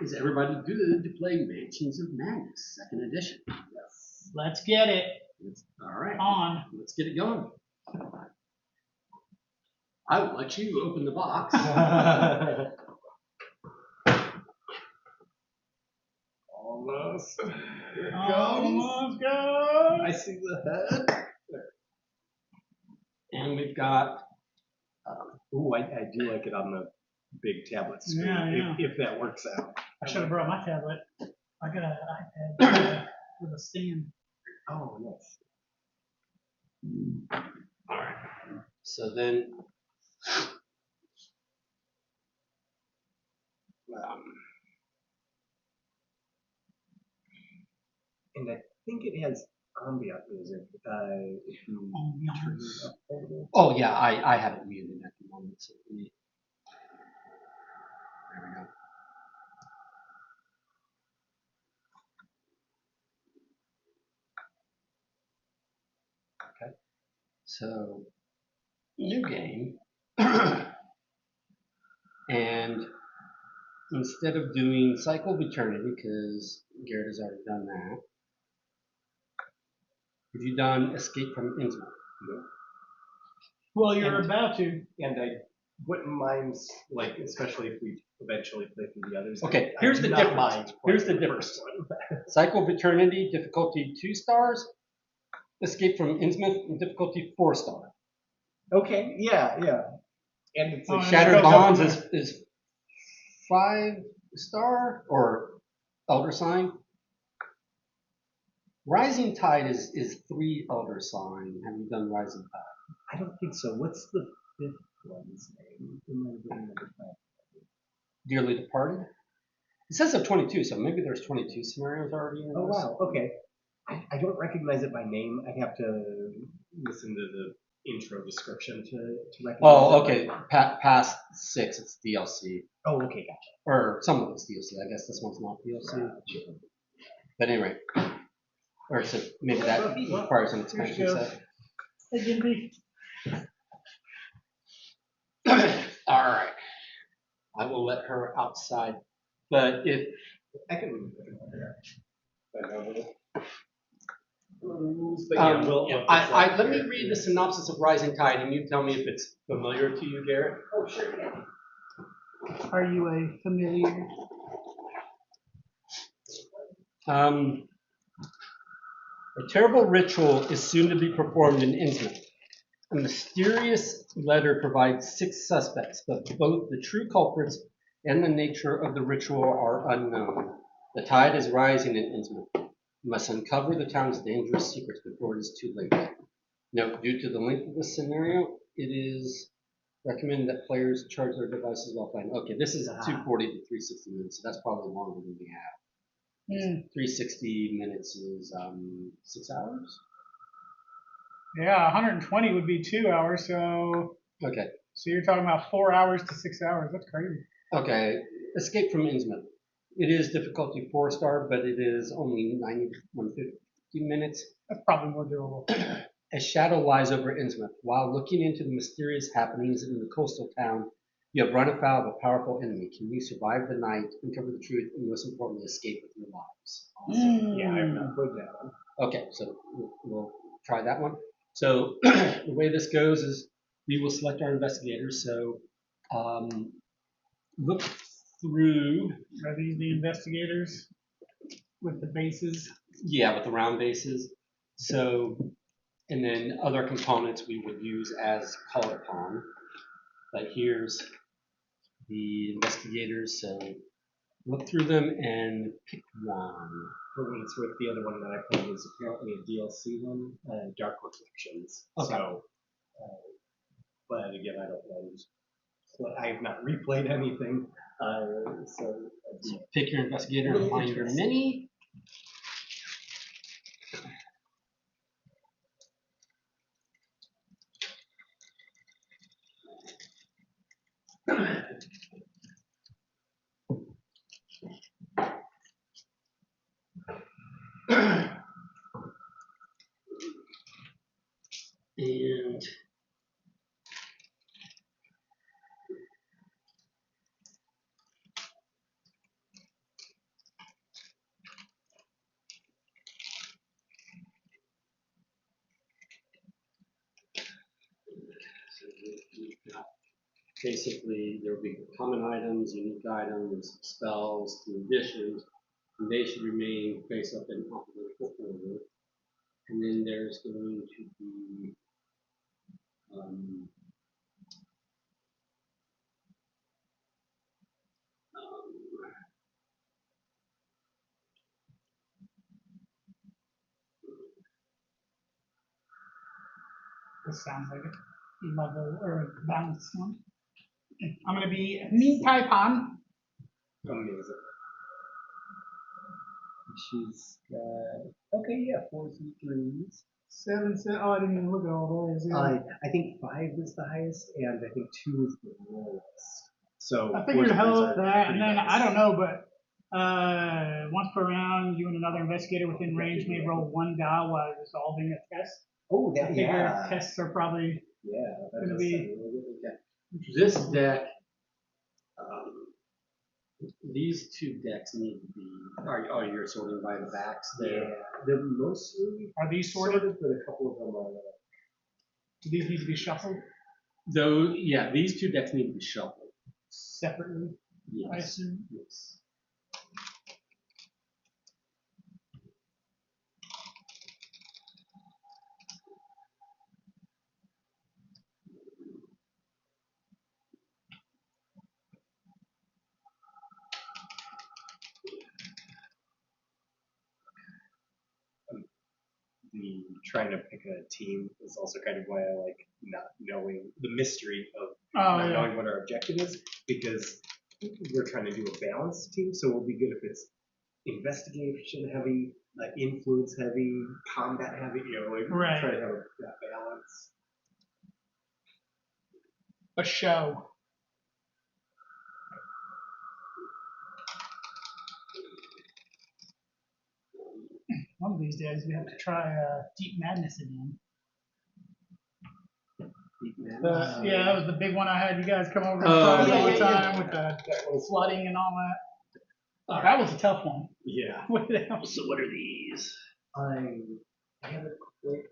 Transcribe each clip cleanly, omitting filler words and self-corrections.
Is everybody good to play Mansions of Madness, 2nd edition? Yes. Let's get it. All right. On. Let's get it going. I will let you open the box. Almost. Here it Almost goes. I see the head. And we've got. Ooh, I do like it on the big tablet screen. Yeah. If that works out. I should have brought my tablet. I got an iPad with a stand. Oh, nice. All right. So then. And I think it has ambient music. If you turn it up a little. Oh yeah, I have it muted at the moment. So there we go. Okay. So new game, and instead of doing Cycle of Eternity, because Garrett has already done that, have you done Escape from Innsmouth? No. Well, you're about to. And I wouldn't mind, like, especially if we eventually play through the others. Okay, here's the difference. Here's the difference. Cycle of Eternity, difficulty 2 stars. Escape from Innsmouth, difficulty 4 star. Okay, yeah. And it's like Shattered Bonds is 5 star, or Elder Sign. Rising Tide is 3 Elder Sign. Have you done Rising Tide? I don't think so. What's the 5th one's name? It might have been number 5. Dearly Departed. It says of 22, so maybe there's 22 scenarios already in this. Oh wow, okay. I don't recognize it by name. I have to listen to the intro description to recognize it. Oh, okay. Past 6, it's DLC. Oh, okay, gotcha. Or some of it's DLC. I guess this one's not DLC. Gotcha. But anyway. Or so maybe that requires an expansion set. Hey, Jimmy. All right. I will let her outside. But if I can move it over there. let me read the synopsis of Rising Tide, and you tell me if it's familiar to you, Garrett. Oh, sure, yeah. Are you a familiar? A terrible ritual is soon to be performed in Innsmouth. A mysterious letter provides 6 suspects, but both the true culprits and the nature of the ritual are unknown. The tide is rising in Innsmouth. You must uncover the town's dangerous secrets before it is too late. Note, due to the length of the scenario, it is recommended that players charge their devices while playing. Okay, this is 240 to 360 minutes, so that's probably longer than we have. 360 minutes is 6 hours? Yeah, 120 would be 2 hours, so... Okay. So you're talking about 4 hours to 6 hours. That's crazy. Okay, Escape from Innsmouth. It is difficulty 4 star, but it is only 150 minutes. That's probably more doable. A shadow lies over Innsmouth. While looking into the mysterious happenings in the coastal town, you have run afoul of a powerful enemy. Can you survive the night, uncover the truth, and most importantly, escape with your lives? Awesome. Yeah, I've not played that one. Okay, so we'll try that one. So the way this goes is we will select our investigators. So look through. Are these the investigators with the bases? Yeah, with the round bases. So, and then other components we would use as called upon. But here's the investigators. So look through them and pick one. For what it's worth, the other one that I played was apparently a DLC one, Dark Reflections. Okay. So, but again, I don't know. I have not replayed anything. So pick your investigator and find your mini. And basically there will be common items, unique items, spells, conditions, and they should remain face up in alphabetical order. And then there's going to be um, This sounds like a level or a balanced one. I'm gonna be Mean Taipan. Amazing. She's got, okay, yeah, 4s and 3s. 7, 7. Oh, I didn't even look at all those. Yeah. I think 5 is the highest, and I think 2 is the lowest. So I figured 4s and 3s hell are that, pretty and then nice. I don't know, but once per round, you and another investigator within range may roll 1 die while resolving a test. Oh, I that, figure yeah. tests are probably Yeah, that gonna does be- sound really good. this deck. These 2 decks need to be. Oh, you're sorting by the backs there. Yeah, they're mostly are these sorted? sorted, but a couple of them are. Do these need to be shuffled Though, yeah, these 2 decks need to be shuffled. separately? I Yes. assume. Yes. The trying to pick a team is also kind of why I like not knowing the mystery of Oh not yeah. knowing what our objective is, because we're trying to do a balanced team, so it'll be good if it's investigation heavy, influence heavy, combat heavy, like Right. try to have that balance. A show. One of these days we have to try Deep Madness again. Yeah, that was the big one I had you guys come over and try yeah, all the yeah, time with the flooding and all that. That was a tough one. Yeah. So what are these? I have a quick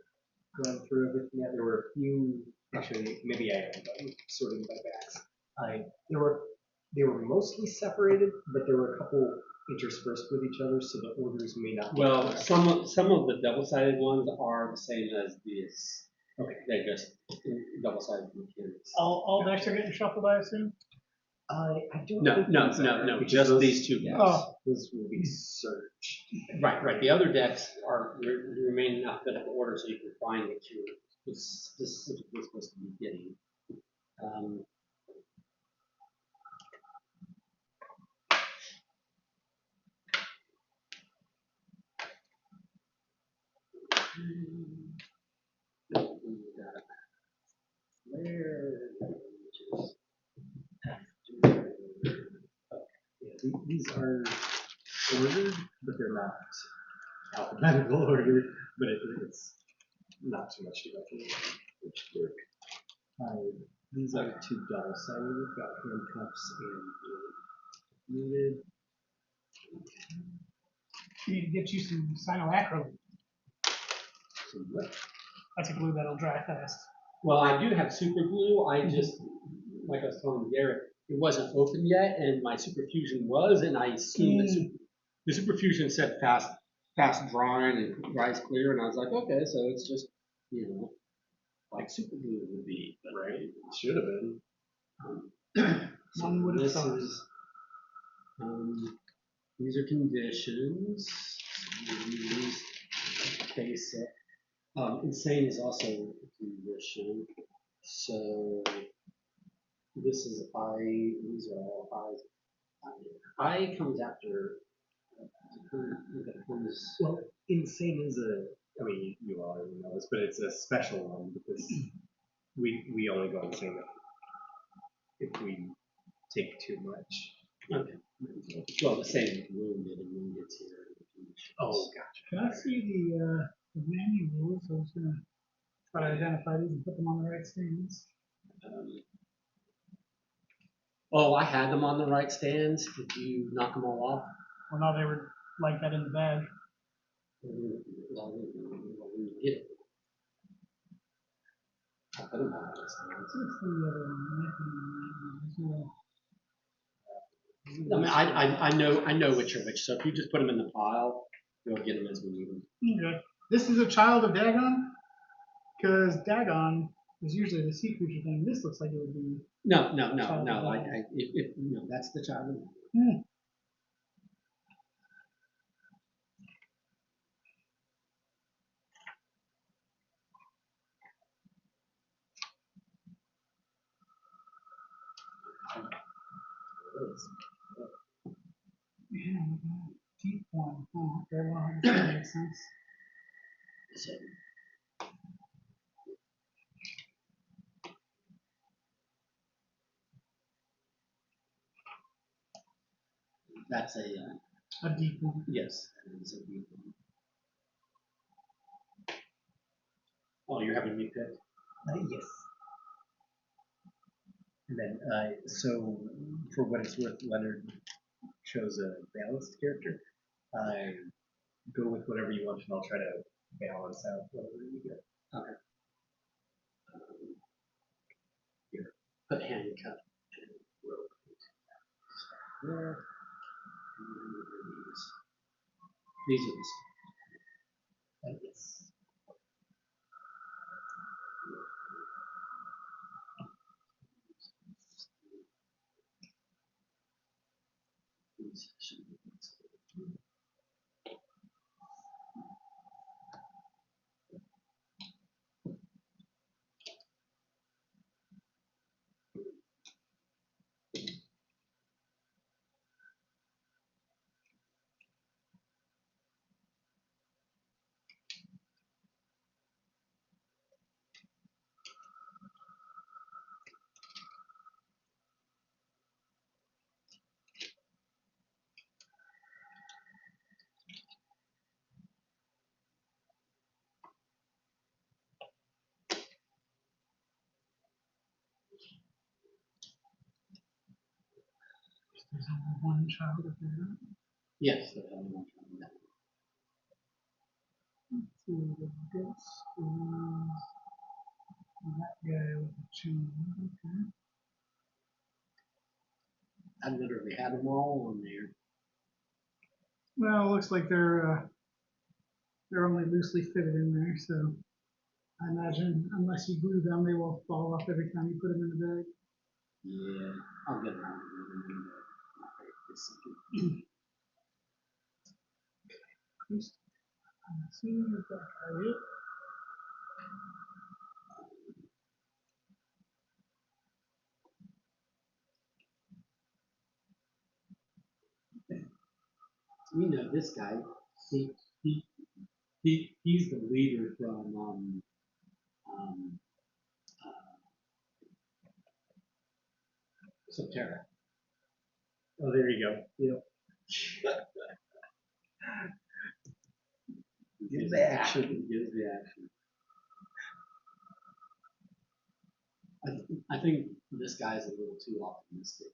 run through everything. There were a few, actually, maybe I haven't done sorting by backs. They were mostly separated, but there were a couple interspersed with each other, so the orders may not be Well, correct. some of the double-sided ones are the same as these. Okay. They're just double-sided mechanics. All decks are getting shuffled, I assume. I don't No, think no, these no, are, no, because just those- these 2 decks. Oh. Those will be searched. Right. The other decks are remain in alphabetical order, so you can find what you're specifically supposed to be getting. Yeah, these are ordered, but they're not alphabetical order, but it's not too much to go through. Which work. These are 2 double-sided. We've got handcuffs and muted. We need to get you some cyanoacrylate. So what? That's a glue that'll dry fast. Well, I do have super glue. I just, like I was telling Garrett, it wasn't open yet, and my superfusion was, and I assumed that the superfusion said fast drying and dries clear, and I was like, okay, so it's just, like super glue would be, but Right. It should have been. So One would have this thought. is, these are conditions. These basic. Insane is also a condition. So this is I. These are all I's. I comes after. Well, insane is I mean, you all already know this, but it's a special one because we only go insane if we take too much. Okay. Well, the same with wounded and wounded here. Oh, gotcha. Can I see the manuals? I was gonna try to identify these and put them on the right stands. Oh, I had them on the right stands. Did you knock them all off? Well, no, they were like that in the bag. Well, when you get it. I'll put them on this one. What's the other one? I mean, I know which are which. So if you just put them in the pile, you'll get them as we need them. Okay. This is a child of Dagon? Because Dagon is usually the sea creature thing. This looks like it would be. No. Child of I, Dagon. no, that's the child. Hmm. Yeah, deep one. Oh, okay, well, that makes sense. So, that's a A deep one. yes. That is a deep one. Oh, you're having me pick. Yes. And then, so for what it's worth, Leonard chose a balanced character. Go with whatever you want, and I'll try to balance out whatever you get. Okay. Here, put handcuff and rope. There. And then these are the Yes. There's only one child of Dagon. yes. The only one from that. So this is that guy with the chain. Okay. I literally had them all on there. Well, it looks like they're only loosely fitted in there, so I imagine unless you glue them, they will fall off every time you put them in the bag. Yeah, I'll get around to them Let's see if that guy is. You know this guy. He, he's the leader from Subterra. Oh, there you go. Yep. Gives the action. Gives the action. I think this guy's a little too optimistic.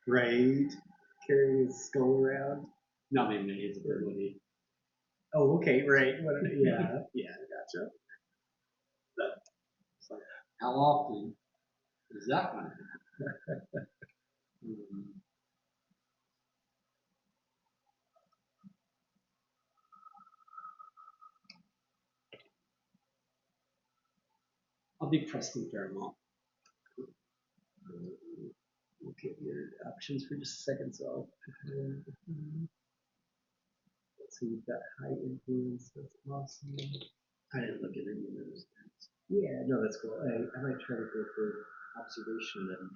Right. Carrying his skull around. Not maybe his ability. Oh, okay, right. What, yeah, yeah, gotcha. It's like, how often is that going to happen? I'll be Preston Fairmont. Look at your options for just a second. So, so you've got high influence. That's awesome. I didn't look at any of those things. Yeah, no, that's cool. I might try to go for observation then.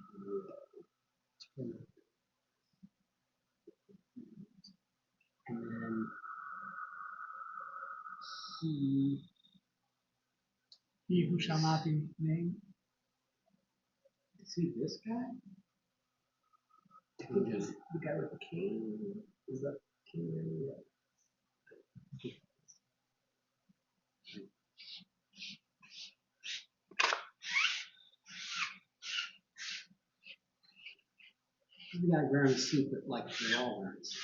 And then He who shall not be named. is he this guy? I think it's the guy with the cane. Is that cane? Yeah. The guy wearing a suit that like they all wear. It's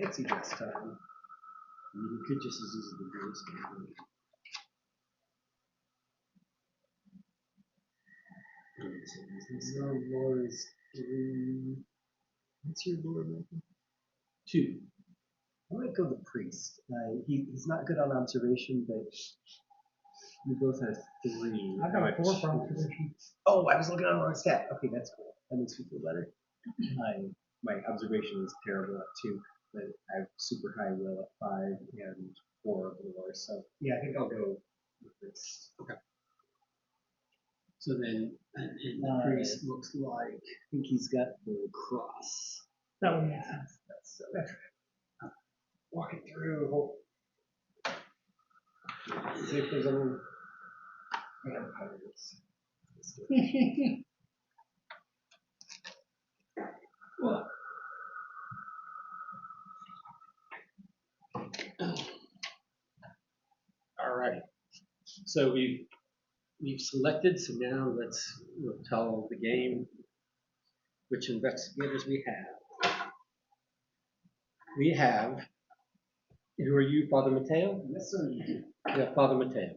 fancy dress time. I mean, he could just as easily do this. Your lore is 3. What's your lore, Michael? 2. I might go the priest. He's not good on observation, but we both have 3. I've got a 4 for observation. Oh, I was looking at the wrong stat. Okay, that's cool. That makes me feel better. My observation is terrible at 2, but I have super high will at 5 and 4 lore. So yeah, I think I'll go with this. Okay. So then, and the priest looks like. I think he's got the cross. That would make sense. That's right. Walking through. See if there's any vampires. Well, all right. So we've selected. So now we'll tell the game which investigators we have. We have. Who are you, Father Mateo? Yes, sir. We have Father Mateo.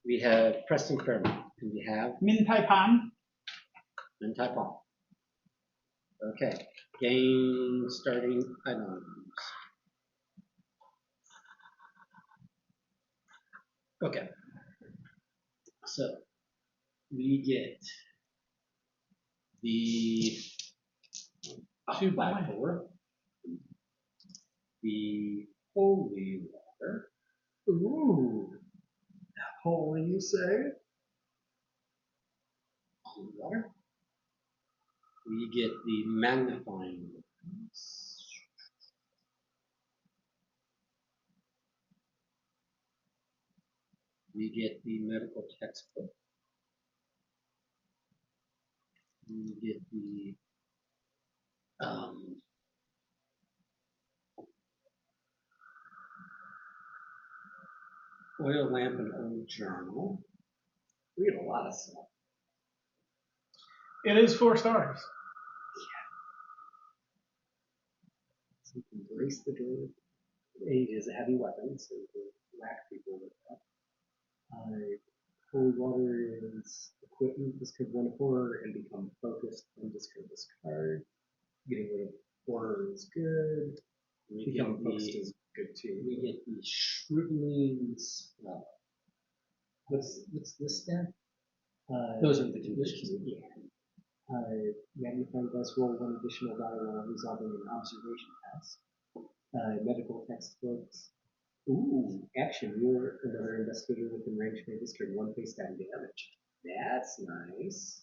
We have Preston Fairmont, and we have Min Tai Pan. and type on. Okay. Game starting items. Okay. So we get the 2x4, the holy water. Ooh. Holy, you say? Holy water. We get the magnifying glass. We get the medical textbook. We get the oil lamp and old journal. We get a lot of stuff. It is 4 stars. So you can embrace the good. It is a heavy weapon, so you can whack people with that. Holy water is equipment. Discard 1 horror and become focused and discard this card. Getting rid of horror is good. We Become get focused the is good too. we get the shriveling spell. What's this then? Those are the conditions. Yeah. Magnifying glass, roll 1 additional die while resolving an observation task. Medical textbooks. Ooh, action. You're another investigator within range may discard 1 face down damage. That's nice.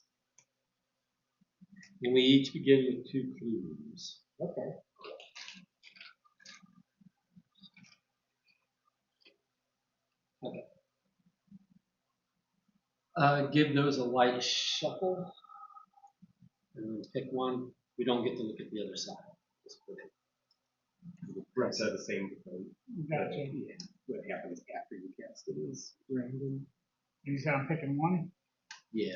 And we each begin with 2 clues. Okay. Okay. Give those a light shuffle. And then pick one. We don't get to look at the other side. Just put it. Right, so the same thing. Gotcha. Yeah. What happens after you cast it is random. You said I'm picking 1. Yeah.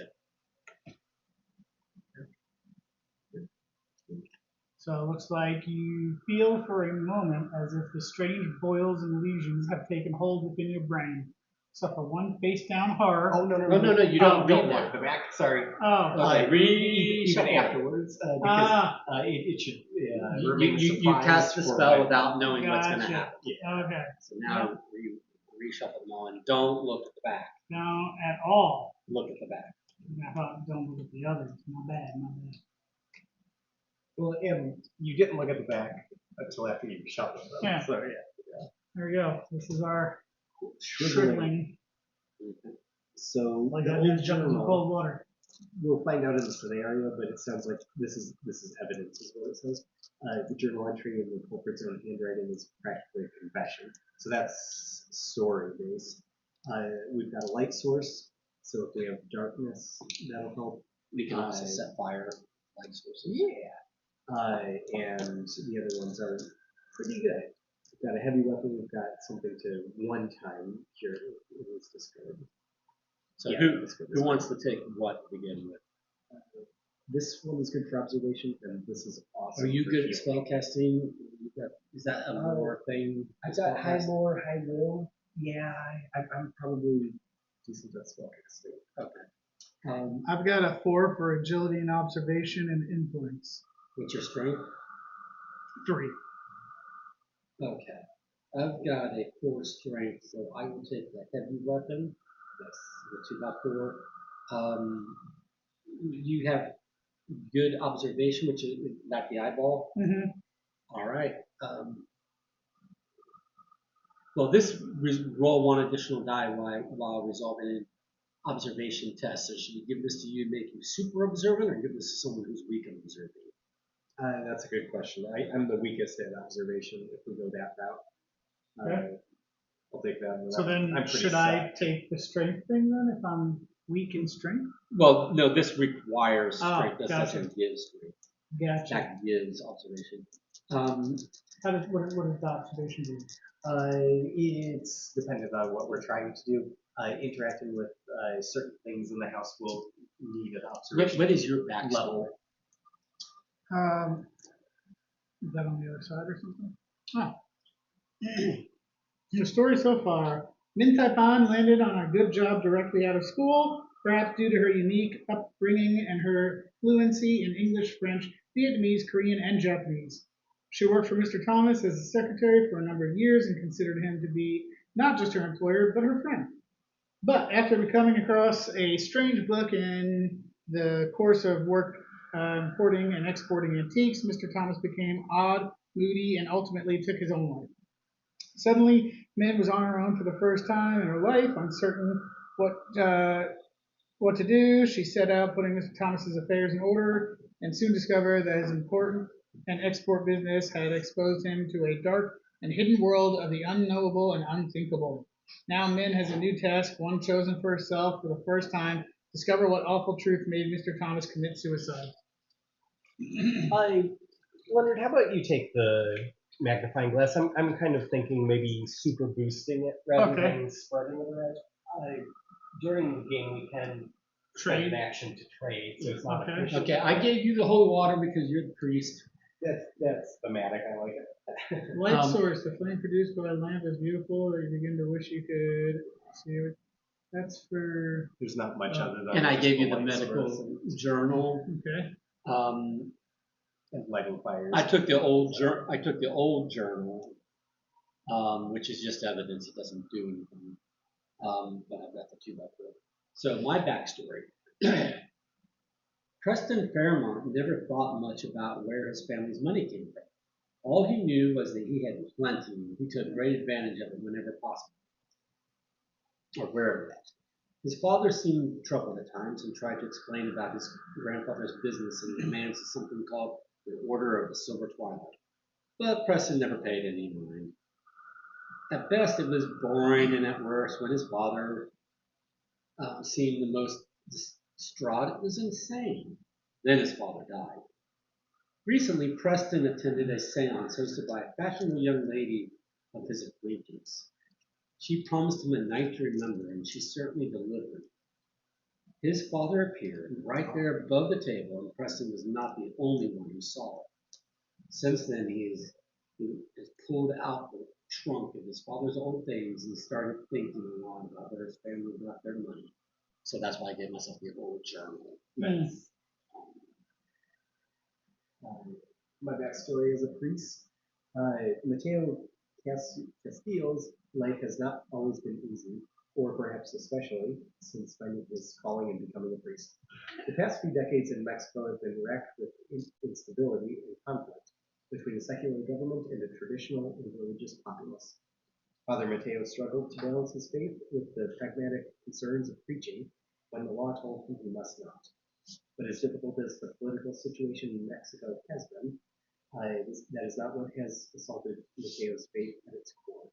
So it looks like you feel for a moment as if the strange boils and lesions have taken hold within your brain. Suffer 1 face down horror. Oh, no. You don't read that. The back, sorry. Oh. Okay, Even afterwards, because it should remain a You surprise cast the for spell my- without knowing what's going to Gotcha. happen. Yeah. Okay. So now reshuffle them all and don't look at the back. Now at all. Look at the back. I thought don't look at the others. My bad. Well, and you didn't look at the back until after you shuffled them. Yeah. So, yeah. There we go. This is our Shriveling. Mhm. So Like the I old did jump in journal, cold water. we'll find out in the scenario, but it sounds like this is evidence, is what it says. The journal entry in the culprit's own handwriting is practically a confession. So that's story based. We've got a light source, so if we have darkness, that'll help. We can also set fire light sources. Yeah. And the other ones are pretty good. We've got a heavy weapon, we've got something to 1 time cure. It was discarded. So Yeah, who wants to take what to begin with? This one is good for observation, and this is awesome. Are you for good at healing. spellcasting? Is that a more thing? I've got high lore, high will. Yeah, I'm probably decent at spellcasting. Okay. I've got a 4 for agility and observation and influence. What's your strength? 3. Okay. I've got a 4 strength, so I will take the heavy weapon. That's the 2x4. You have good observation, which is not the eyeball. Mm-hmm. All right. Well, this roll 1 additional die while resolving an observation test. So should we give this to you to make you super observant, or give this to someone who's weak at observing? That's a good question. I'm the weakest at observation if we go that route. Okay. I'll take that. So then, should I take the strength thing then if I'm weak in strength? Well, no, this requires strength. This Gotcha. doesn't give strength. Gotcha. That gives observation. What does the observation do? It's dependent on what we're trying to do. Interacting with certain things in the house will need an observation. What is your backstory? Level. Is that on the other side or something? Oh. The story so far. Min Taipan landed on a good job directly out of school, perhaps due to her unique upbringing and her fluency in English, French, Vietnamese, Korean, and Japanese. She worked for Mr. Thomas as a secretary for a number of years and considered him to be not just her employer, but her friend. But after coming across a strange book in the course of work importing and exporting antiques, Mr. Thomas became odd, moody, and ultimately took his own life. Suddenly, Min was on her own for the first time in her life, uncertain what to do. She set out putting Mr. Thomas's affairs in order and soon discovered that his important and export business had exposed him to a dark and hidden world of the unknowable and unthinkable. Now Min has a new task, one chosen for herself for the first time, discover what awful truth made Mr. Thomas commit suicide. Leonard, how about you take the magnifying glass? I'm kind of thinking maybe super boosting it rather than spreading it around. During the game, we can trade an action to trade, so it's not efficient. Okay, I gave you the holy water because you're the priest. That's thematic. I like it. Light source, the flame produced by a lamp is beautiful. That you begin to wish you could see it. That's for. There's not much other than. And I gave you the medical journal. Okay. And lighting fires. I took the old journal, which is just evidence. It doesn't do anything. But I've got the 2x4. So my backstory. Preston Fairmont never thought much about where his family's money came from. All he knew was that he had plenty, and he took great advantage of it whenever possible, or wherever possible. His father seemed troubled at times and tried to explain about his grandfather's business and demands of something called the Order of the Silver Twilight. But Preston never paid any mind. At best, it was boring, and at worst, when his father seemed the most distraught, it was insane. Then his father died. Recently, Preston attended a seance hosted by a fashionable young lady of his acquaintance. She promised him a night to remember, and she certainly delivered. His father appeared right there above the table, and Preston was not the only one who saw it. Since then, he has pulled out the trunk of his father's old things and started thinking a lot about where his family got their money. So that's why I gave myself the old journal. Nice. My backstory as a priest. Mateo Castillo's life has not always been easy, or perhaps especially since finding his calling and becoming a priest. The past few decades in Mexico have been racked with instability and conflict between the secular government and the traditional and religious populace. Father Mateo struggled to balance his faith with the pragmatic concerns of preaching when the law told him he must not. But as difficult as the political situation in Mexico has been, that is not what has assaulted Mateo's faith at its core.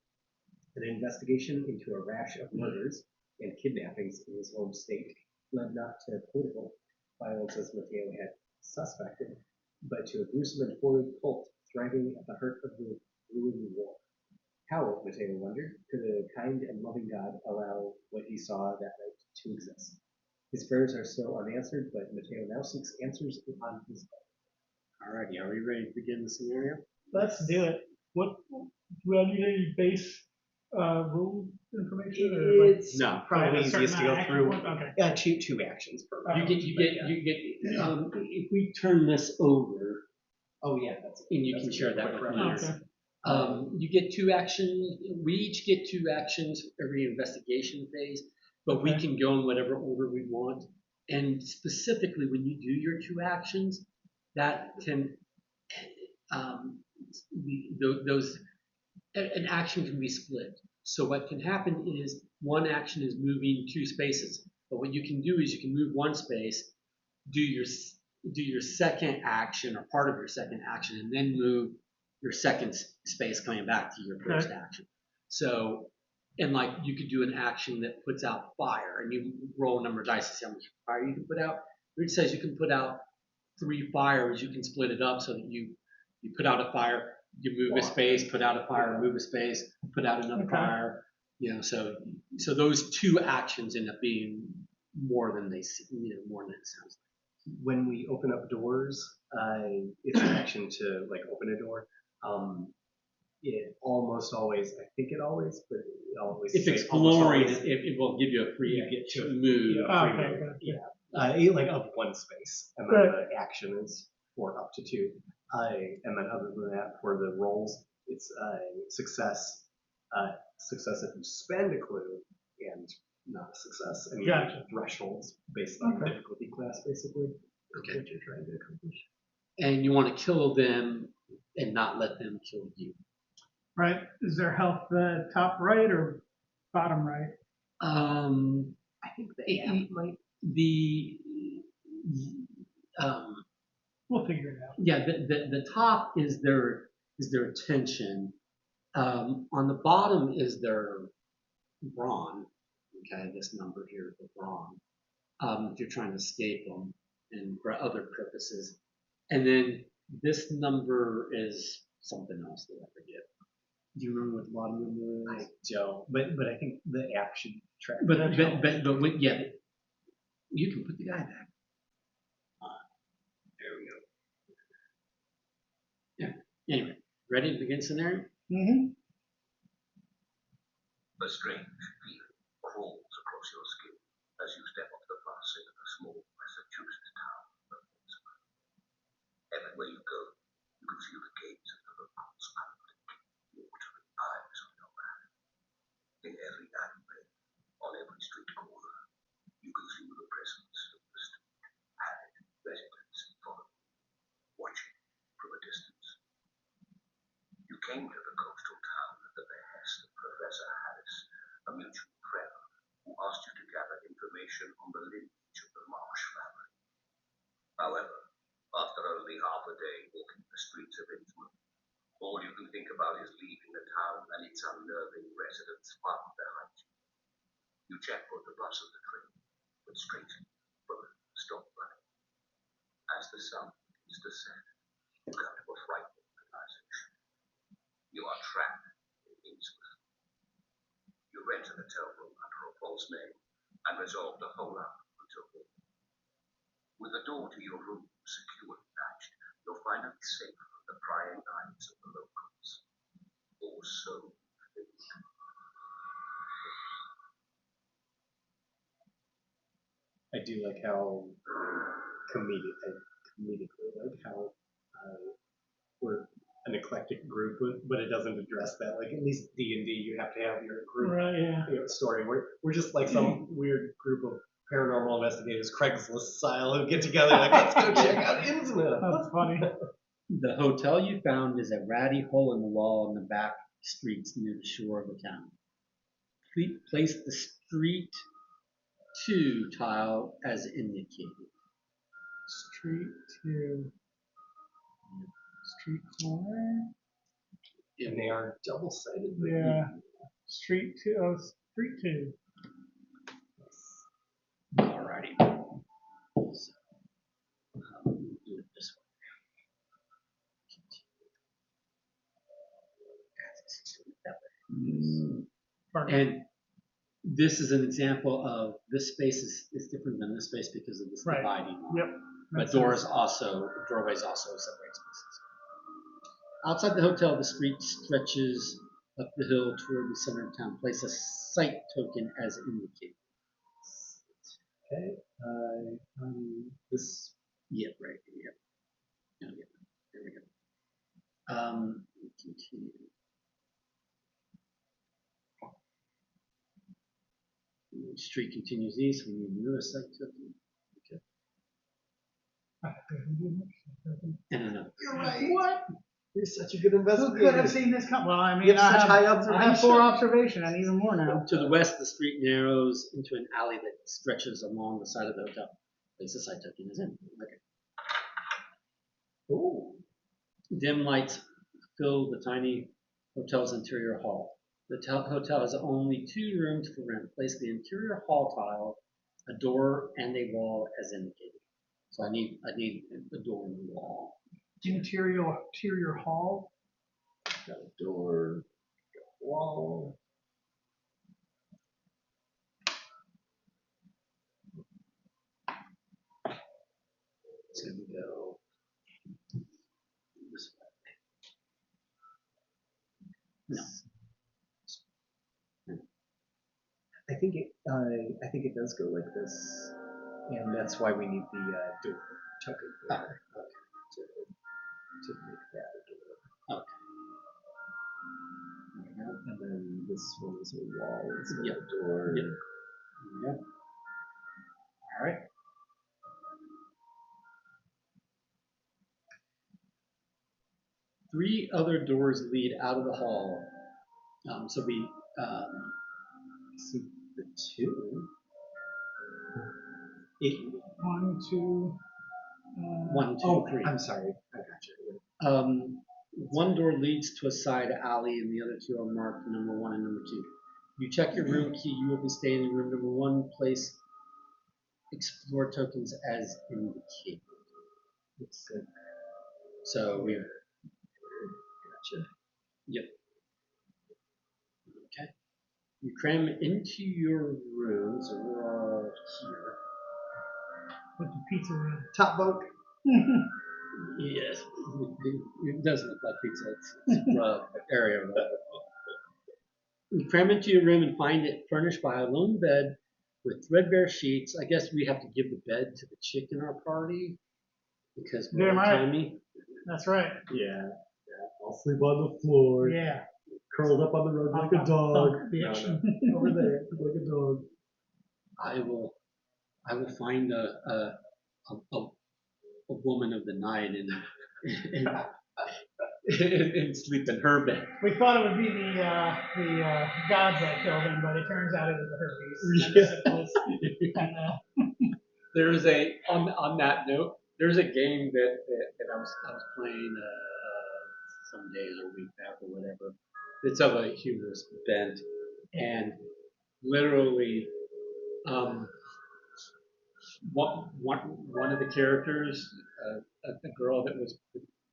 An investigation into a rash of murders and kidnappings in his home state led not to political violence as Mateo had suspected, but to a gruesome and horrid cult thriving at the heart of the brewing war. How, Mateo wondered, could a kind and loving God allow what he saw that night to exist? His prayers are still unanswered, but Mateo now seeks answers upon his own. Alrighty, are we ready to begin the scenario? Let's do it. What do I need any base rule information? Or like No, probably probably a certain easiest to go amount of through. action points? Okay. Two actions per You round. You get. If we turn this over, Oh yeah, that's. and you that's can a share good that quick with reference. Okay. you get 2 actions. We each get 2 actions every investigation phase, but we Okay. can go in whatever order we want. And specifically, when you do your 2 actions, that can those an action can be split. So what can happen is one action is moving 2 spaces, but what you can do is you can move 1 space, do your second action or part of your second action, and then move your second space coming back to your first action. So, and like you could do an action that puts out fire, and you roll a number of dice to see how much fire you can put out. It says you can put out 3 fires. You can split it up so that you put out a fire, you move a space, put out a fire, move a space, put out another fire. So those 2 actions end up being more than they more than it sounds like. When we open up doors, it's an action to like open a door. It almost always, I think it always, but it always. If exploring, it will give you a free get to move. Like up 1 space, and then the action is for up to 2. And then other than that, for the rolls, it's success. Success if you spend a clue, and not a success. And thresholds based on difficulty class, basically. Okay. What you're trying to accomplish. And you want to kill them and not let them kill you. Right. Is their health the top right or bottom right? I think We'll figure it out. Yeah, the top is their attention. On the bottom is their brawn. Okay, this number here is the brawn. If you're trying to escape them and for other purposes. And then this number is something else that I forget. Do you remember what the bottom number is? I don't, but I think the action track. But yeah, you can put the guy back. There we go. Yeah. Anyway, ready to begin scenario? Mm-hmm. A strange feeling crawls across your skin as you step onto the bus into the small Massachusetts town of Innsmouth. Everywhere you go, you can feel the gaze of the locals unblinking, watering eyes on your man. In every alleyway, on every street corner, you can feel the presence of the street and residents following, watching from a distance. You came to the coastal town at the behest of Professor Harris, a mutual friend who asked you to gather information on the lineage of the Marsh family. However, after only half a day walking the streets of Innsmouth, all you can think about is leaving the town and its unnerving residents far behind you. You check for the bus or the train, but strangely, both stop running. As the sun begins to set, you come to a frightening realization. You are trapped in Innsmouth. You rent an hotel room under a false name and resolve to hole up until morning. With the door to your room securely latched, you're finally safe from the prying eyes of the locals. Or so you think. I do like how comedically like how we're an eclectic group, but it doesn't address that. Like at least D&D, you have to have your group story. We're just like some weird group of paranormal investigators, Craigslist style, who get together like, let's go check out Innsmouth. That's funny. The hotel you found is a ratty hole in the wall on the back streets near the shore of the town. Place the street 2 tile as indicated. Street 2. Street 4. And they are double-sided. Yeah. Street 2. Oh, Street 2. Alrighty. So, do it this way. And this is an example of this space is different than this space because of this dividing line. Yep. But doorways also separate spaces. Outside the hotel, the street stretches up the hill toward the center of town. Place a sight token as indicated. Okay. This. Yeah, right. Yeah. Oh, yeah. There we go. Continue. The street continues east. We need another sight token. And another. You're right. What? You're such a good Who investigator. could have seen this come? Well, I mean, You have such high I have 4 observation. observation and even more now. To the west, the street narrows into an alley that stretches along the side of the hotel. Place the sight token is in. Okay. Ooh. Dim lights fill the tiny hotel's interior hall. The hotel has only 2 rooms for rent. Place the interior hall tile, a door, and a wall as indicated. So I need a door and a wall. Interior hall. Got a door, got a wall. So we go this way. No. I think it does go like this, and that's why we need the door token there to make that a door. Okay. And then this one is a wall instead Yep. of a door. Yep. Yep. All right. Three other doors lead out of the hall. So we See the 2. 1, 2. 1, 2, Oh, 3. I'm sorry. I got you. One door leads to a side alley, and the other 2 are marked number 1 and number 2. You check your room key. You will be staying in room number 1. Place explore tokens as indicated. So we. Gotcha. Yep. Okay. You cram into your room, so we're all here. Put the pizza in. Top bunk. Yes, it does look like pizza. It's a rough area. You cram into your room and find it furnished by a lone bed with threadbare sheets. I guess we have to give the bed to the chick in our party because we're Damn right. tiny. That's right. Yeah. I'll sleep on the floor. Yeah. Curled up on the rug like a dog. Bitch. No. Over there, like a dog. I will find a woman of the night and sleep in her bed. We thought it would be the gods that killed him, but it turns out it was the herpes. Yeah. There is on that note, there's a game that I was playing some days or a week back or whatever. It's of a humorous bent, and literally, one of the characters, a girl that was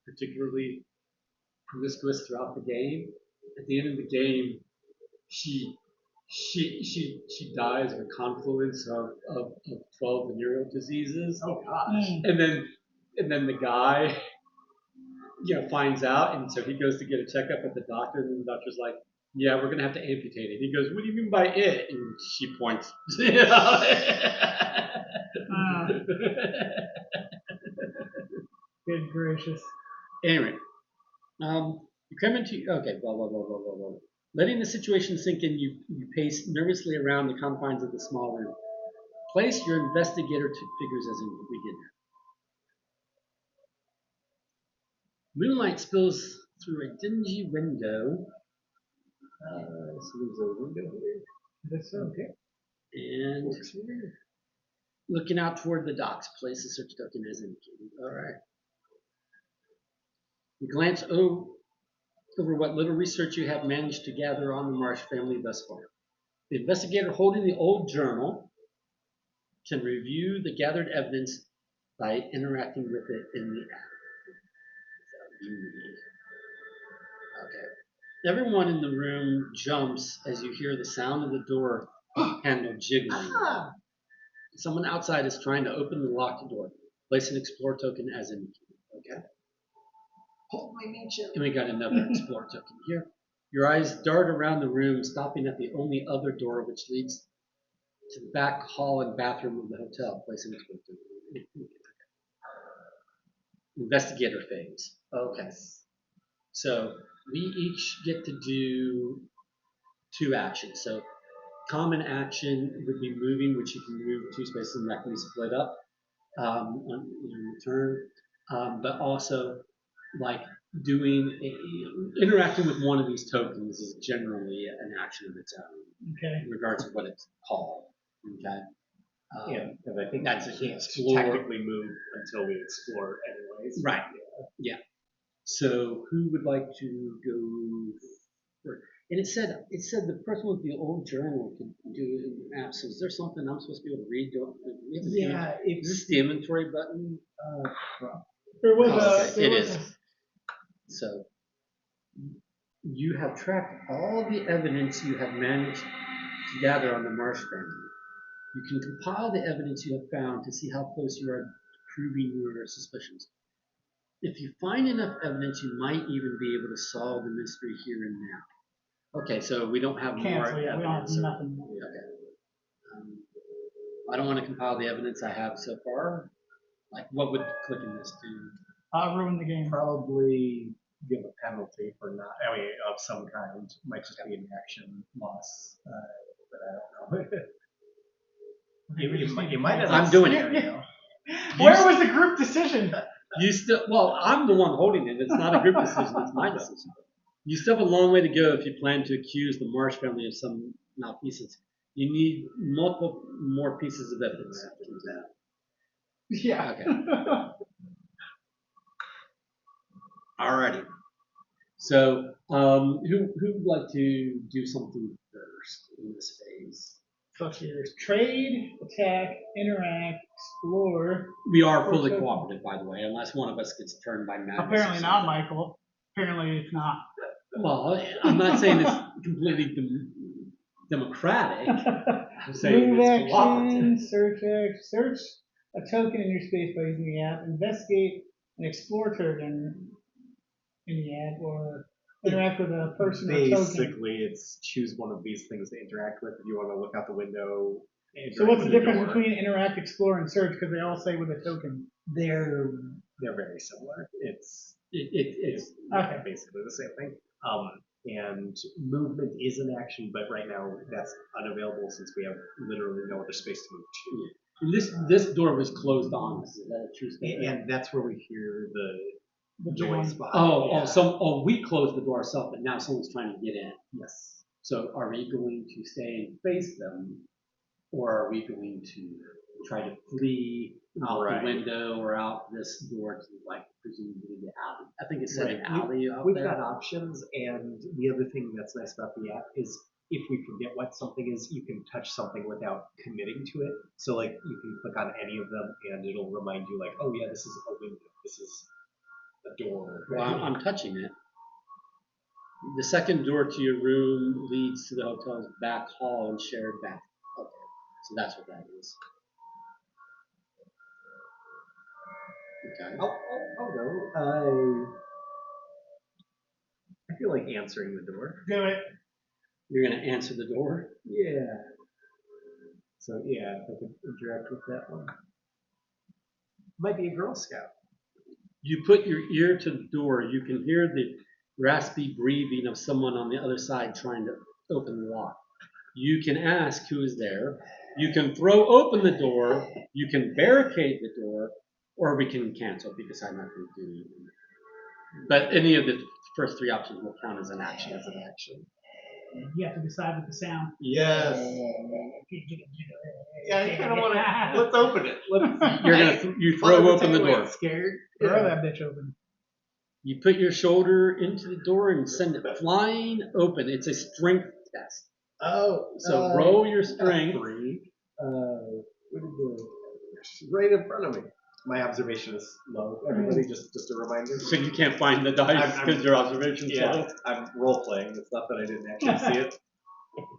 particularly promiscuous throughout the game. At the end of the game, she dies of a confluence of 12 venereal diseases. Oh gosh. And then the guy, finds out, and so he goes to get a checkup at the doctor, and the doctor's like, "Yeah, we're gonna have to amputate it." He goes, "What do you mean by it?" And she points. Good gracious. Anyway, you come into blah blah blah blah blah blah. Letting the situation sink in, you pace nervously around the confines of the small room. Place your investigator figures as in begin. Moonlight spills through a dingy window. So there's a window here. That's okay. And looking out toward the docks, place a search token as indicated. All right. You glance over what little research you have managed to gather on the Marsh family thus far. The investigator holding the old journal can review the gathered evidence by interacting with it in the app. Okay. Everyone in the room jumps as you hear the sound of the door handle jiggling. Someone outside is trying to open the locked door. Place an explore token as indicated. Okay. Hold my nature. And we got another explore token here. Your eyes dart around the room, stopping at the only other door, which leads to the back hall and bathroom of the hotel. Placing it. Investigator phase. Okay. So we each get to do 2 actions. So common action would be moving, which you can move 2 spaces and that can be split up on your turn. But also, like interacting with one of these tokens is generally an action of its own, Okay. in regards to what it's called. Okay. And I think that's we a can't explore. technically move until we explore anyways. Right. Yeah. So who would like to go first? And it said the person with the old journal could do it in the app. So is there something I'm supposed to be able to read? Is this the inventory button? There was Okay, a. it is. So you have tracked all the evidence you have managed to gather on the Marsh family. You can compile the evidence you have found to see how close you are to proving your suspicions. If you find enough evidence, you might even be able to solve the mystery here and now. Okay, so we don't have more Cancel, yeah, we don't have evidence. nothing more. Okay. I don't want to compile the evidence I have so far. Like, what would clicking this do? Ruin the game. Probably give a penalty for not, of some kind. Might just be an action loss, but I don't know. You might have. I'm doing it. Where was the group decision? Well, I'm the one holding it. It's not a group decision. It's my decision. You still have a long way to go if you plan to accuse the Marsh family of some malfeasance. You need multiple more pieces of evidence. Yeah. Okay. Alrighty. So, who would like to do something first in this phase? Fuck yours. Trade, attack, interact, explore. We are fully cooperative, by the way, unless one of us gets turned by madness. Apparently not, Michael. Apparently it's not. Well, I'm not saying it's completely democratic. I'm saying Move it's cooperative. action, search a token in your space by using the app. Investigate and explore token in the app, or interact with a person or token. Basically, it's choose one of these things to interact with. If you want to look out the window. So what's the difference between interact, explore, and search? Because they all say with a token. They're very similar. It's okay. Basically the same thing. And movement is an action, but right now that's unavailable since we have literally no other space to move to. And this door was closed on us. Is that a true statement? And that's where we hear the noise behind. We closed the door ourselves, but now someone's trying to get in. Yes. So are we going to stay and face them, or are we going to try to flee out the window or out this door to, like, presumably the alley? I think it said an alley out We've there. got options, and the other thing that's nice about the app is if we forget what something is, you can touch something without committing to it. So, like, you can click on any of them, and it'll remind you, like, oh yeah, this is a window, this is a door. Well, I'm touching it. The second door to your room leads to the hotel's back hall and shared bathroom. Okay, so that's what that is. Okay. I'll go. I feel like answering the door. Do it. You're going to answer the door? Yeah. So, yeah, if I could interact with that one. Might be a Girl Scout. You put your ear to the door. You can hear the raspy breathing of someone on the other side trying to open the lock. You can ask who is there. You can throw open the door. You can barricade the door, or we can cancel if you decide not to do anything. But any of the first 3 options will count as an action. You have to decide with the sound. Yes. Yeah, I kind of want to. Let's open it. You throw open the door. Scared. Throw that bitch open. You put your shoulder into the door and send it flying open. It's a strength test. Oh. So roll your strength. 3. Right in front of me. My observation is low. Everybody, just a reminder. So you can't find the dice because your observation's low? I'm role playing. It's not that I didn't actually see it.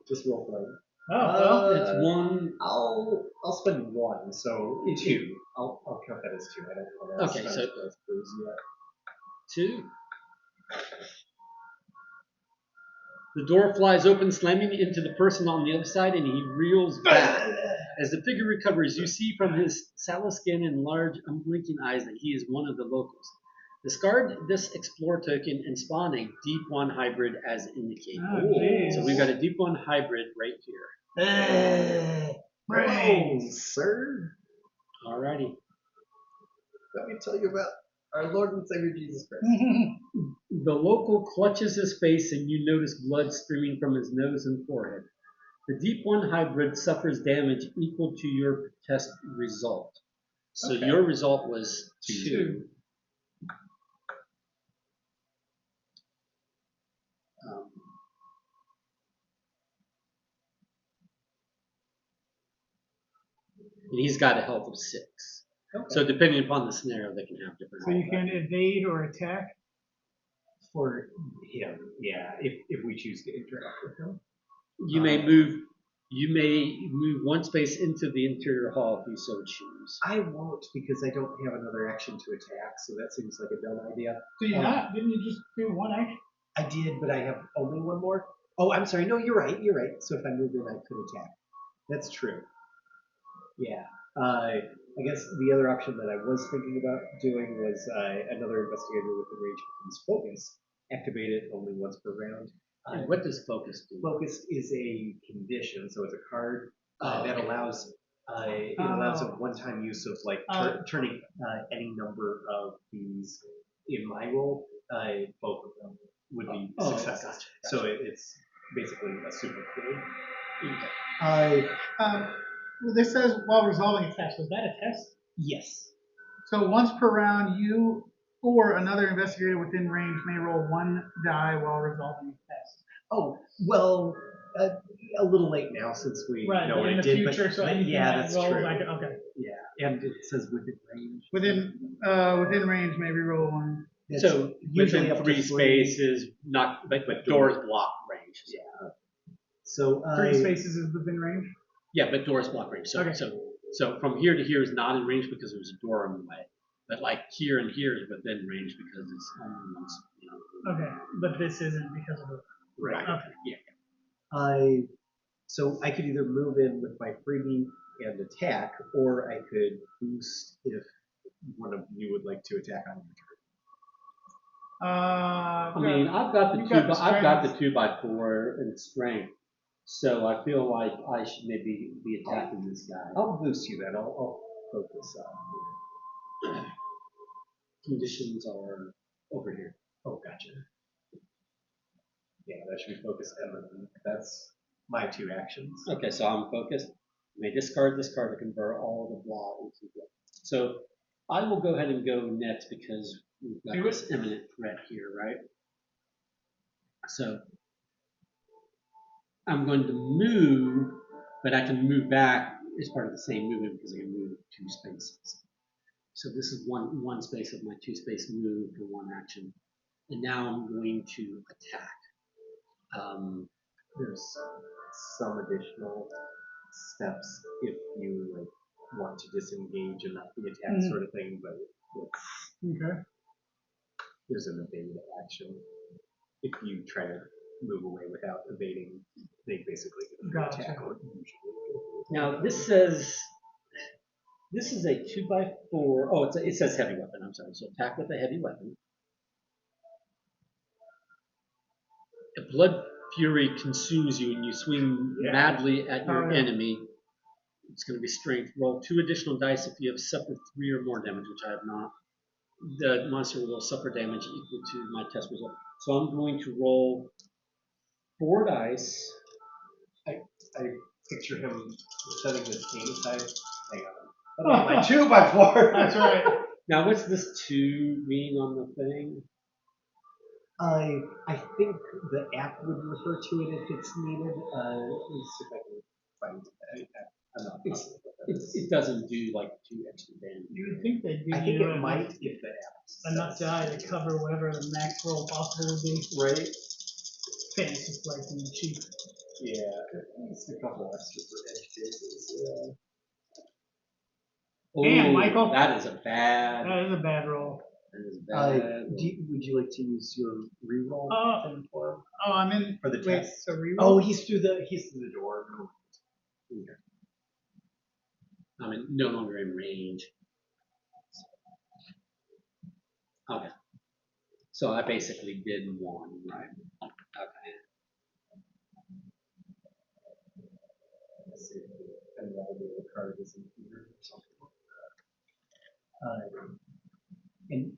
Just role playing. Oh, it's 1. I'll spend 1, so 2. I'll count that as 2. I don't want to Okay, spend so those 2s yet. 2. The door flies open, slamming into the person on the other side, and he reels back. As the figure recovers, you see from his sallow skin and large, unblinking eyes that he is one of the locals. Discard this Explore token and spawn a Deep One hybrid as indicated. So we've got a Deep One hybrid right here. Brains, sir. Alrighty. Let me tell you about our Lord and Savior Jesus Christ. The local clutches his face, and you notice blood streaming from his nose and forehead. The Deep One hybrid suffers damage equal to your test result. So Okay. your result was 2. And he's got a health of 6. Okay. So depending upon the scenario, they can have different. So you health can values. evade or attack. For him, yeah, if we choose to interact with him. You may move. You may move 1 space into the interior hall if you so choose. I won't because I don't have another action to attack, so that seems like a dumb idea. Do you not? Didn't you just do 1 action? I did, but I have only 1 more. Oh, I'm sorry. No, you're right. You're right. So if I moved in, I could attack. That's true. Yeah. I guess the other option that I was thinking about doing was another investigator within range becomes focused. Activate it only once per round. And what does focus do? Focused is a condition, so it's a card that allows it allows a one-time use of like turning any number of these. In my roll, both of them would be successful. Gotcha. So it's basically a super cool. This says while resolving a test. Was that a test? Yes. So once per round, you or another investigator within range may roll 1 die while resolving a test. Oh well, a little late now since we know what in it the did. future, but, so anything yeah, that that's rolls, true. okay. Yeah, and it says within range. Within range, may reroll 1. It's So usually within up to 3 spaces, not but doors block range. Yeah. So 3 spaces is within range. Yeah, but doors block range. So Okay. so from here to here is not in range because there's a door in the way. But like here and here is within range because it's only once. Okay, but this isn't because of it. Right. Okay. Yeah. So I could either move in with my freebie and attack, or I could boost if one of you would like to attack on your turn. I mean, I've got the 2x4 in strength, so I feel like I should maybe be attacking this guy. I'll boost you then. I'll focus on. Conditions are over here. Oh, gotcha. Yeah, that should be focused, and then that's my 2 actions. Okay, so I'm focused. You may discard this card to convert all the blah into blood. So I will go ahead and go next because we've got this imminent threat here, right? So I'm going to move, but I can move back as part of the same movement because I can move 2 spaces. So this is one space of my 2 space move for 1 action. And now I'm going to attack. There's some additional steps if you like want to disengage and not be attacked, sort of thing. But Okay. there's an evade action. If you try to move away without evading, they basically get an attack. Now this says this is a 2x4. Oh, it says heavy weapon. I'm sorry. So attack with a heavy weapon. A blood fury consumes you and you swing madly at your enemy. It's going to be strength. Roll 2 additional dice if you have suffered 3 or more damage, which I have not. The monster will suffer damage equal to my test result. So I'm going to roll 4 dice. I picture him setting his cane aside. Hang on. My 2x4. That's right. Now, what's this 2 mean on the thing? I think the app would refer to it if it's needed. Let me see if I can find it. I'm not positive. It doesn't do like 2 extra damage. You would think they'd I give think you it might if the app enough die to cover whatever the max roll possible would be. Right? Fantasy flights and cheap. Yeah, at least a couple extra for edge cases. Damn, Ooh, Michael. That is a bad. That is a bad roll. That is a bad. Would you like to use your reroll? Oh, I'm in. For the wait, test. so reroll? Oh, he's through the door. I'm no longer in range. Okay. So I basically did one, right? Okay. Let's see. Another card is in here or something. And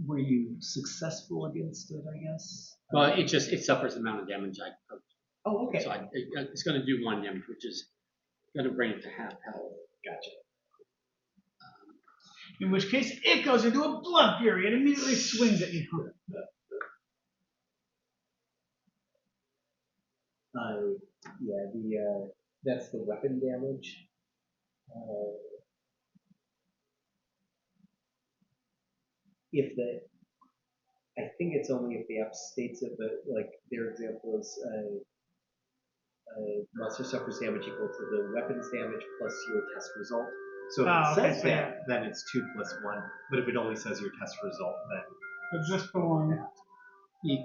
were you successful against it, I guess? Well, it suffers the amount of damage I took. Oh, okay. So it's going to do 1 damage, which is going to bring it to half health. Gotcha. In which case, it goes into a blood fury and immediately swings at you. Yeah, that's the weapon damage. I think it's only if the app states it, but like their example is monster suffers damage equal to the weapons damage plus your test result. So if it says that, then it's 2 plus 1. But if it only says your test result, then It's just the one. He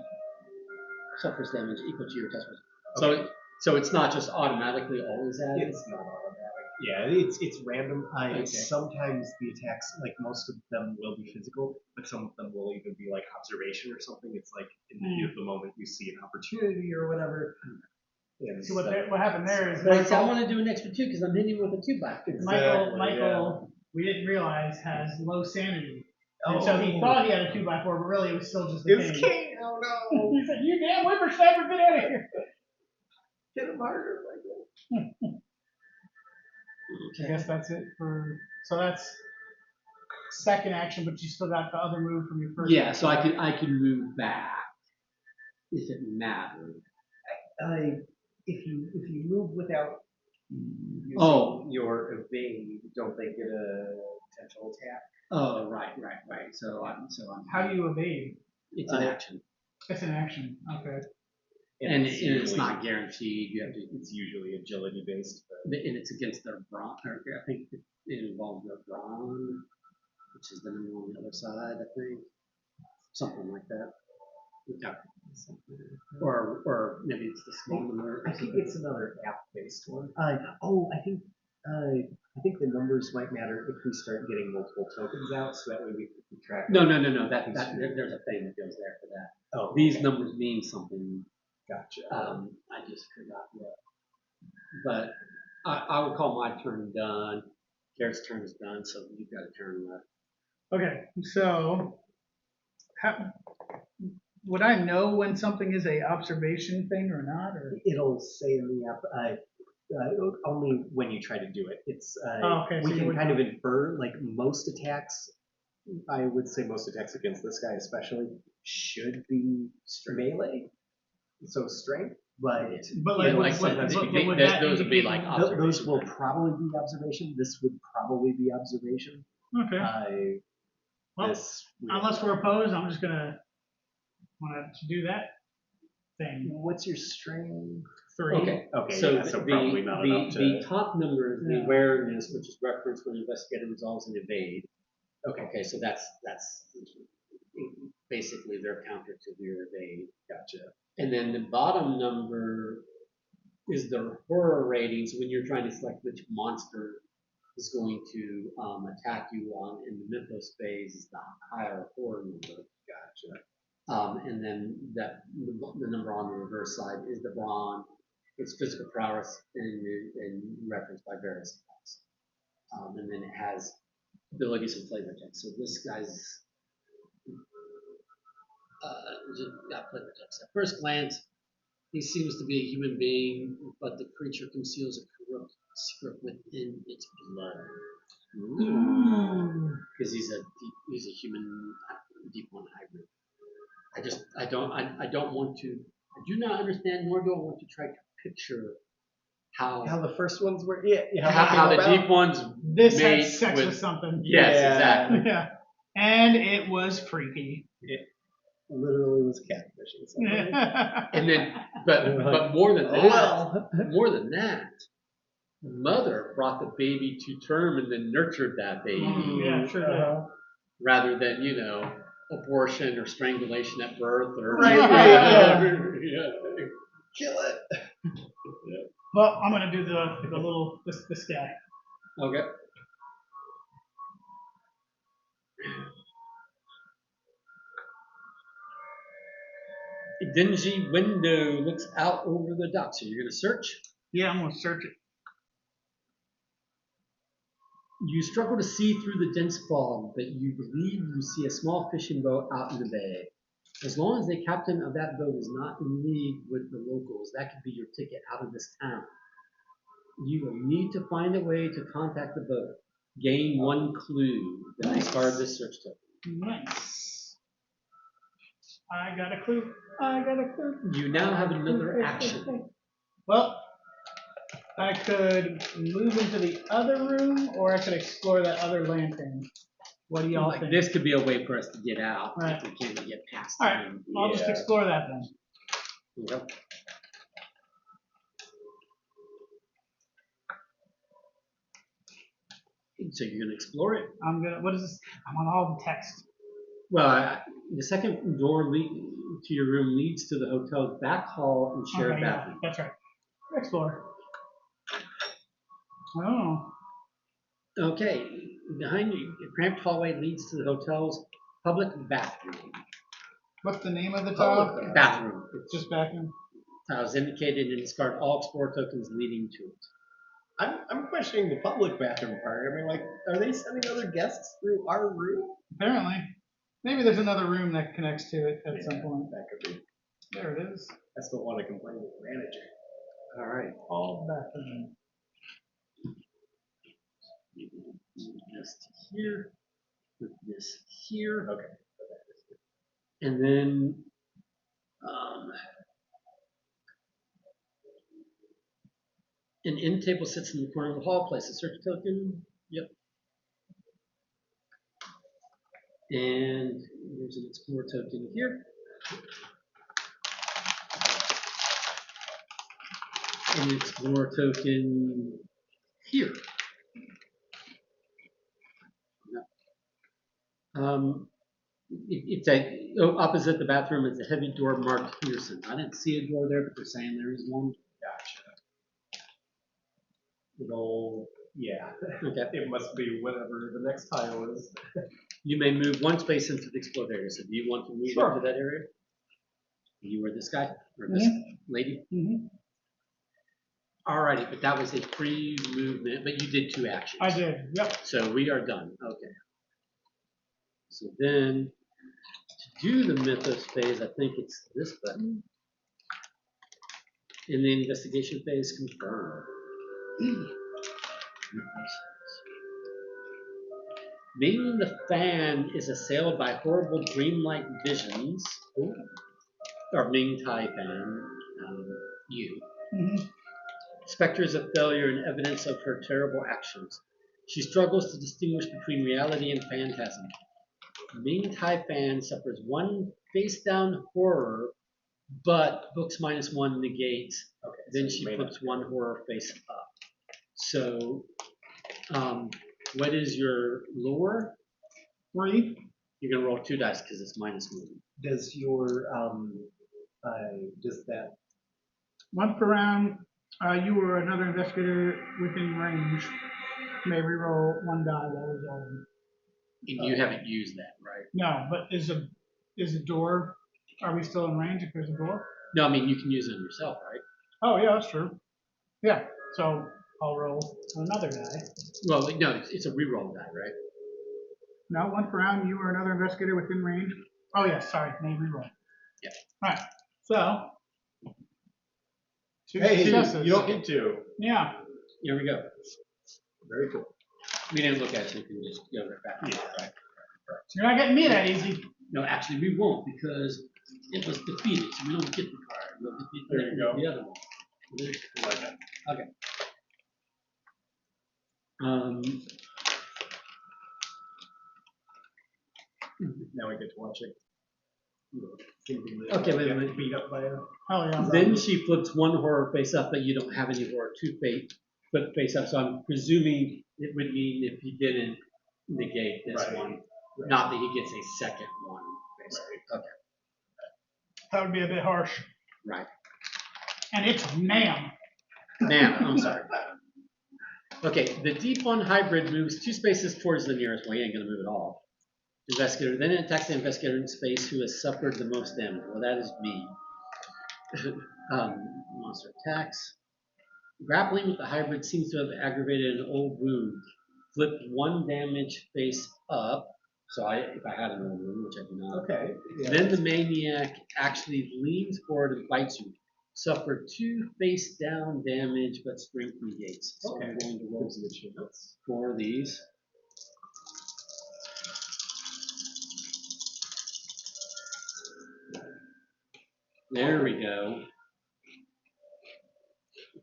suffers damage equal to your test result. Okay. So it's not just automatically always added? It's not automatic. Yeah, it's random. Okay. Sometimes the attacks, like most of them will be physical, but some of them will even be like observation or something. It's like in the heat of the moment you see an opportunity or whatever. See what happened there is But I want to do an extra 2 because I'm hitting with a 2-black. Michael, we didn't realize has low sanity. And so he thought he had a 2x4, but really it was still just a king. It's king. Oh no! He said, "You damn whippersnapper, get out of here!" Hit him harder, Michael. I guess that's it for. So that's second action, but you still got the other move from your first. Yeah, so I can move back if it matters. If you move without using your evade, don't they get a potential attack? Oh, right. So I'm. How do you evade? It's an action. It's an action. Okay. And it's not guaranteed. You have to. It's usually agility based. And it's against their brawn. I think it involves their brawn, which is the number on the other side. I think something like that. Okay. Or maybe it's the small number. I think it's another app-based one. I think the numbers might matter if we start getting multiple tokens out, so that way we can keep track. No. There's a thing that goes there for that. Oh, these numbers mean something. Gotcha. I just forgot what. But I would call my turn done. Garrett's turn is done, so you've got a turn left. Okay, so would I know when something is a observation thing or not? Or it'll say in the app. Only when you try to do it. It's we can kind of infer like most attacks. I would say most attacks against this guy especially should be melee, so strength. But sometimes those would be like observation. Those will probably be observation. This would probably be observation. Okay. Unless we're opposed, I'm just gonna want to do that thing. What's your strength? 3. Okay. So, yeah, so probably not enough to... the top number is the awareness, which is referenced when investigator resolves and evade. Okay. So that's basically their counter to your evade. Gotcha. And then the bottom number is the horror rating. So when you're trying to select which monster is going to attack you on in the mythos phase, is the higher horror number. Gotcha. And then the number on the reverse side is the brawn. It's physical prowess and referenced by various effects. And then it has abilities and flavor text. So this guy's got flavor text. At first glance, he seems to be a human being, but the creature conceals a corrupt secret within its blood. Because he's a human deep one hybrid. I do not understand, nor do I want to try to picture how the first ones were. How the deep ones. This had sex with something. Yes, exactly. Yeah, and it was freaky. It literally was catfishing something. And then, but more than that, the mother brought the baby to term and then nurtured that baby. Yeah, sure. Rather than abortion or strangulation at birth or Right. yeah. Kill it. Well, I'm gonna do the little this guy. Okay. A dingy window looks out over the dock. So you're gonna search. Yeah, I'm gonna search it. You struggle to see through the dense fog, but you believe you see a small fishing boat out in the bay. As long as the captain of that boat is not in league with the locals, that could be your ticket out of this town. You will need to find a way to contact the boat. Gain one clue. Then discard this search token. Nice. I got a clue. I got a clue. You now have another action. Well, I could move into the other room, or I could explore that other lantern. What do y'all think? This could be a way for us to get out. Right. If we can't get past All right, them. I'll just explore that then. Yep. So you're gonna explore it. I'm gonna. What is this? I'm on all the text. Well, the second door to your room leads to the hotel's back hall and shared Okay, yeah, bathroom. that's right. Explore. Oh. Okay, behind you, a cramped hallway leads to the hotel's public bathroom. What's the name of the tile? Bathroom. It's Just bathroom. tiles indicated and discard all explore tokens leading to it. I'm questioning the public bathroom part. I mean, like, are they sending other guests through our room? Apparently. Maybe there's another room that connects to it at some point. That could be. There it is. I still want to complain to the manager. All right. All bathroom. Just here, with this here. Okay. And then an end table sits in the corner of the hall. Place a search token. Yep. And there's an explore token here. An explore token here. It's opposite the bathroom is a heavy door marked Pearson. I didn't see a door there, but they're saying there is one. Gotcha. Roll. Yeah. Okay. It must be whatever the next tile is. You may move one space into the explored area. So do you want to move into that area? You were this guy or this lady? Mm-hmm. Alrighty, but that was a free movement, but you did 2 actions. I did. Yep. So we are done. Okay. So then, to do the mythos phase, I think it's this button. In the investigation phase, confirm. Ming the Fan is assailed by horrible dreamlike visions. Ooh. Or Ming Tai Fan, you. Mm-hmm. Specters of failure and evidence of her terrible actions. She struggles to distinguish between reality and phantasm. Ming Tai Fan suffers 1 face-down horror, but books -1 negates. Okay. Then so she you may flips not- 1 horror face up. So, what is your lore? 3. You're gonna roll 2 dice because it's -1. Does your does that Once per round, you or another investigator within range may reroll 1 die while resolving. And you haven't used that, right? No, but is a door? Are we still in range if there's a door? No, I mean you can use it on yourself, right? Oh yeah, that's true. Yeah. So I'll roll another die. Well, no, it's a reroll die, right? No, 1 per round, you or another investigator within range. Oh yeah, sorry, may reroll. Yeah. All right. So. 2 Hey, successes. you don't get to. Yeah. Here we go. Very cool. We didn't look at it, so we can just go right back. Yeah, right. You're not getting me that easy. No, actually, we won't because it was defeated, so we don't get the card. We'll defeat There you go. the other one. I like that. Okay. Now we get to watch it. Okay, wait a minute. Beat up by a. Oh yeah. Then she flips 1 horror face up, but you don't have any horror 2 flip face up. So I'm presuming it would mean if he didn't negate this Right. one, not that he gets a second one. space. Okay. That would be a bit harsh. Right. And it's ma'am. Now, I'm sorry. Okay, the D1 hybrid moves 2 spaces towards the nearest. Well, he ain't going to move at all. Investigator then attacks the investigator in space who has suffered the most damage. Well, that is me. Monster attacks. Grappling with the hybrid seems to have aggravated an old wound. Flip 1 damage face up. So if I had an old wound, which I do not. Okay. Yeah. Then the maniac actually leans forward and bites you. Suffer 2 face down damage, but strength negates. So I'm going to roll for these. There we go.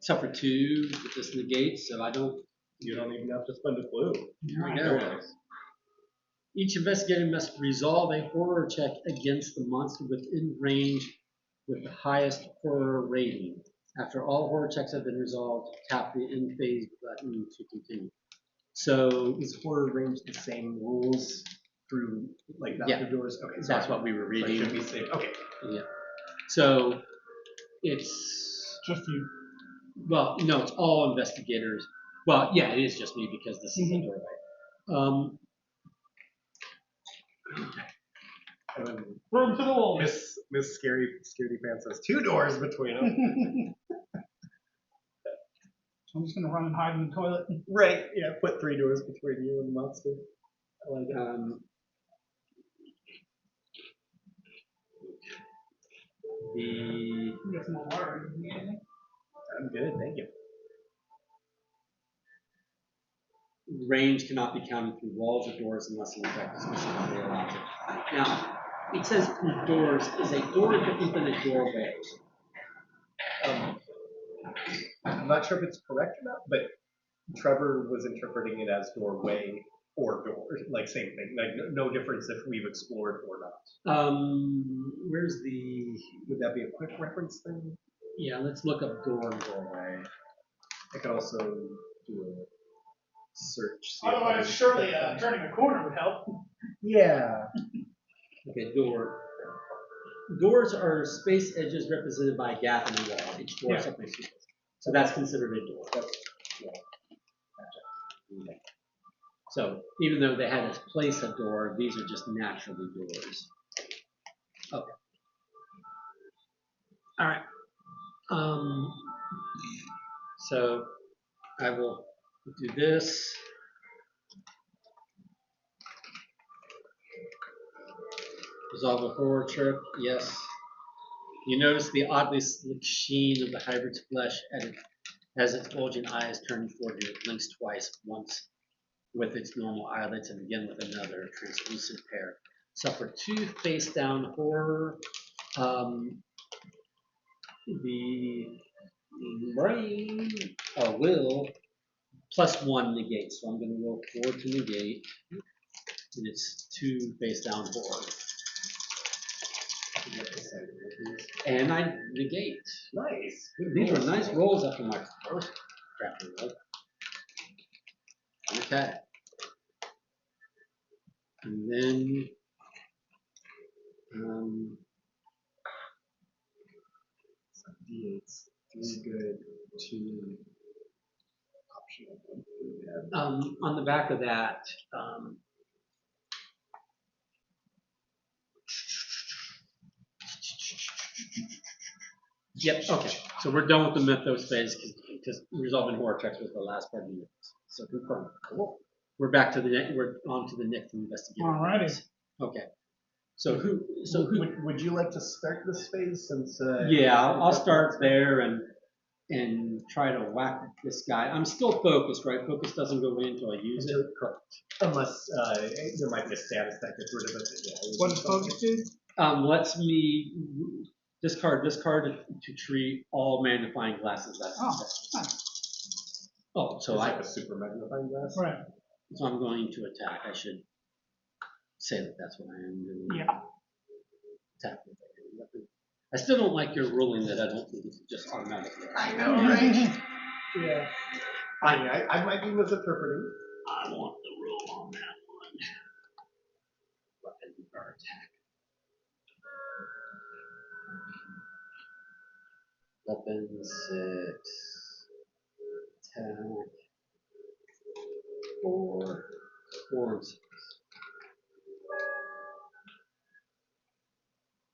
Suffer 2, but this negates, so You don't even have to spend a clue. Here we go. Each investigator must resolve a horror check against the monster within range with the highest horror rating. After all horror checks have been resolved, tap the end phase button to continue. So Is horror range the same rules through like the doors? Okay, so that's what we were reading. So should be safe. Okay. Yeah. So it's Just you. well, no, it's all investigators. Well, yeah, it is just me because this is a doorway. Room to the wall. Miss Scaredy Pants says 2 doors between them. I'm just gonna run and hide in the toilet. Right. Yeah. Put 3 doors between you and the monster. I like it. Get some more water. You need anything? I'm good. Thank you. Range cannot be counted through walls or doors unless an effect is specifically allowed to. Now, it says through doors. Is a door different than a doorway? I'm not sure if it's correct or not, but Trevor was interpreting it as doorway or door, like same thing, like no difference if we've explored or not. Where's the? Would that be a quick reference thing? Yeah, let's look up door and doorway. I could also do a search. Otherwise, surely turning a corner would help. Yeah. Okay, door. Doors are space edges represented by a gap in the wall. Each door separates 2 spaces. So that's considered a door. Okay. So even though they had to place a door, these are just naturally doors. Okay. All right. So I will do this. Resolve a horror trick. Yes. You notice the oddly slick sheen of the hybrid's flesh as its bulging eyes turn toward you. It blinks twice, once with its normal eyelids and again with another translucent pair. Suffer 2 face down horror. The brain will +1 negate. So I'm going to roll 4 to negate. And it's 2 face down horror. And I negate. Nice. These were nice rolls after my first crappy roll. Okay. And then D8s, 3 good, 2 optional. on the back of that, yep, okay. So we're done with the mythos phase because resolving horror checks was the last part of the mythos. So confirm. Cool. We're back to we're on to the next investigator. Alrighty. Okay. So who would you like to start this phase since yeah, I'll start there and try to whack this guy. I'm still focused, right? Focus doesn't go away until I use it. Correct. Unless there might be a status that gets rid of it. Yeah, what does focus do? Lets me discard to treat all magnifying glasses. That's so like a super magnifying glass. Right. So I'm going to attack. I should say that's what I am doing. Yeah. Attack. I still don't like your ruling that I don't think it's just automatic. I know, right? Yeah. I might be misinterpreting. I want the rule on that one. Weapon or attack. Weapon 6. Attack 4. 4 and 6.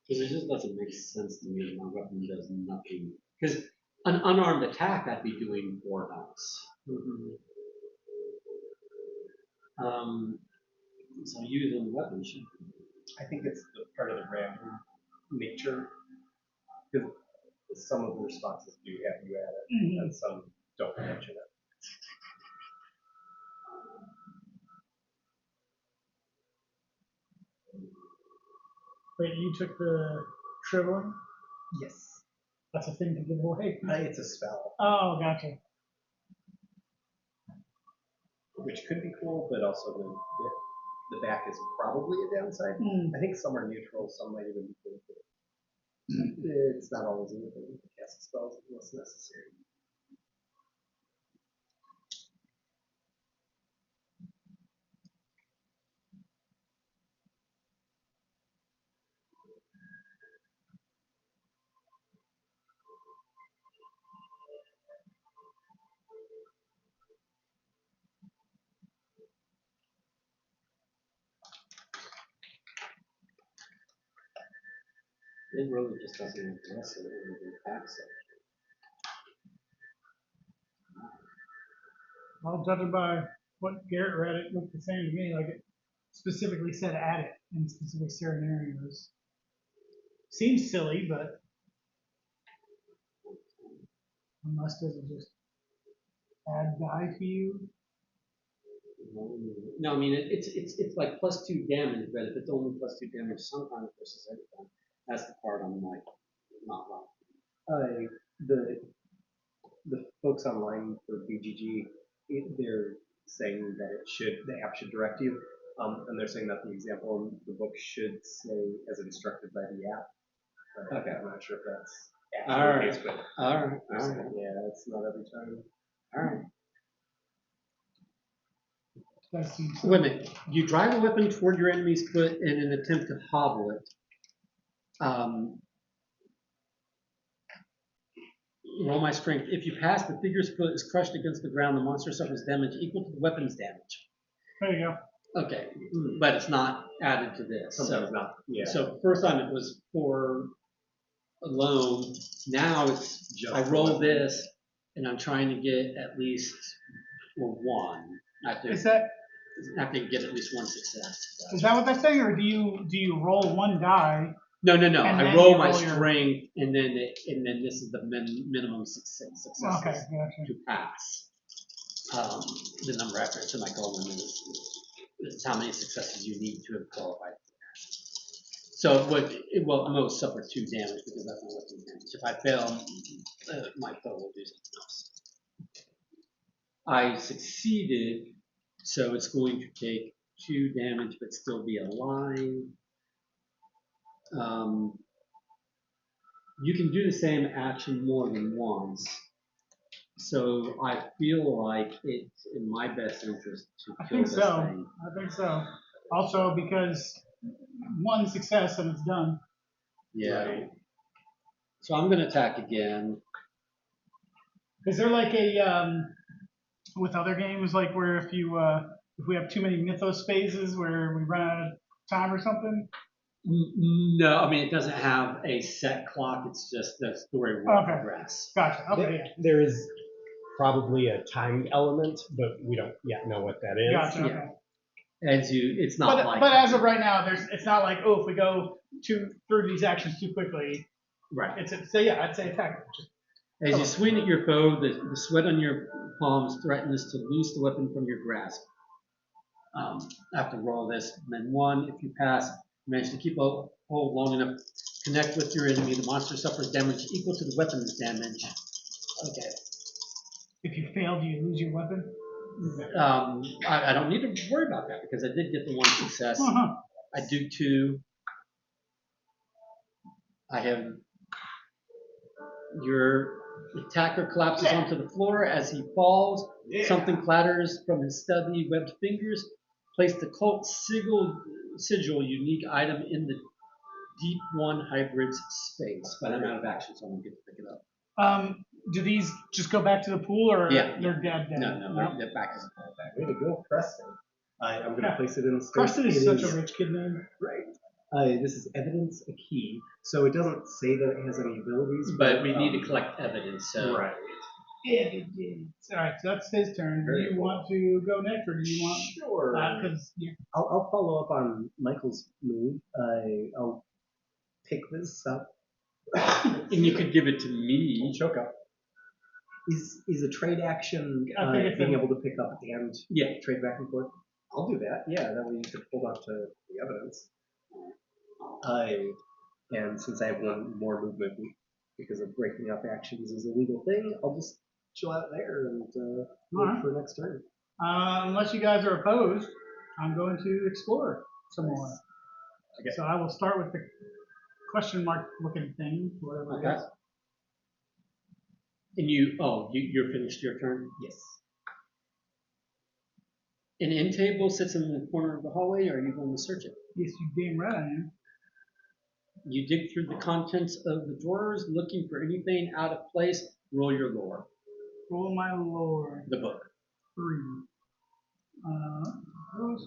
Because it just doesn't make sense to me that my weapon does nothing. Because an unarmed attack, I'd be doing 4 dice. So using the weapon should. I think it's the part of the random nature. Because some of the responses do have you at it, and some don't mention it. Wait, you took the shriveling? Yes. That's a thing to give away. It's a spell, Oh, gotcha. which could be cool, but also the back is probably a downside. I think some are neutral, some might even be cool. It's not always anything to cast spells unless necessary. It really just doesn't address it in the attack section. Well, judging by what Garrett read, it looked the same to me. Like it specifically said add it in specific scenarios. Seems silly, but unless does it just add die to you? No, I mean it's like +2 damage, but if it's only +2 damage sometimes versus every time, that's the part I'm like not like. The folks online for BGG, they're saying that the app should direct you, and they're saying that the example in the book should say as instructed by the app. Okay, I'm not sure if that's actually the case, but All right. yeah, it's not every time. All right. That seems Wait a minute. You drive a weapon toward your enemy's foot in an attempt to hobble it. Roll my strength. If you pass, the figure's foot is crushed against the ground. The monster suffers damage equal to the weapon's damage. There you go. Okay, but it's not added to this. Sometimes not. Yeah. So first time it was 4 alone. Now it's Just I the roll weapon. this, and I'm trying to get at least 1. I have to get at least 1 success. Is that what that's saying, or do you roll one die? No. And I then roll you my roll your- strength, and then this is the minimum successes Okay, gotcha. to pass. The number after it's in my goal limit is how many successes you need to have qualified for pass. So it will most suffer 2 damage because that's my weapon damage. If I fail, my foe will do something else. I succeeded, so it's going to take 2 damage but still be alive. You can do the same action more than once. So I feel like it's in my best interest to I kill think this so. thing. I think so. Also because 1 success and it's done. Yeah. Right. So I'm going to attack again. Is there like a with other games like where if we have too many mythos phases where we run out of time or something? No, I mean it doesn't have a set clock. It's just the story will Okay. progress. Gotcha. Okay. Yeah. There is probably a timed element, but we don't yet know what that is. Gotcha. Yeah. Okay. It's not But like. but as of right now, it's not like if we go through these actions too quickly. Right. I'd say attack. As you swing at your foe, the sweat on your palms threatens to loose the weapon from your grasp. I have to roll this, and then 1. If you pass, manage to keep a hold long enough, connect with your enemy. The monster suffers damage equal to the weapon's damage. Okay. If you fail, do you lose your weapon? I don't need to worry about that because I did get the 1 success. Uh-huh. I do 2. I have your attacker collapses onto the floor as he falls. Yeah. Something clatters from his stubby webbed fingers. Place the cult sigil unique item in the Deep 1 hybrid's space. But I'm out of action, so I'm going to get to pick it up. Do these just go back to the pool, or Yeah. they're dead? No, they're back as a whole. Way to go, Preston. I'm going to place it in the space. Preston is It such a rich kid name. Right. This is evidence, a key. So it doesn't say that it has any abilities. But we need to collect evidence, so. Right. Evidence. All right, so that's his turn. Do you want to go next, or do you want? Sure. Because I'll follow up on Michael's move. I'll pick this up. And you could give it to me. Choke up. Is a trade action I think it's being able to pick up and Yeah. trade back and forth? I'll do that. Yeah, that way you could hold on to the evidence. And since I have one more movement because of breaking up actions is a legal thing, I'll just chill out there and wait right. for next turn. unless you guys are opposed, I'm going to explore some more. Okay. So I will start with the question mark looking thing, whatever it is. And you're finished your turn? Yes. An end table sits in the corner of the hallway, or are you going to search it? Yes, you damn right I am. You dig through the contents of the drawers, looking for anything out of place. Roll your lore. Roll my lore. The book. 3. Those.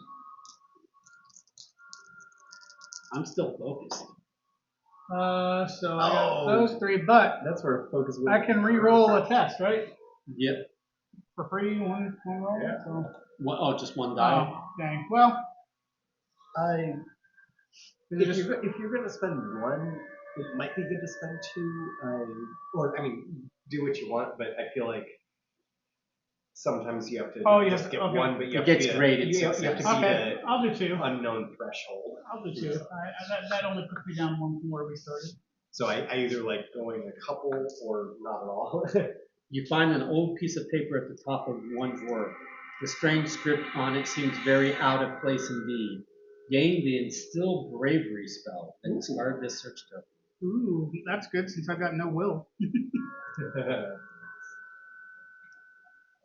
I'm still focused. So I got those 3, but That's where focus will. I can re-roll a test, right? Yep. For free, one roll. Yeah. So. Just one die. Oh, dang. Well, If you're going to spend one, it might be good to spend 2. Do what you want, but I feel like sometimes you have to just get one, but you have gets to be graded you have to success. be okay, the I'll do 2. unknown threshold. I'll do 2. That only puts me down 1 from where we started. So I either like going a couple or not at all. You find an old piece of paper at the top of one drawer. The strange script on it seems very out of place indeed. Gain the Instill Bravery spell and discard this search token. Ooh, that's good since I've got no will.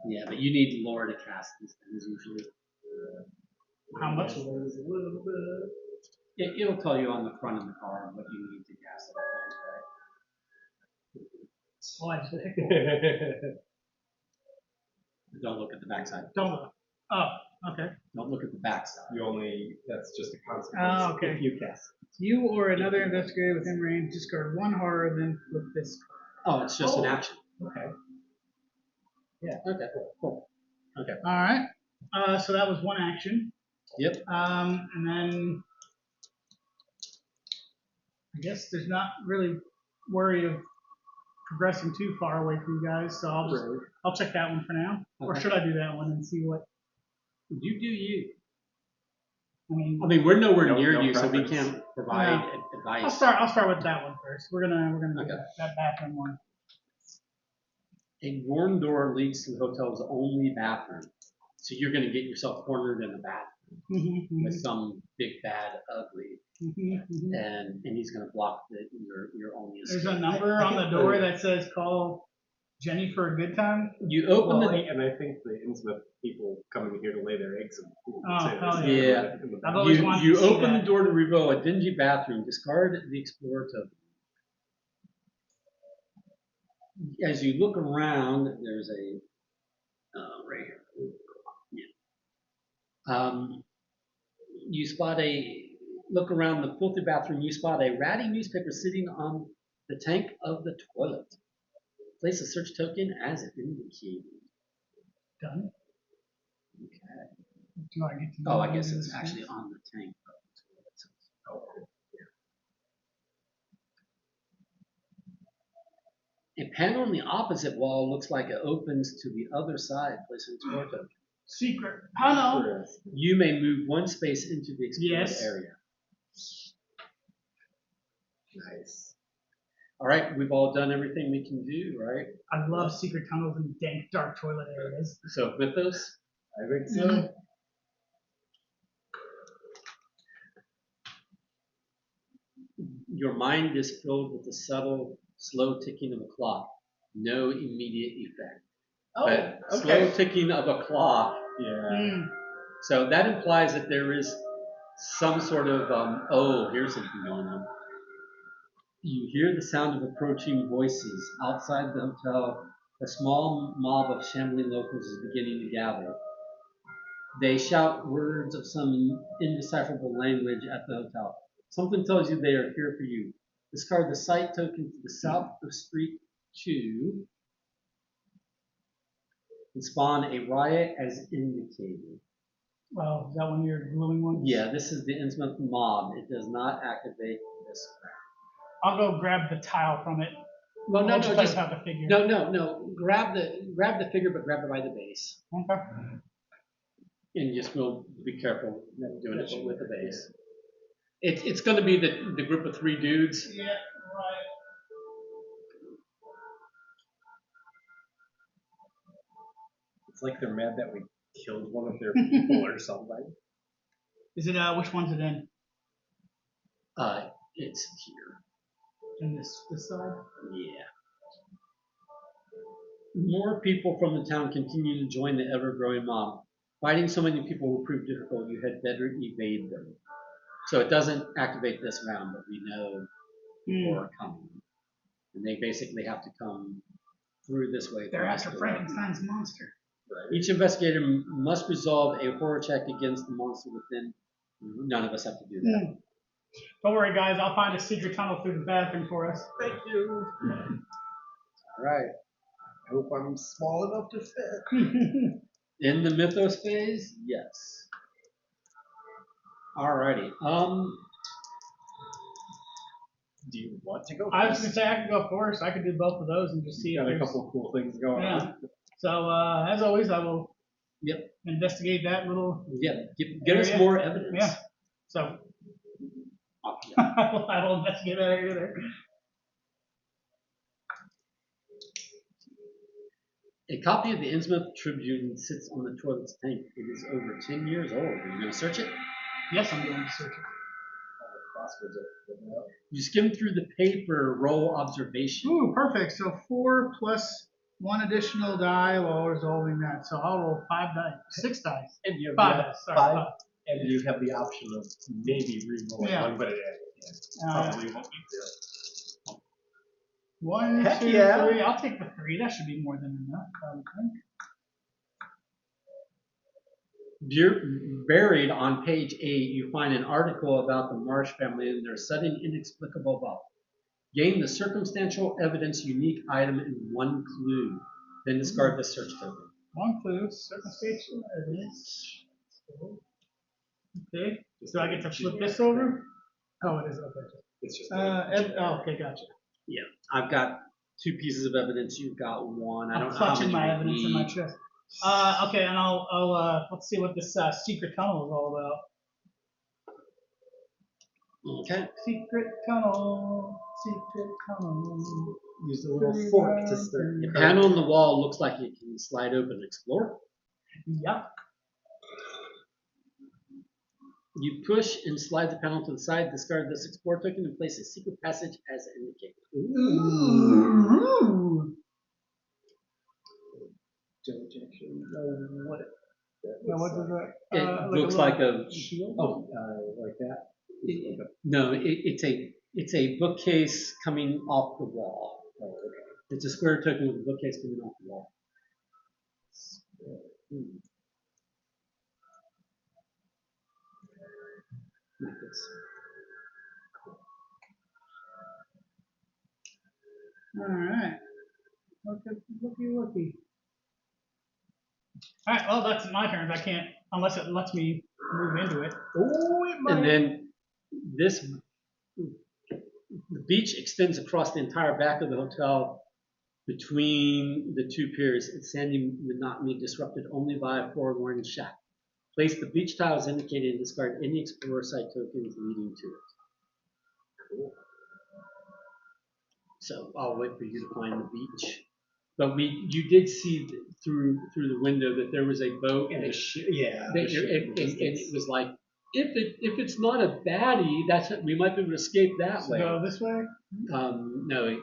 Yeah, but you need lore to cast these things usually. How much? A little bit. It'll tell you on the front of the card what you need to cast it, Oh, I just right? Don't look at the backside. don't look. Oh, okay. Don't look at the backside. That's just a consequence. Oh, okay. If you cast. You or another investigator within range discard 1 horror, then flip this Oh, it's just an action. Okay. Okay, cool. Okay. All right. So that was 1 action. Yep. And then I guess there's not really worry of progressing too far away from you guys, so I'll check that one for now. Or Okay. should I do that one and see what? You do you. I I mean, we're nowhere No- near no you, so we preference. can't provide advice. I'll start with that one first. We're gonna do Okay. that bathroom one. A worn door leads to the hotel's only bathroom. So you're going to get yourself cornered in the bathroom with some big bad ugly, and he's going to block your only escape. There's a number on the door that says call Jenny for a good time. You open And I think the Innsmouth people coming here to lay their eggs in the pool. Oh, too. hell yeah. I've always wanted to see open that. the door to reveal a dingy bathroom. Discard the explorer token. As you look around, there's a right here. Yeah. Look around the filthy bathroom. You spot a ratty newspaper sitting on the tank of the toilet. Place a search token as indicated. Done. Okay. Do I get to? Oh, I guess it's actually on the tank of the toilet. Oh. A panel on the opposite wall looks like it opens to the other side. Place an explorer token. Secret panel. You may move 1 space into the explored area. Nice. All right, we've all done everything we can do, right? I love secret tunnels and dank, dark toilet areas. So, Mythos? I think so. Your mind is filled with the subtle, slow ticking of a clock. No immediate effect. But slow ticking of a clock. Yeah. So that implies that there is some sort of, here's something going on. You hear the sound of approaching voices. Outside the hotel, a small mob of shambling locals is beginning to gather. They shout words of some indecipherable language at the hotel. Something tells you they are here for you. Discard the site token to the south of Street 2 and spawn a riot as indicated. Oh, is that one of your glowing ones? Yeah, this is the Innsmouth mob. It does not activate this. I'll go grab the tile from it. Well, no, no, just have the figure. no. Grab the figure, but grab it by the base. Okay. And just will be careful doing it with the base. It's going to be the group of 3 dudes. Yeah, right. It's like they're mad that we killed one of their people or something. Is it which one's it in? It's here. In this side? Yeah. More people from the town continue to join the ever-growing mob. Fighting so many people will prove difficult. You had better evade them. So it doesn't activate this round, but we know more are coming. And they basically have to come through this way. They're after Frankenstein's monster. Right. Each investigator must resolve a horror check against the monster within. None of us have to do that. Don't worry, guys. I'll find a secret tunnel through the bathroom for us. Thank you. All right. I hope I'm small enough to fit. In the mythos phase, yes. Alrighty. Do you want to go? I was gonna say I could go first. I could do both of those and just see if Got a there's. couple of cool things going on. So as always, I will. Yep. Investigate that little. Yeah. Give us more evidence. Yeah. So. I will investigate that area there. A copy of the Innsmouth Tribune sits on the toilet's tank. It is over 10 years old. Are you going to search it? Yes, I'm going to search it. You skim through the paper, roll observation. Ooh, perfect. So 4 plus 1 additional die while resolving that. So I'll roll 5 dice, 6 dice. And you have 5 dice. Sorry, 5. And you have the option of maybe re-rolling one, but it probably won't be good. 1, Heck 2, yeah. 3. I'll take the 3. That should be more than enough, I would think. Buried on page 8, you find an article about the Marsh family and their sudden inexplicable wealth. Gain the circumstantial evidence unique item in 1 clue. Then discard the search token. 1 clue, circumstantial evidence. Okay. So I get to flip this over? Oh, it is. Okay. It's just okay, gotcha. Yeah, I've got 2 pieces of evidence. You've got 1. I don't know how clutching many my you evidence in need. my chest. Okay, and I'll let's see what this secret tunnel is all about. Okay. Secret tunnel. use the little fork to start. The panel on the wall looks like it can slide open and explore. Yep. You push and slide the panel to the side, discard this explore token, and place a secret passage as indicated. Ooh. Don't actually know what What does that? It looks like a shield. Oh, like that. no. It's a bookcase coming off the wall. Oh, okay. It's a square token with a bookcase coming off the wall. Like this. All right. Looky. All right. Well, that's my turn. I can't unless it lets me move into it. Oh, it might. And then the beach extends across the entire back of the hotel between the 2 piers. Its sandy monotony disrupted only by a forlorn shack. Place the beach tiles indicated and discard any explorer site tokens leading to it. Cool. So I'll wait for you to find the beach. But you did see through the window that there was a boat and a ship. Yeah. And it was like, if it's not a baddie, we might be able to escape that way. Go this way. No.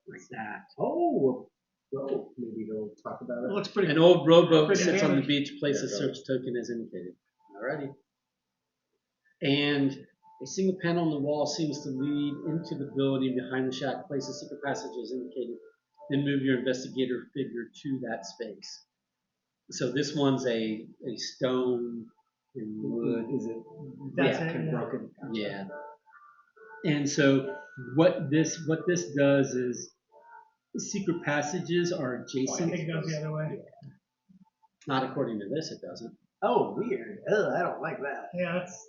Like that. Oh, well, maybe they'll talk about it. It looks pretty. An old rowboat Pretty sits on the damaged. beach. Place a search token as indicated. Alrighty. And a single panel on the wall seems to lead into the building behind the shack. Place a secret passage as indicated. Then move your investigator figure to that space. So this one's a stone and wood. Is it? That's yeah, it, kind of yeah. broken. Yeah. And so what this does is secret passages are I adjacent. think it goes the other way. Not according to this, it doesn't. Oh, weird. Ugh, I don't like that. Yeah, that's.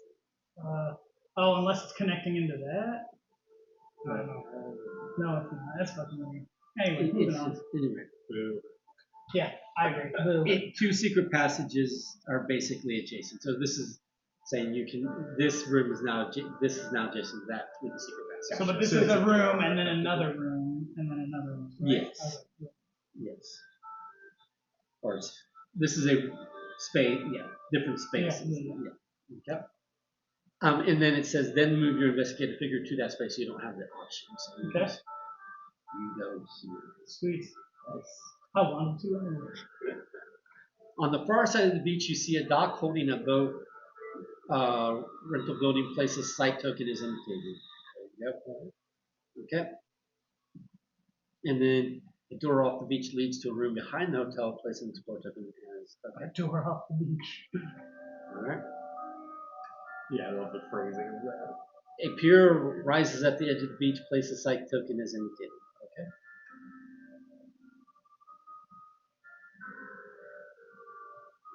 Unless it's connecting into that. I don't know. No, it's not. That's fucking weird. Anyway, moving on. Anyway. Yeah, I agree. Boo. Two secret passages are basically adjacent. So this is saying you can. This room is now. This is now adjacent to that through the secret passage. So, but this is a room, and then another room, and then another room. Right? Yes. Yes. Or this is a space. Yeah, different spaces. Yeah. Okay. And then it says, then move your investigator figure to that space. So you don't have that option. So you Okay. you go here. Sweet. I wanted to anyway. On the far side of the beach, you see a dock holding a boat. Rental building places site token is indicated. Yep. Okay. And then the door off the beach leads to a room behind the hotel. Place an explore token as okay. Door off the beach. All right. Yeah, I love the phrasing of that. A pier rises at the edge of the beach. Place a site token as indicated. Okay.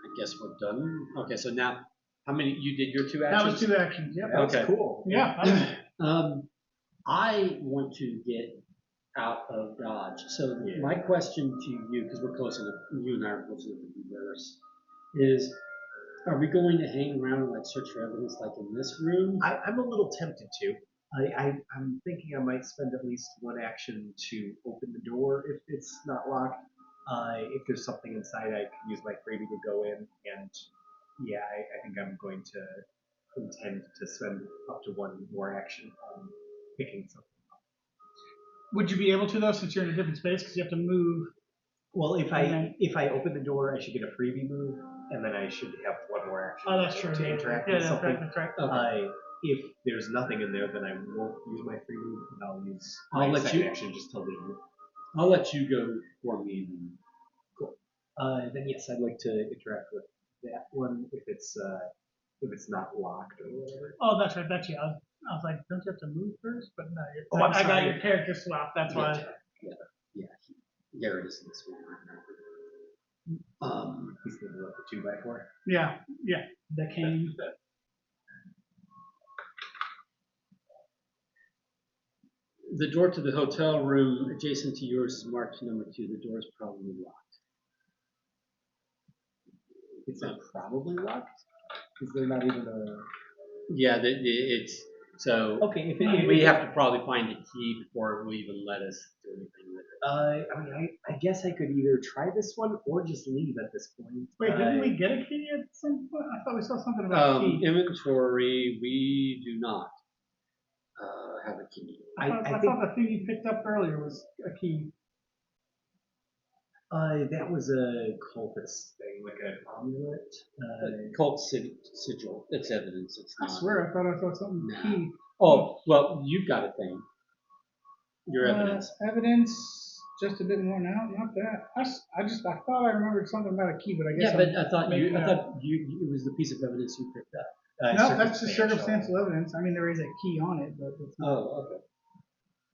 I guess we're done. Okay, so now, how many, you did your 2 actions? That was 2 actions, yep. That was Okay. cool. Yeah. I want to get out of Dodge. So my question to you, because we're close enough, you and I are close enough to converse, is are we going to hang around and like search for evidence like in this room? I'm a little tempted to. I'm thinking I might spend at least 1 action to open the door if it's not locked. If there's something inside, I can use my freebie to go in. And yeah, I think I'm going to intend to spend up to 1 more action on picking something up. Would you be able to though, since you're in a different space, because you have to move? Well, if I open the door, I should get a freebie move, and then I should have 1 more action. Oh, that's true. To interact Yeah, with that's something. right. That's right. Okay. If there's nothing in there, then I won't use my free move, and I'll use I'll my let second you- action just to leave. I'll let you go for me. Cool. Then yes, I'd like to interact with that one if it's not locked or whatever. Oh, that's right. That's you. I was like, don't you have to move first? But no, Oh, I'm I got sorry. your character swap. That's why. Yeah. Garrett is in this one right now. He's thinking about the 2x4. Yeah. The cane. The door to the hotel room adjacent to yours is marked number 2. The door is probably locked. It's not probably locked. Is there not even a? Yeah, it's so. Okay, We have to probably find a key before it will even let us do anything with it. I mean, I guess I could either try this one or just leave at this point. Wait, didn't we get a key at some point? I thought we saw something about a key. Inventory, we do not have a key. I thought the thing you picked up earlier was a key. That was a cultist thing, like an amulet. Cult sigil. It's evidence. It's I not. swear, I thought I saw something Nah. key. Oh, well, you've got a thing. Your evidence. Evidence, just a bit more now. Not that. I thought I remembered something about a key, but I guess. Yeah, but I thought making it up. it was the piece of evidence you picked up. No, that's just circumstantial evidence. I mean, there is a key on it, but it's not. Oh, okay.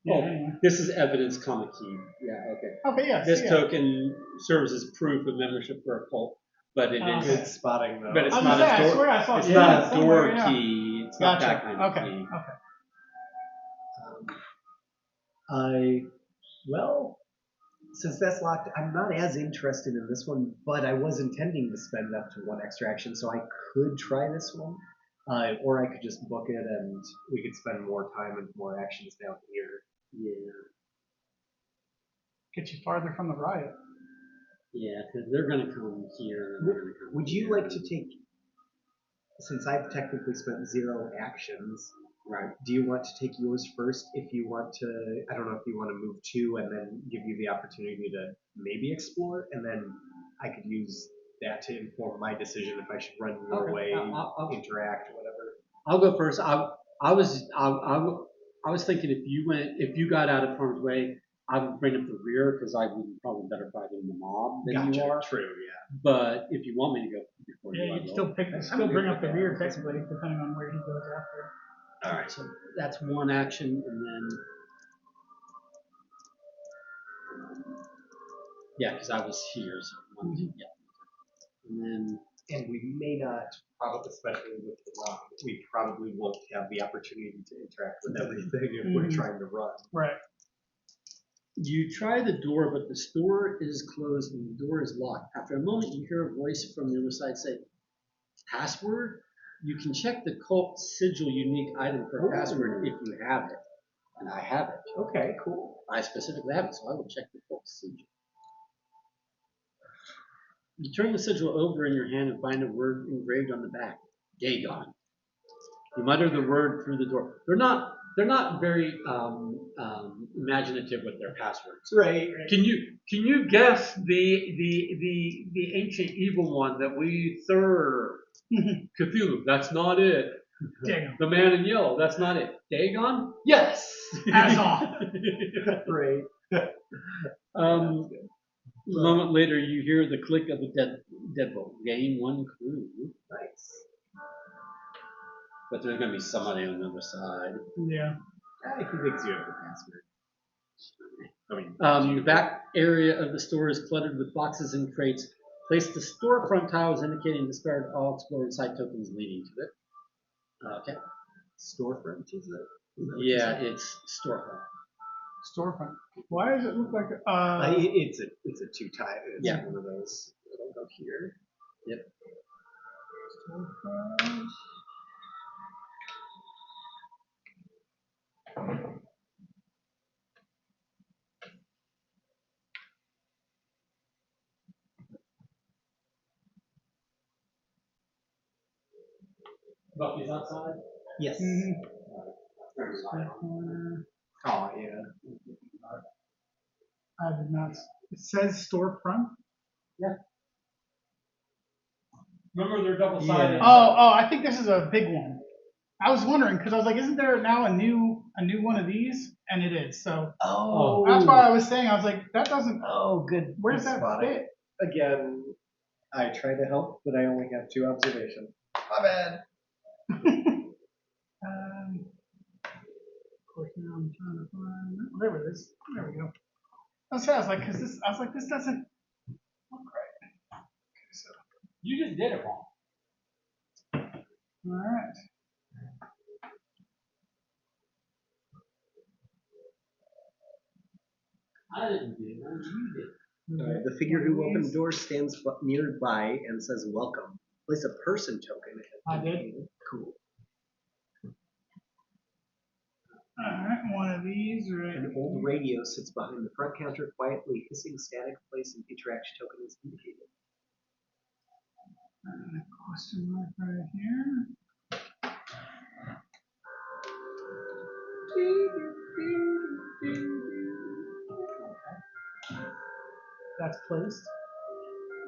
Yeah, Oh, anyway. this is evidence, comma key. Yeah, okay. Okay, yes. This yeah. token serves as proof of membership for a cult, but it is. Good spotting though. But it's I was not gonna a say, door. I swear I saw It's key not a somewhere, door yeah. key. It's not that kind of Okay. key. Well, since that's locked, I'm not as interested in this one, but I was intending to spend up to 1 extra action, so I could try this one. Or I could just book it and we could spend more time and more actions down here. Yeah. Get you farther from the riot. Yeah, because they're going to come here. And they're gonna come Would you here. like to take, since I've technically spent 0 actions, Right. do you want to take yours first if you want to, I don't know if you want to move 2 and then give you the opportunity to maybe explore, and then I could use that to inform my decision if I should run your Okay, way, I'll- interact, whatever. I'll go first. I was thinking if you got out of harm's way, I would bring up the rear because I would probably better fight in the mob than you are. True, yeah. But if you want me to go before you, Yeah, I you'd will. still bring up the rear technically, depending on where he goes after. All right, so that's one action, and then yeah, because I was here, so one, two, yeah, and then And we may not, probably, especially with the rock, we probably won't have the opportunity to interact with everything if we're trying to run. Right. you try the door, but the door is closed and the door is locked. After a moment, you hear a voice from the other side say, "Password." You can check the cult sigil unique item for password if you have it, and I have it. Okay, cool. I specifically have it, so I will check the cult sigil. You turn the sigil over in your hand and find a word engraved on the back. Dagon. You mutter the word through the door. They're not very imaginative with their passwords. Right. Can you guess the ancient evil one that we serve? Cthulhu. That's not it. Dagon. The man in yellow. That's not it. Dagon? Yes. Azov. Right. A moment later, you hear the click of the deadbolt. Gain one clue. Nice. But there's going to be somebody on the other side. Yeah. He thinks you have the password. The back area of the store is cluttered with boxes and crates. Place the storefront tiles indicating discard all explored site tokens leading to it. Okay. Storefront, is it? Yeah, it's storefront. Storefront. Why does it look like It's a two-type. It's Yeah. one of those. It'll go here. Yep. storefront? Buffy's outside? Yes. Corner. Oh yeah. I did not. It says storefront. Remember they're double-sided. Yeah. Oh, I think this is a big one. I was wondering because I was like, isn't there now a new one of these? And it is. So Oh. that's why I was saying. I was like, that doesn't. Oh, good. Where does good that spotting. fit? Again, I try to help, but I only have 2 observations. My bad. Of course, now I'm trying to find. There it is. There we go. I was like, this doesn't look right. Okay, so, You just did it wrong. all right. I didn't do it. You did. The figure who opened the door stands nearby and says, "Welcome." Place a person token. I did. Cool. All right, one of these right. An old radio sits behind the front counter, quietly hissing static. Place an interaction token is indicated. And a question mark right here. That's placed.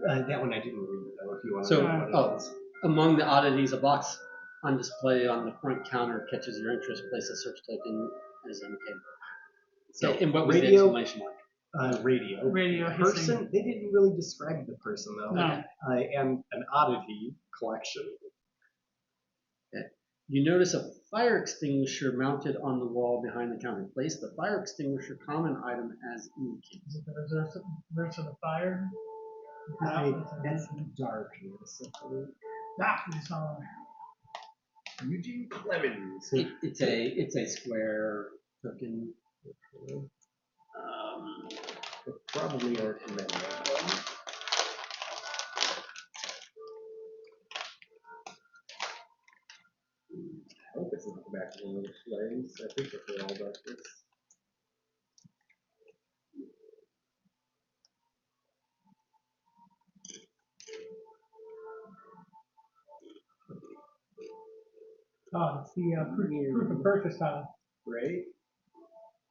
That one I didn't read though. If you want to So, know what it is. among the oddities, a box on display on the front counter catches your interest. Place a search token as indicated. So, And what was the radio- exclamation mark? Radio. Radio Person. hissing. They didn't really describe the person though. No. And an oddity collection. You notice a fire extinguisher mounted on the wall behind the counter. Place the fire extinguisher common item as indicated. Is it the reverse of the fire? That's darkness. That is all. Eugene Clemens. It's a square token. There probably aren't many of them. I hope this isn't the back of one of the flames. I think that they're all darkness. Oh, it's the proof of purchase tile. Right?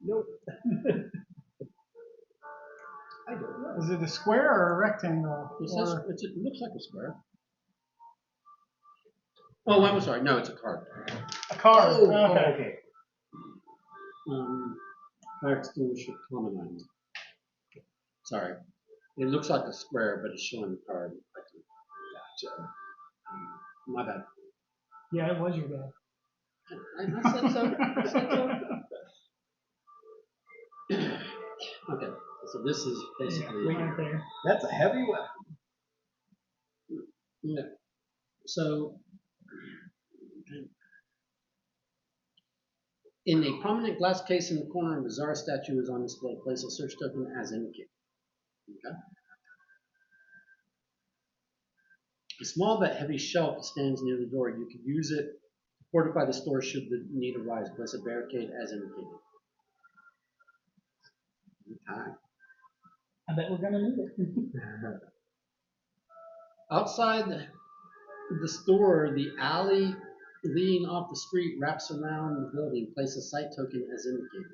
Nope. I don't know. Is it a square or a rectangle? It looks like a square. Oh, I'm sorry. No, it's a card. A card. Oh, Okay. okay. Fire extinguisher common item. Sorry. It looks like a square, but it's showing the card. Gotcha. My bad. Yeah, it was your dad. I said so. I said so. Okay, so this is basically. Right there. That's a heavy weapon. Yeah. So, in a prominent glass case in the corner, a bizarre statue is on display. Place a search token as indicated. Okay. A small but heavy shelf stands near the door. You could use it to fortify the store should the need arise. Place a barricade as indicated. Okay. I bet we're gonna need it. Outside the store, the alley leading off the street wraps around the building. Place a site token as indicated.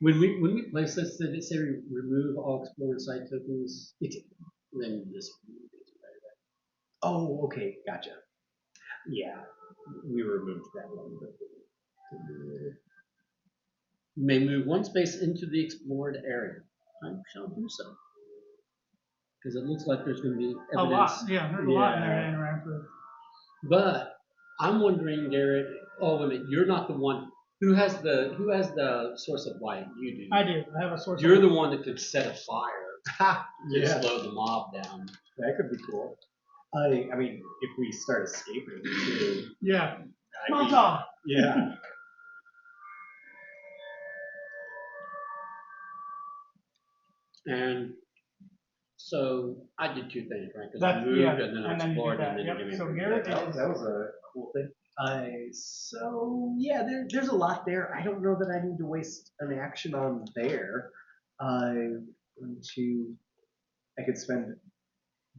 When we place this, did it say remove all explored site tokens? Then you just remove it right away. Oh, okay, gotcha. Yeah, we removed that one. But You may move one space into the explored area. I shall do so. Because it looks like there's going to be evidence. A lot. Yeah, there's a lot in there Yeah. to interact with. But I'm wondering, Garrett. Oh, wait a minute. You're not the one who has the source of light. You do. I do. I have a source. You're the one that could set a fire to Yeah. slow the mob down. that could be cool. I mean, if we start escaping, too, Yeah. I'd be- Montauk. Yeah. And so I did two things, right? Because I That's- moved yeah, and then I and then you did explored that, and then yep. you gave me So a Garrett that. That was a cool thing. So yeah, there's a lot there. I don't know that I need to waste an action on there. I could spend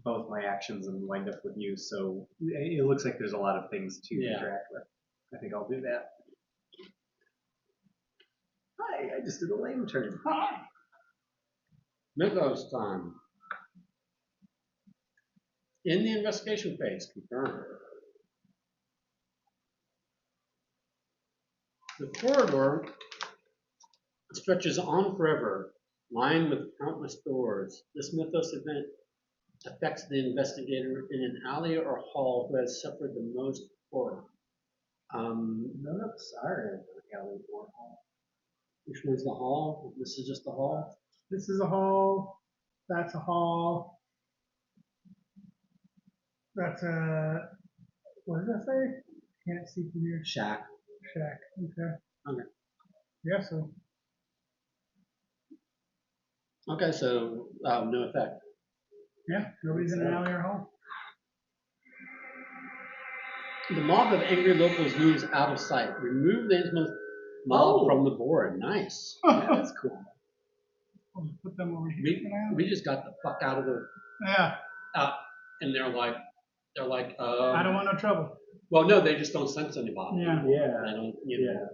both my actions and wind up with you. So it looks like there's a lot of things to Yeah. interact with. I think I'll do that. Hi, I just did a lame turn. Hi. Mythos time. In the investigation phase, confirmed. The corridor stretches on forever, lined with countless doors. This mythos event affects the investigator in an alley or hall who has suffered the most horror. None of us are in the alley or hall. Which one's the hall? This is just the hall? This is a hall. That's a hall. That's a. What does that say? Can't see from here. Shack. Shack. Okay. Okay. Yeah. So. Okay, so no effect. Yeah. Nobody's in an alley or hall. The mob of angry locals moves out of sight. Remove the Innsmouth mob from the board. Nice. Yeah, that's cool. I'll just put them over here for now. We just got the fuck out of the Yeah. and they're like I don't want no trouble. well, no, they just don't sense anybody. Yeah. Yeah. They don't, you know.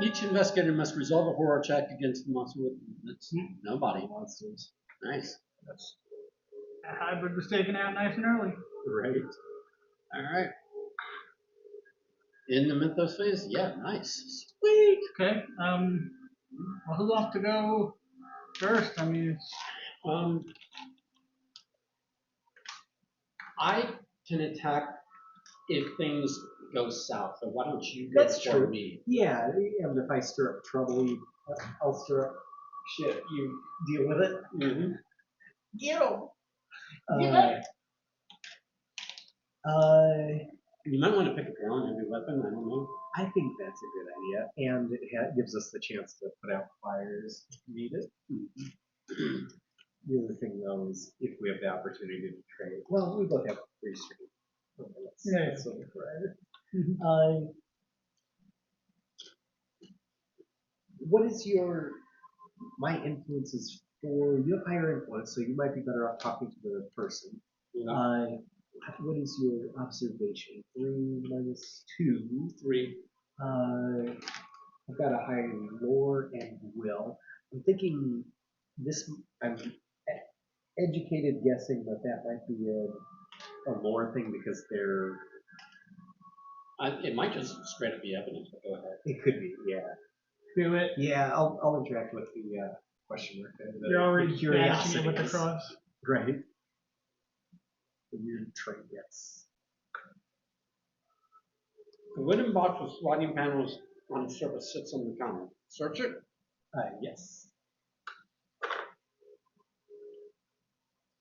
Each investigator must resolve a horror check against the monster with that's nobody. Monsters. Nice. That hybrid was taken out nice and early. Right. All right. In the mythos phase, yeah, nice. Sweet. Okay. Well, who wants to go first? I mean, it's. I can attack if things go south. So why don't you go That's before true. me? Yeah, and if I stir up trouble, I'll stir up shit. You deal with it. Mm-hmm. You might want to pick a ground heavy weapon. I don't know. I think that's a good idea, and it gives us the chance to put out fires if needed. The other thing, though, is if we have the opportunity to trade. Well, we both have free street. Okay, let's look for it. What is my influence is for, you have higher influence, so you might be better off talking to the person. Yeah. What is your observation? 3 minus 2. 3. I've got a high lore and will. I'm thinking educated guessing that might be a lore thing because they're. It might just straight up be evidence, but go ahead. It could be, yeah. Do it. Yeah, I'll interact with the question mark there. You're already the banishing it with the curiosities. cross. Right. The weird trait, yes. The wooden box with sliding panels on the surface sits on the counter. Search it. Yes.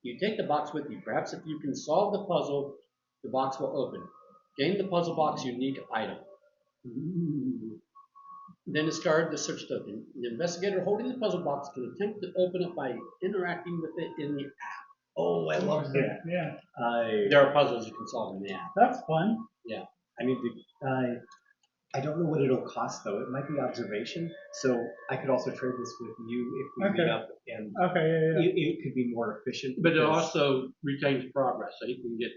You take the box with you. Perhaps if you can solve the puzzle, the box will open. Gain the puzzle box unique item. Ooh. Then discard the search token. The investigator holding the puzzle box can attempt to open it by interacting with it in the app. Oh, I love that. Yeah. There are puzzles you can solve in the app. That's fun. I need to. I don't know what it'll cost though. It might be observation, so I could also trade this with you if we meet up, and Okay, yeah. it could be more efficient. But it because also retains progress, so you can get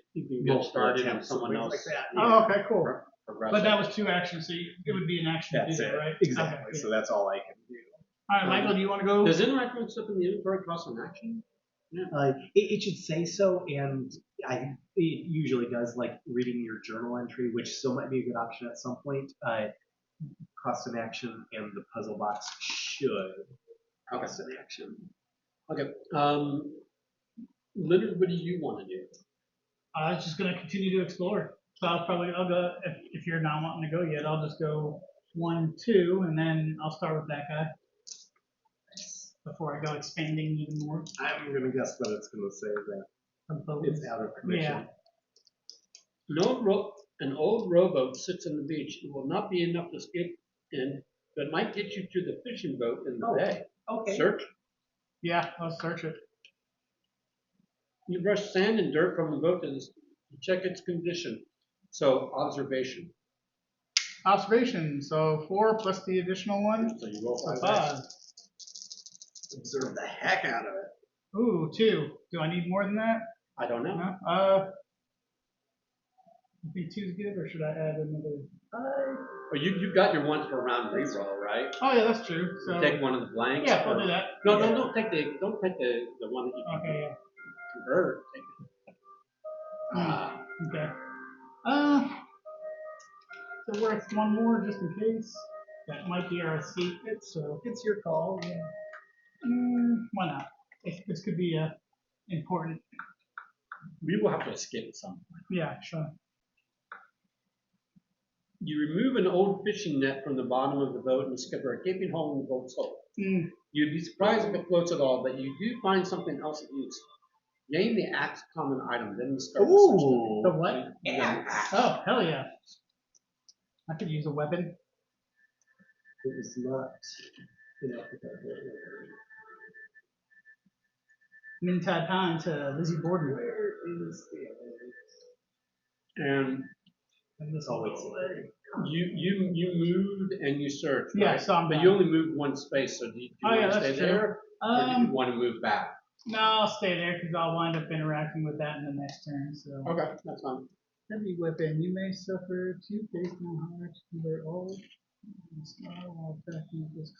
multiple started and attempts, someone things else. like that. Oh, okay, cool. Progress. But that was 2 actions, so it would be an action to do That's that, it, right? exactly. Okay, So that's all I can do. all right, Michael, do you want to go? Does interacting with stuff in the inventory cost an action? It should say so, and it usually does. Like reading your journal entry, which still might be a good option at some point. Cost an action, and the puzzle box should cost an action. Okay. Leonard, what do you want to do? I was just gonna continue to explore. So I'll go if you're not wanting to go yet. I'll just go 1, 2, and then I'll start with that guy before I go expanding even more. I'm gonna guess that it's gonna say that it's out of commission. Yeah. An old rowboat sits on the beach. It will not be enough to escape in, but might get you to the fishing boat in the bay. Okay. Search. Yeah, I'll search it. You brush sand and dirt from the boat to check its condition. So observation. Observation. So 4 plus the additional 1. So you roll So 5. 5. Observe the heck out of it. Ooh, 2. Do I need more than that? I don't know. No. I think 2's good, or should I add another? Well, you got your once per round reroll, right? Oh yeah, that's true. So You take one of the blanks. yeah, or- I'll do that. No, don't take the one that you can Okay, yeah. convert. Take it. Okay. So worth 1 more just in case. That might be our escape bit, so It's your call. Yeah. why not? This could be important. We will have to escape at some point. Yeah, sure. You remove an old fishing net from the bottom of the boat and discover a gaping hole in the boat's hull. You'd be surprised if it floats at all, but you do find something else of use. Gain the axe common item, then discover the search token. The what? Oh, hell yeah. I could use a weapon. It was not enough. Min-Tai Pan to Lizzie Borden. Where is the And And this always you moved and you searched, Yeah, right? so I'm but done. you only moved one space, so do you Oh, want yeah, to stay that's true. there? Or do you want to move back? No, I'll stay there because I'll wind up interacting with that in the next turn. So Okay, that's fine. heavy weapon. You may suffer 2 base no hard to convert all. Small while attacking with this.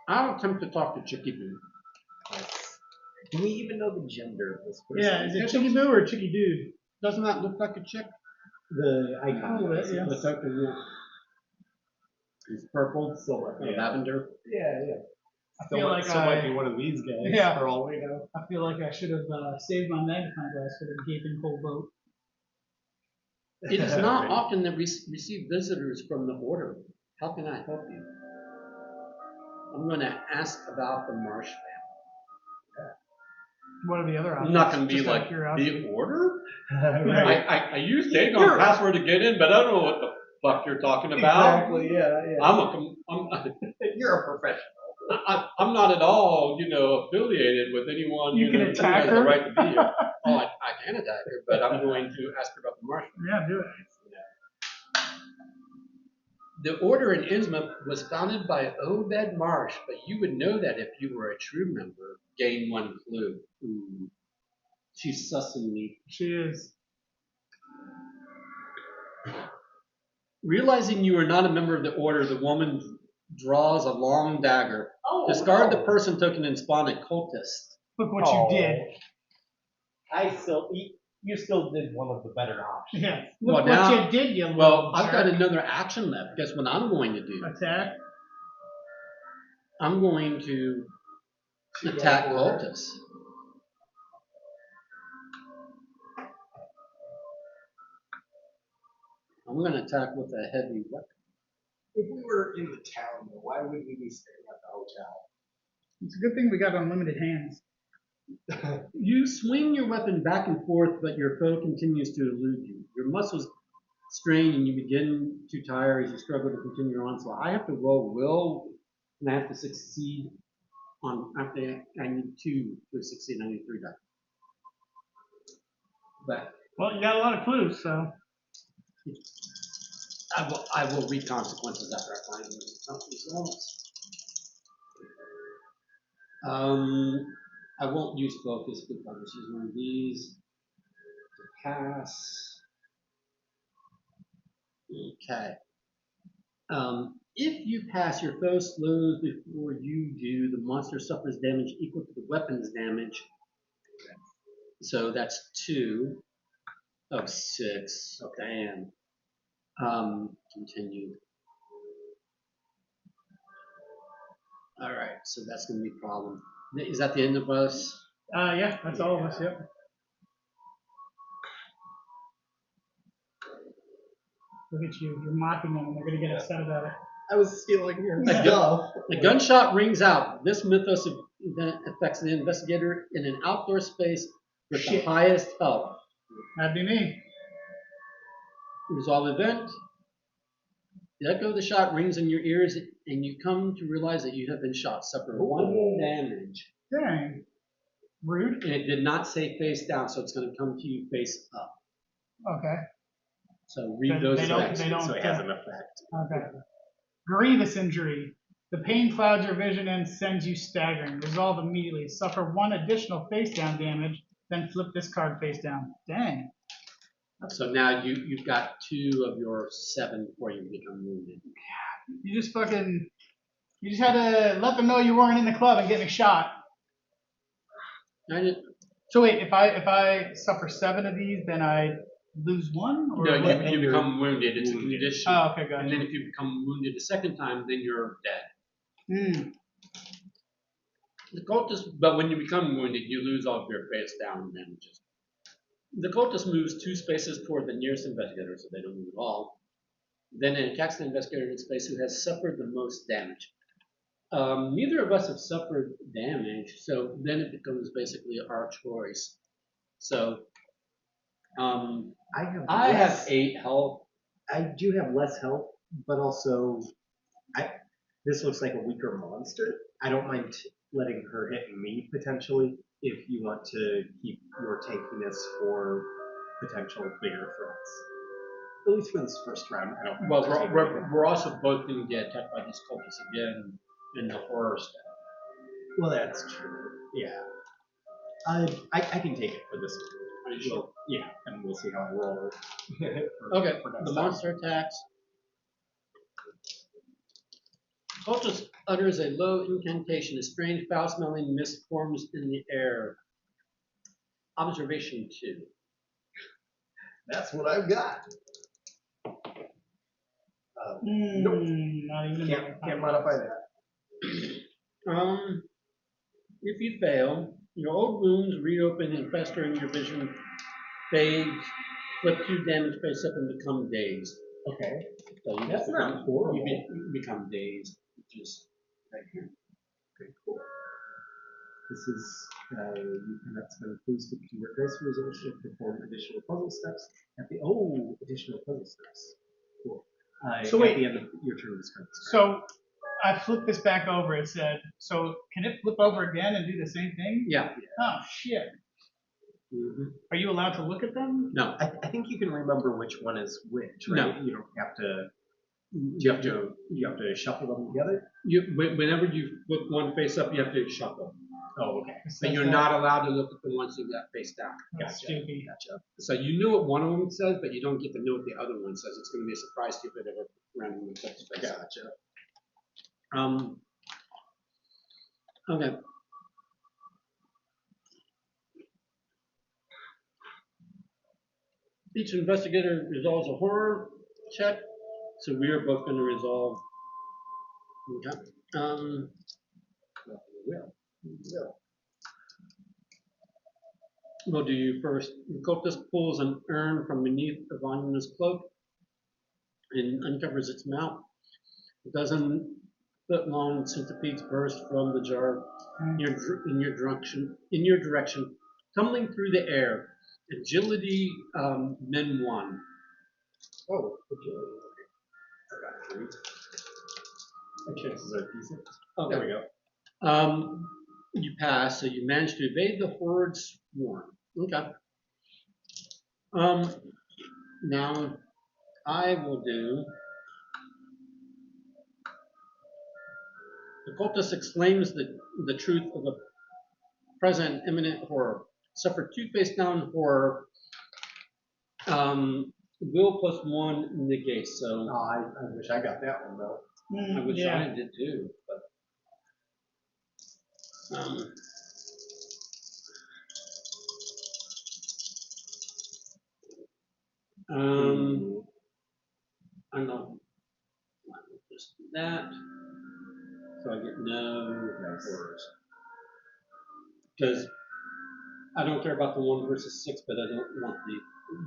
I'll attempt to talk to Chicky Boo. Do we even know the gender of this person? Yeah, is it Chicky Boo or Chicky Dude? Doesn't that look like a chick? The icon. A little bit, yeah. The token, yeah. It's purple, Silver. or lavender. Yeah, yeah. I feel like still might be one of these guys. Yeah. For all we know. I feel like I should have saved my magnifying glass for the gaping cold boat. It is not Right. often that we receive visitors from the order. How can I help you? I'm going to ask about the Marsh family. What are the other options? I'm not going to be Just out of like, curiosity. the order? Right. I used Dagon's password to get in, but I don't know what the fuck you're talking about. Exactly, yeah, yeah. I'm You're a professional. I'm not at all, affiliated with anyone You can who attack has her? the right to be here. Oh, I can attack her, but I'm going to ask her about the Marsh family. Yeah, do it. The order in Innsmouth was founded by Obed Marsh, but you would know that if you were a true member. Gain 1 clue. Ooh. She's sussing me. She is. Realizing you are not a member of the order, the woman draws a long dagger. Oh, Discard the person token and spawn a cultist. Look what you did. You still did one of the better options. Yeah. Look Well, what now- you did, you Well, little I've got jerk. another action left. Guess what I'm going to do? Attack. I'm going to attack cultists. I'm going to attack with a heavy weapon. If we were in the town, though, why would we be staying at the hotel? It's a good thing we got unlimited hands. You swing your weapon back and forth, but your foe continues to elude you. Your muscles strain and you begin to tire as you struggle to continue your onslaught. I have to roll will, and I have to succeed on. I need 2 to succeed. I need 3 die. But Well, you got a lot of clues, so. I will read consequences after I find these elements. I won't use focus, but I'll just use one of these to pass. Okay. If you pass, your foe slows before you do. The monster suffers damage equal to the weapon's damage. So that's 2 of 6. Okay, and continue. All right, so that's going to be a problem. Is that the end of us? Yeah, that's all of us, yep. Look at you. You're mocking them, and they're going to get upset about it. I was stealing your Yeah. stuff. The gunshot rings out. This mythos event affects the investigator in an outdoor space with the Shit. highest health. That'd be me. Resolve event. The echo of the shot rings in your ears, and you come to realize that you have been shot. Suffer 1 damage. Dang. Rude. And it did not say face down, so it's going to come to you face up. Okay. So read those They don't- effects. they don't- So it has an effect. Okay. Grievous injury. The pain clouds your vision and sends you staggering. Resolve immediately. Suffer 1 additional face down damage, then flip this card face down. Dang. So now you've got 2 of your 7 before you become wounded. You just had to let them know you weren't in the club and get me shot. I didn't, So wait, if I suffer 7 of these, then I lose 1? Or no, what? you become wounded. It's a condition. Oh, okay, And gotcha. then if you become wounded a second time, then you're dead. The cultist, but when you become wounded, you lose all of your face down damages. The cultist moves 2 spaces toward the nearest investigator, so they don't move at all. Then it attacks the investigator in space who has suffered the most damage. Neither of us have suffered damage, so then it becomes basically our choice. So I have 8 health. I do have less health, but also, this looks like a weaker monster. I don't mind letting her hit me potentially if you want to keep your tankiness for potential bigger threats. At least for this first round, I don't. Well, have to take we're also both going to get attacked by these cultists again in the horror stuff. Well, that's true. Yeah. I can take it for this one. Are you sure? Yeah, and we'll see how I roll. Okay, for next the time. monster attacks. Cultist utters a low incantation. A strange, foul-smelling mist forms in the air. Observation 2. That's what I've got. Nope. Not even Can't modify that. If you fail, your old wounds reopen and fester in your vision fades, flip 2 damage face up and become dazed. Okay. So you That's just not become, horrible. you become dazed, which is right here. Okay, cool. This is, you cannot spend clues to keyword dice results or perform additional puzzle steps at the, additional puzzle steps. Cool. So at wait. the end of your turn, this card. So I flipped this back over. It said, so can it flip over again and do the same thing? Yeah. Oh, shit. Mm-hmm. Are you allowed to look at them? No. I think you can remember which one is which, right? No. You don't have to. Do you have to shuffle them together? Whenever you flip one face up, you have to shuffle. Oh, okay. But you're not allowed to look at the ones you got face down. That's stupid. Gotcha. So you know what one of them says, but you don't get to know what the other one says. It's going to be a surprise to you if it ever randomly flips face up. Gotcha. Okay. Each investigator resolves a horror check, so we are both going to resolve. Okay. We'll do you first. The cultist pulls an urn from beneath Evonia's cloak and uncovers its mouth. A dozen foot long centipedes burst from the jar in your direction, tumbling through the air. Agility -1. Oh, agility. I got 3. My chances are decent. Okay. There we go. You pass, so you manage to evade the horde swarm. Okay. Now I will do. The cultist exclaims the truth of a present imminent horror. Suffer 2 face down horror. Will +1 negate. So I wish I got that one though. I wish Yeah. I did too. But I don't know. Just do that. So I get no horrors. Because I don't care about the 1 versus 6, but I don't want the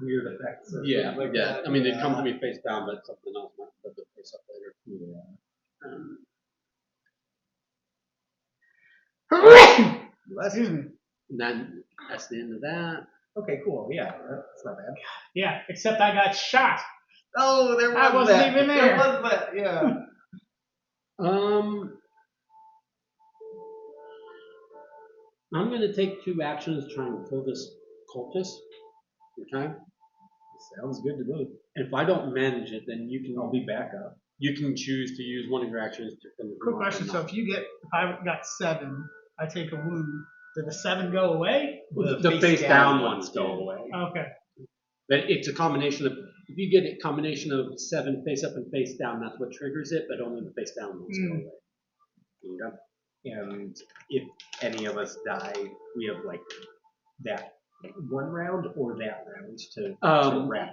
Weird effects. yeah, like yeah. that. I mean, they come to me face down, but something else might put the face up later. Excuse me. And then that's the end of that. Okay, cool. Yeah, that's not bad. Yeah, except I got shot. Oh, there was I wasn't that. even there. There was that. Yeah. I'm going to take 2 actions to try and kill this cultist. Okay. Sounds good to me. If I don't manage it, then you can. I'll be back up. You can choose to use one of your actions to finish. Quick question. So if I got 7, I take a wound. Did the 7 go away? The face down ones go away. Okay. But it's a combination of. If you get a combination of 7 face up and face down, that's what triggers it. But only the face down ones go away. Okay. And if any of us die, we have like that 1 round or that round to wrap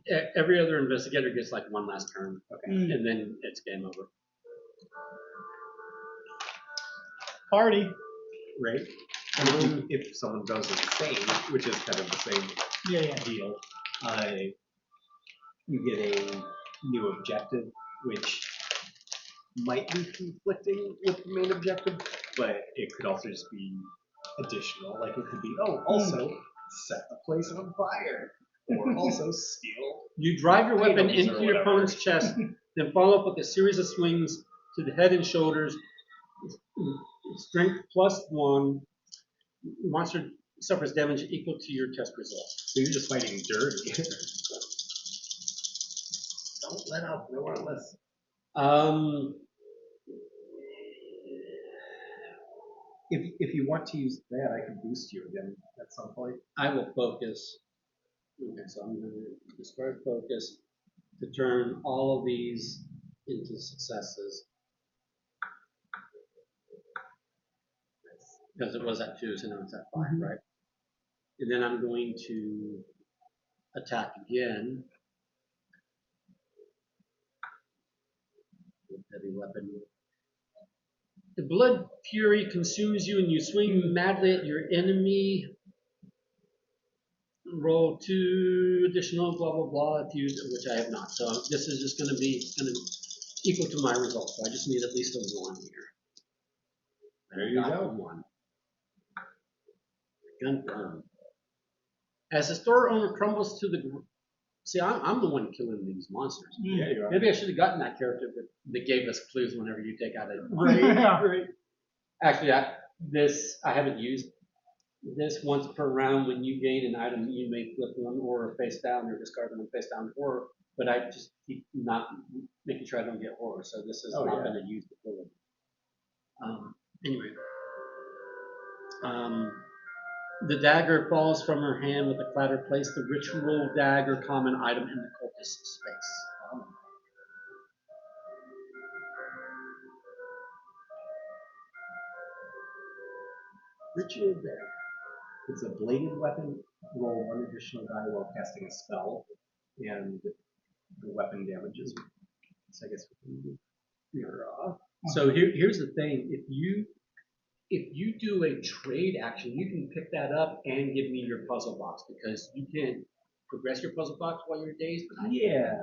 it. Every other investigator gets like 1 last turn. Okay. And then it's game over. Party. Right? And if someone goes insane, which is kind of the same deal, you get a new objective, which might be conflicting with the main objective, but it could also just be additional. Like it could be, also set the place on fire, or also steal. You drive your weapon items into or your whatever. opponent's chest, then follow up with a series of swings to the head and shoulders. Strength +1. Monster suffers damage equal to your test result. So you're just fighting dirty. Don't let up. No one less. If you want to use that, I can boost you again at some point. I will focus. Okay, so I'm going to discard focus to turn all of these into successes. Because it was at 2, so now it's at 5, right? And then I'm going to attack again. With heavy weapon. The blood fury consumes you and you swing madly at your enemy. Roll 2 additional blah blah blah if you, which I have not. So this is just going to be equal to my result. So I just need at least a 1 here. There you go. 1. Confirmed. As the store owner crumbles to the ground. See, I'm the one killing these monsters. Yeah, you are. Maybe I should have gotten that character that gave us clues whenever you take out a. Right. Actually, I haven't used this once per round. When you gain an item, you may flip 1 or face down or discard 1 face down horror. But I just keep not making sure I don't get horror. So this is not going to use the ability. Anyway. The dagger falls from her hand with a clatter. Place the ritual dagger common item in the cultist's space. Ritual Death. It's a bladed weapon. Roll 1 additional die while casting a spell, and the weapon damages. So I guess we can do your So here's the thing: if you do a trade action, you can pick that up and give me your puzzle box because you can progress your puzzle box while you're dazed. But yeah.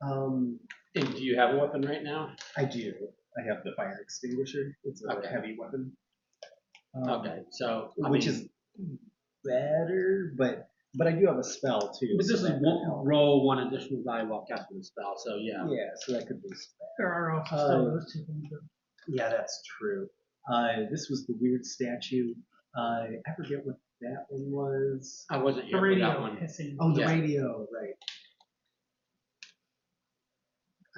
and do you have a weapon right now? I do. I have the fire extinguisher. It's a heavy weapon. Okay, so which is better, but I do have a spell too. But this so is that could help. roll 1 additional die while casting the spell. So yeah. Yeah, so that could boost that. There are also still those two things. Yeah, that's true. This was the weird statue. I forget what that one was. I wasn't The here for radio that one. hissing. Oh, the Yeah. radio, right.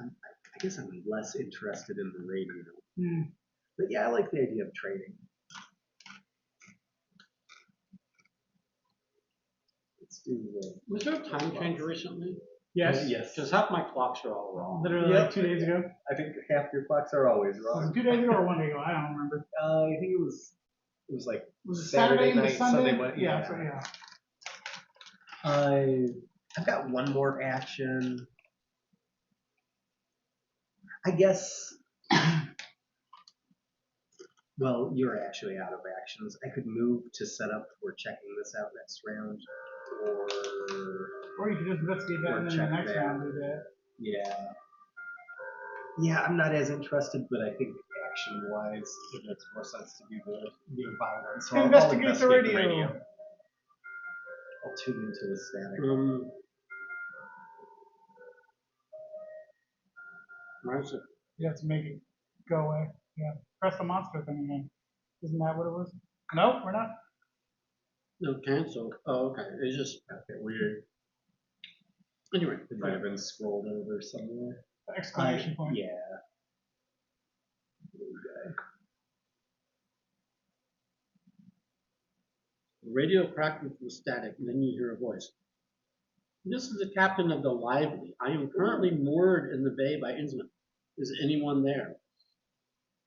I guess I'm less interested in the radio. But yeah, I like the idea of trading. Let's do Was there a time change recently? Yes. Yes. Because half my clocks are all wrong. Literally like 2 days ago. I think half your clocks are always Was wrong. it 2 days ago or 1 day ago? I don't remember. I think it was like Was it Saturday into night, Sunday? Sunday, what? Yeah, so yeah. I've got one more action. I guess. Well, you're actually out of actions. I could move to set up for checking this out next round, Or you could just investigate that Or and then check the next that. round do that. Yeah, I'm not as interested, but I think action-wise, it makes more sense to do the violence. So I'll Investigate the radio. I'll tune into the static. Right. You have to make it go away. Yeah. Press the monster thing again. Isn't that what it was? No, we're not. No, cancel. Oh, okay. It's just weird. Anyway, It might have been scrolled over somewhere. The exclamation point. Yeah. the radio cracked into static, and then you hear a voice. This is the captain of the Lively. I am currently moored in the bay by Innsmouth. Is anyone there?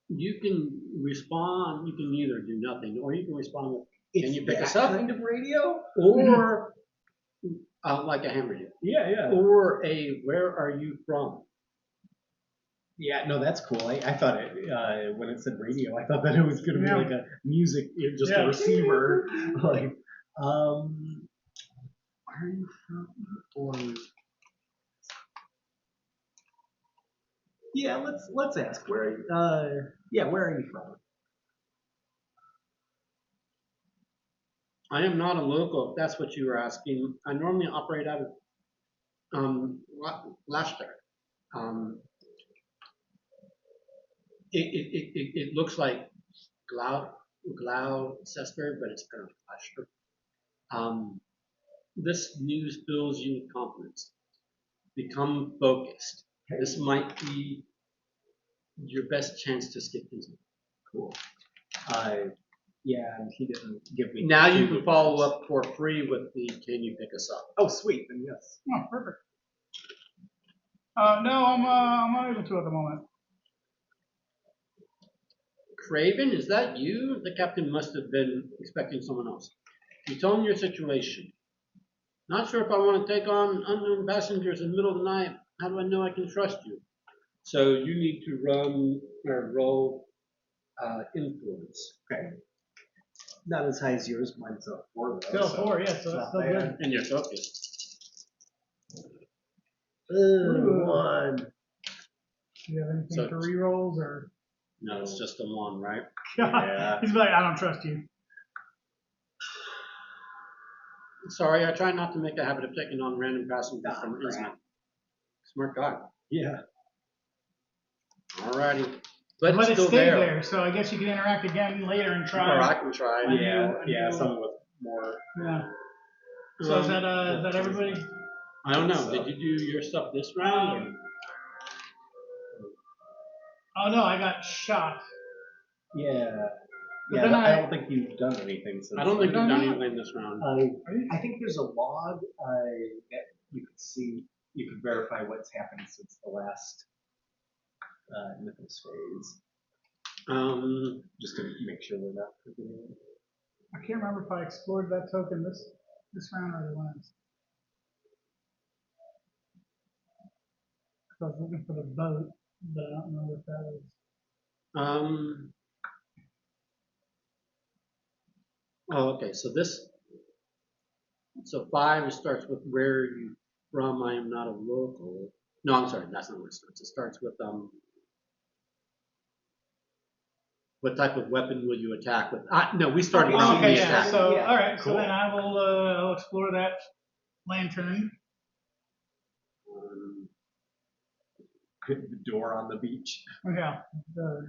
You can respond. You can either do nothing, or you can respond with, "Can you pick us up?" Kind of radio? Or like a ham radio. Yeah. Or a "Where are you from?" Yeah, no, that's cool. I thought it when it said radio, I thought that it was going to be like a music, just a receiver. Like, where are you from? Or yeah, let's ask where. Where are you from? I am not a local, if that's what you were asking. I normally operate out of Leicester. It looks like Gloucester, but it's pronounced Leicester. This news fills you with confidence. Become focused. This might be your best chance to skip things. Cool. Yeah, and he didn't give me. Now you can follow up for free with the "Can you pick us up?" Oh, sweet. Then yes. Oh, perfect. No, I'm not able to at the moment. Craven, is that you? The captain must have been expecting someone else. You tell him your situation. Not sure if I want to take on unknown passengers in the middle of the night. How do I know I can trust you? So you need to run or roll influence. Okay. Not as high as yours. Mine's a 4. Though, Still so 4, yeah, so it's that's not still bad. good. And you're focused. 1. Do you have anything So- for rerolls or? No, it's just a 1, right? Yeah. He's like, I don't trust you. Sorry, I try not to make a habit of taking on random passengers from Innsmouth. Smart guy. Yeah. Alrighty. But Let it's it still stay there. there, so I guess you can interact again later and try. Or I can try. I Yeah. knew- Someone with more. Yeah. So is that everybody? I don't know. Did you do your stuff this round? Or? Oh no, I got shot. Yeah. But Yeah, then I I- don't think you've done anything since. I don't think you've No, done no. anything this round. I think there's a log that you could see. You could verify what's happened since the last mythos phase. Just to make sure we're not forgetting it. I can't remember if I explored that token this round or the last. I was looking for the boat, but I don't know what that was. Oh, okay, so 5 starts with where are you from? I am not a local. No, I'm sorry, that's not where it starts. It starts with what type of weapon will you attack with? No, we started with Oh, okay, the yeah. attack. So Yeah, all right, cool. so then I will I'll explore that lantern. The door on the beach. Yeah.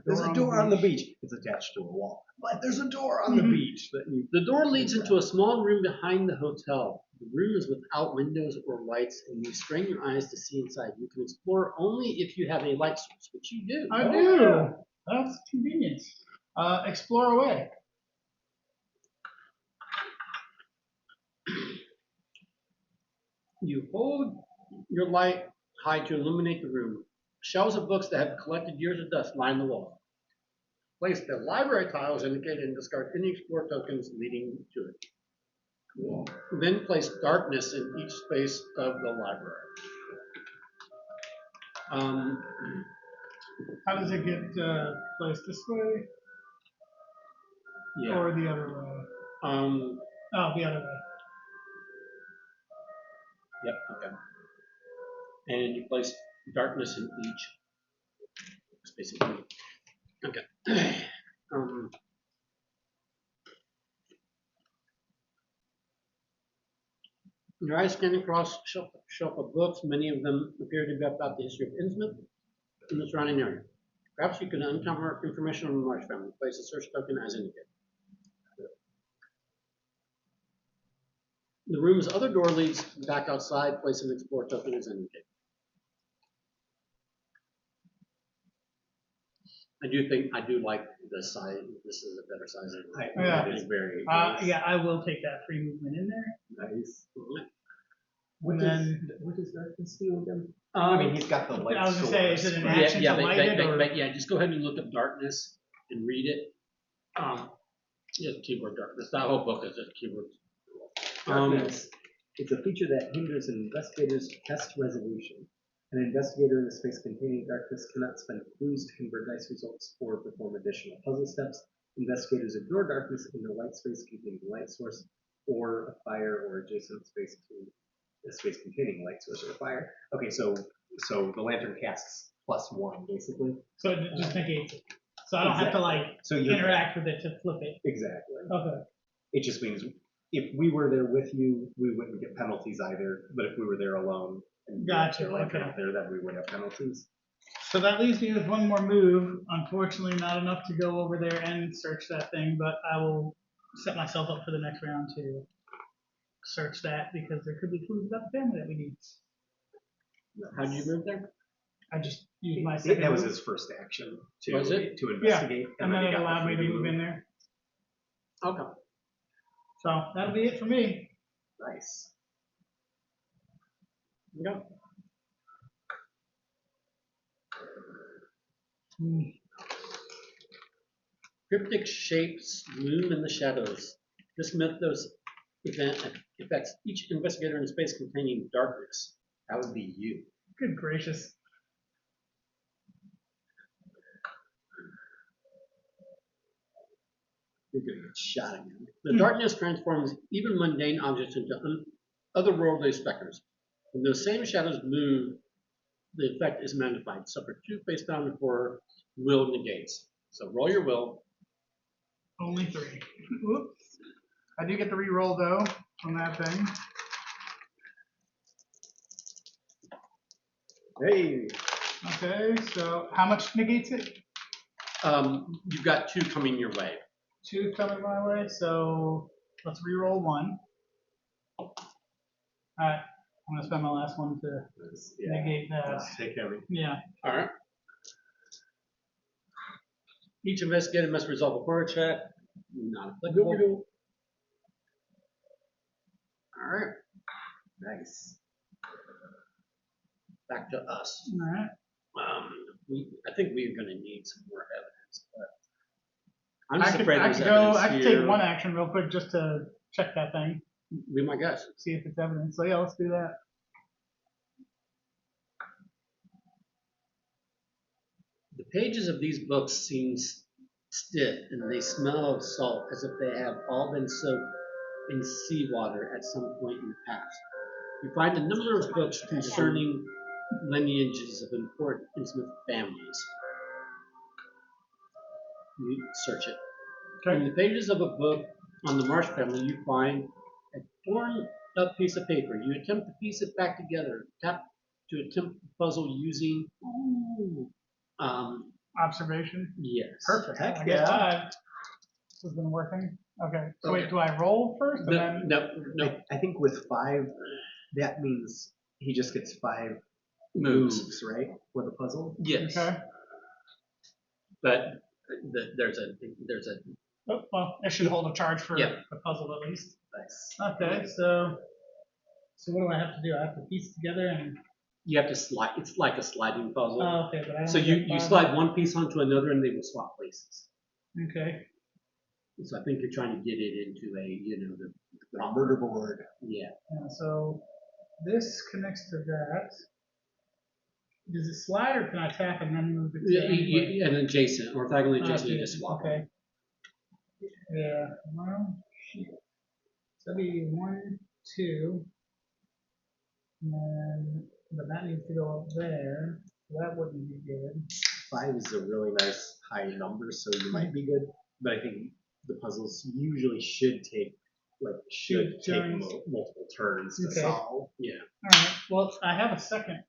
There's a door on the beach. It's attached to a wall. But there's a door on the beach that you. The door leads into a small room behind the hotel. The room is without windows or lights, and you strain your eyes to see inside. You can explore only if you have a light source, which you do. I do. That's convenient. Explore away. You hold your light high to illuminate the room. Shelves of books that have collected years of dust line the wall. Place the library tiles indicated and discard any explore tokens leading to it. Cool. Then place darkness in each space of the library. How does it get placed? This way Yeah. or the other way? Oh, the other way. Yep. Okay. And you place darkness in each space. Okay. Your eyes scan across a shelf of books. Many of them appear to be about the history of Innsmouth and the surrounding area. Perhaps you can uncover information on the Marsh family. Place a search token as indicated. The room's other door leads back outside. Place an explore token as indicated. I do like this size. This is a better size. Yeah. It is very. Yeah, I will take that free movement in there. Nice. And then What does darkness do again? I mean, he's got the light. I was gonna say, is it an source. action to light it or? yeah, just go ahead and look up darkness and read it. Just keyword darkness. That whole book is just keywords. Darkness. It's a feature that hinders an investigator's test resolution. An investigator in a space containing darkness cannot spend clues to convert dice results or perform additional puzzle steps. Investigators ignore darkness in the light space containing a light source or a fire or adjacent space to a space containing a light source or a fire. Okay, so the lantern casts +1 basically. So it just negates it. So I don't have to like interact with it to flip it. Exactly. Okay. It just means if we were there with you, we wouldn't get penalties either. But if we were there alone and Gotcha. okay. Okay. There, then we would have penalties. So that leaves me with one more move. Unfortunately, not enough to go over there and search that thing, but I will set myself up for the next round to search that because there could be clues about the family that we need. How do you move there? I just used my second That was move. his first action to Was it? to investigate, And then he it got the allowed me to freebie move in there. Okay. So that'll be it for me. Nice. Yeah. Cryptic shapes loom in the shadows. This mythos event affects each investigator in space containing darkness. That would be you. Good gracious. You're gonna get shot again. The darkness transforms even mundane objects into otherworldly specters. When those same shadows move, the effect is magnified. Suffer 2 face down for will negates. So roll your will. Only 3. Whoops. I do get to re-roll though on that thing. Hey. Okay, so how much negates it? You've got 2 coming your way. 2 coming my way, so let's re-roll 1. Alright, I'm gonna spend my last one to negate that. Take heavy. Yeah. All right. Each investigator must resolve a horror check. Not applicable. All right. Nice. Back to us. Alright. I think we're going to need some more evidence, but I'm just afraid there's evidence I could here. take one action real quick just to check that thing, Be my guess. see if it's evidence. So yeah, let's do that. The pages of these books seem stiff and they smell of salt as if they have all been soaked in seawater at some point in the past. You find a number of books concerning lineages of important Innsmouth families. You search it. Okay. In the pages of a book on the Marsh family, you find a torn up piece of paper. You attempt to piece it back together. Tap to attempt the puzzle using Observation. yes. Perfect. Heck I guess yeah. this has been working. Okay. So Okay. wait, do I roll first? And then No. I think with 5, that means he just gets 5 Moves. moves, right? For the puzzle. Yes. Okay. But there's a Oh, well, I should hold a charge for Yeah. the puzzle at least. Nice. Okay, so what do I have to do? I have to piece it together and. you have to slide. It's like a sliding puzzle. Oh, okay, but I don't. So get you five. slide one piece onto another, and they will swap places. Okay. So I think you're trying to get it into the The murder board. yeah. And so this connects to that. Does it slide or can I tap and then move it? To anywhere? And adjacent, orthogonally Oh, adjacent, you okay, just swap. Okay. Yeah. Well, shit. So that'd be 1, 2. And then, but that needs to go up there. So that wouldn't be good. 5 is a really nice high number, so you might be good. But I think the puzzles usually should take turns. multiple turns to Okay. solve. Yeah. All right. Well, I have a second.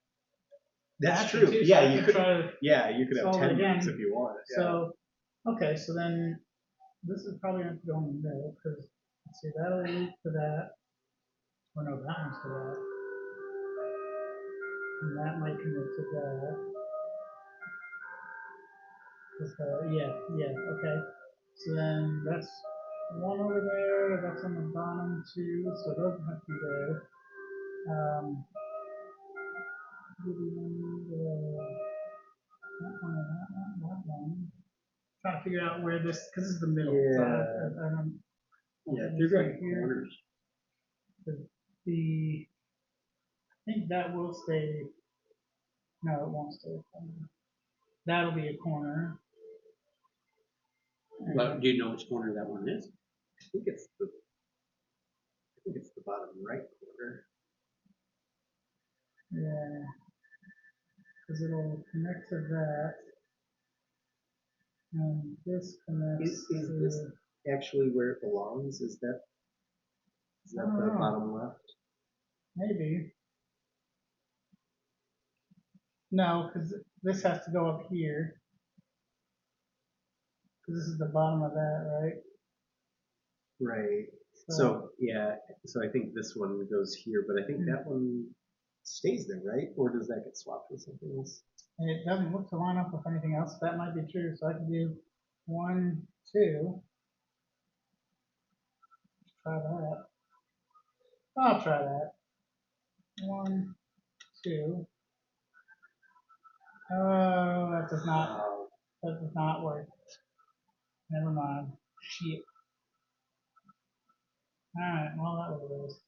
That's action true. too, so Yeah, I you can could. try to Yeah, you could have solve it 10 again. moves if you want. Yeah. So, okay, so then this is probably going to go in the middle because, let's see, that'll lead to that. Or no, that one's to that. And that might connect to that. Yeah, okay. So then that's one over there, that's on the bottom too, so it doesn't have to be there. That one. Trying to figure out where this, because this is the middle. So I don't. Yeah, this you're right going here. corners. I think that will stay. No, it won't stay a corner. That'll be a corner. Well, do you know which corner that one is? I think it's the bottom right corner. Yeah. Because it'll connect to that. And this connects Is to. this actually where it belongs? Is that I the don't know. bottom left? Maybe. No, because this has to go up here. Because this is the bottom of that, right? Right. So I think this one goes here, but I think that one stays there, right? Or does that get swapped with something else? And it doesn't look to line up with anything else. That might be true. So I can do 1, 2. Try that. I'll try that. 1, 2. Oh, that does not. That does not work. Never mind. Shit. Alright, well that was a waste.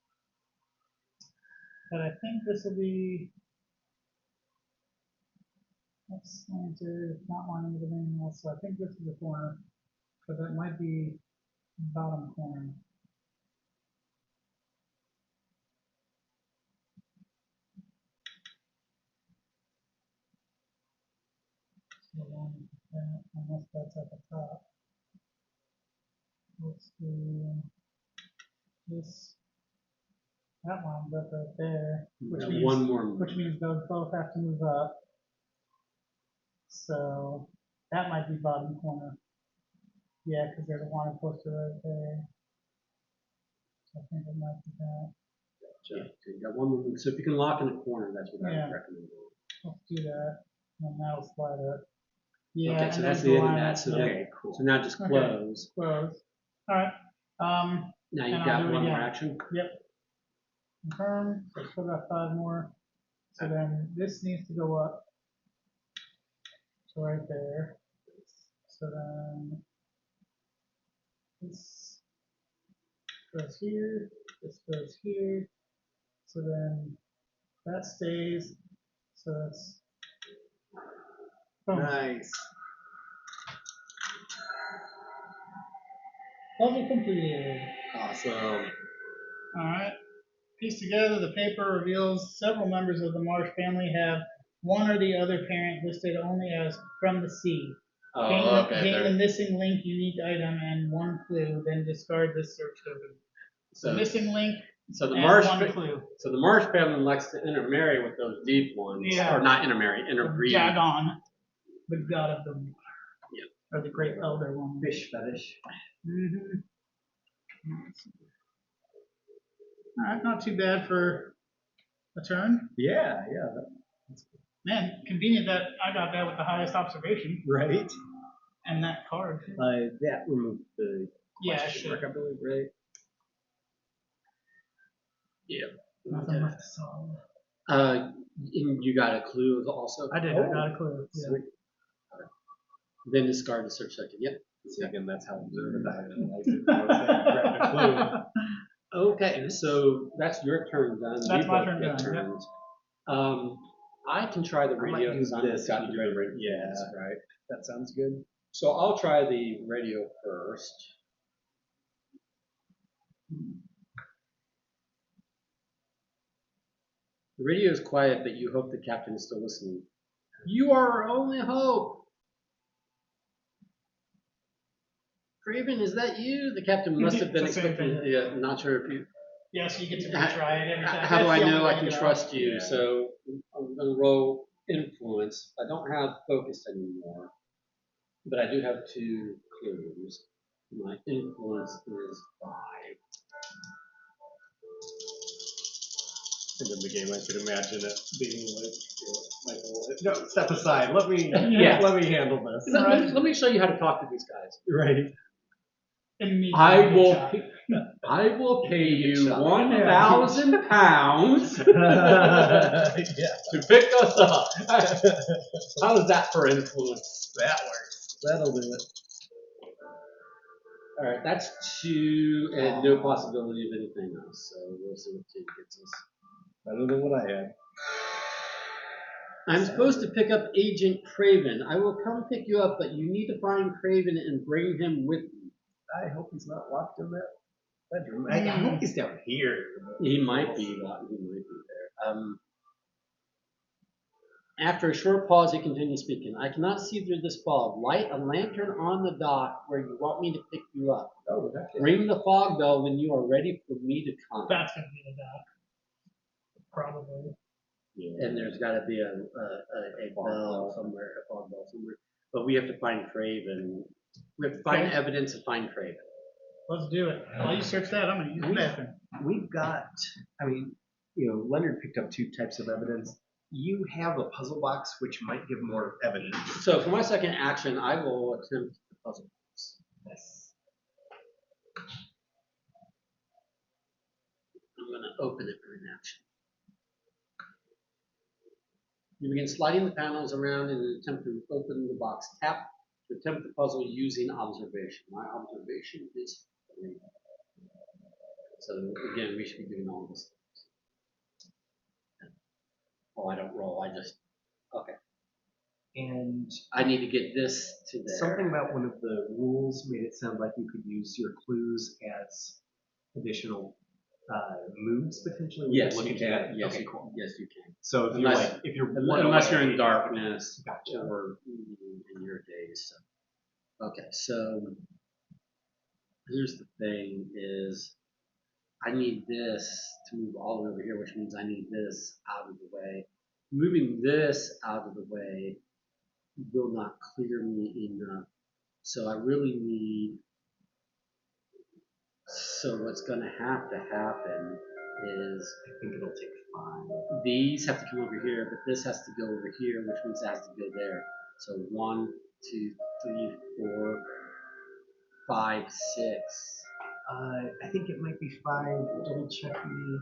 But I think this will be. That's slanted. It's not lining with anything else. So I think this is the corner. But that might be bottom corner. So unless that's at the top. Let's do this. That lines up right there, which means One more. which means those both have to move up. So that might be bottom corner. Yeah, because there's a wanted poster right there. So I think it might be that. So you got one more move. So if you can lock in a corner, that's what I Yeah. would recommend. Let's do that. And that'll slide up. Yeah. Okay, and so then that's the end of line that. up, So yeah. okay, cool. So now just Okay. close. Close. All right. Now And you've I'll got do it one more again. action. Yep. Confirm. So I still got 5 more. So then this needs to go up. So right there. So then This goes here. This goes here. So then that stays. So that's boom. Nice. Puzzle completed. Awesome. All right. Pieced together, the paper reveals several members of the Marsh family have one or the other parent listed only as from the sea. Gain the missing link unique item and one clue, then discard this search token. So, Missing link so the and Marsh, one clue. so the Marsh family likes to intermarry with those deep ones, Yeah. or not intermarry, interbreed. Dagon, the god of the Yeah. or the great elder one. Fish fetish. Mm-hmm. All right, not too bad for a turn. Yeah. Man, convenient that I got that with the highest observation Right. and that card. That removed the Yeah, question mark, I believe, right? Yeah. Nothing left to solve. And you got a clue also? I did. I got a clue. Yeah. Sweet. Then discard the search token. Yep. See, again, that's how observant I am. I didn't know that. Grabbed a clue. Okay, so that's your turn done. That's We my both turn get done, yep. turns. I can try the I might radio do because this. got if the you do radio. it. Yeah, right. That sounds good. So I'll try the radio first. The radio is quiet, but you hope the captain is still listening. You are our only hope. Craven, is that you? The captain must have been It's the same expecting. thing. Yeah, not sure if you. Yes, you get to retry it every time. How do That's I the know only I way can to go. trust you? Yeah. So I'm going to roll influence. I don't have focus anymore, but I do have 2 clues. My influence is 5. And in the game, I could imagine it being like, Michael, no, step aside. Let me, Yeah. let me handle this. Let me show you how to talk to these guys. Right. I will pay you Shut 1,000 pounds Yeah. to pick us up. How is that for influence? That works. That'll do it. All right, that's 2 and no possibility of anything else. So we'll see what 2 gets us. Better than what I had. I'm supposed to pick up Agent Craven. I will come pick you up, but you need to find Craven and bring him with you. I hope he's not locked in that bedroom. I hope he's down here. He might be. He might be there. After a short pause, he continues speaking. I cannot see through this fog. Light a lantern on the dock where you want me to pick you up. Oh, okay. Ring the fog bell when you are ready for me to come. That's going to be the dock. Probably. Yeah. And there's got to be a bell somewhere, a fog bell somewhere. But we have to find Craven. We have to find evidence and find Craven. Let's do it. While you search that, I'm going to use the bathroom. We've got, Leonard picked up 2 types of evidence. You have a puzzle box which might give more evidence. So for my second action, I will attempt the puzzle box. Yes. I'm going to open it for an action. You begin sliding the panels around in an attempt to open the box. Tap to attempt the puzzle using observation. My observation is 3. So again, we should be doing all this. Oh, I don't roll. I just okay. And I need to get this to there. something about one of the rules made it sound like you could use your clues as additional moves potentially. Yes, Look you into can. that. Yes, Okay, you cool. Yes, you can. So if you're Unless you're in darkness Gotcha. or in your days. So. Okay, so here's the thing: is I need this to move all the way over here, which means I need this out of the way. Moving this out of the way will not clear me enough. So I really need. So what's going to happen is I think it'll take 5. these have to come over here, but this has to go over here, which means it has to go there. So 1, 2, 3, 4, 5, 6. I think it might be 5. Double check me.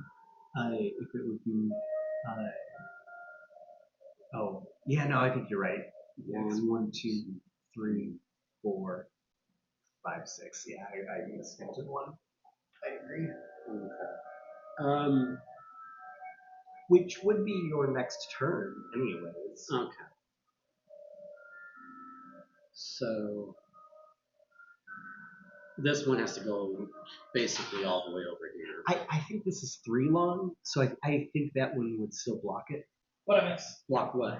If it would be. Oh, yeah, no, I think you're right. Yeah, it's 1, 2, 3, 4, 5, 6. Yeah, I missed one. I agree. Which would be your next turn, anyways. Okay. So this one has to go basically all the way over here. I think this is 3 long, so I think that one would still block it. What I miss? Block what?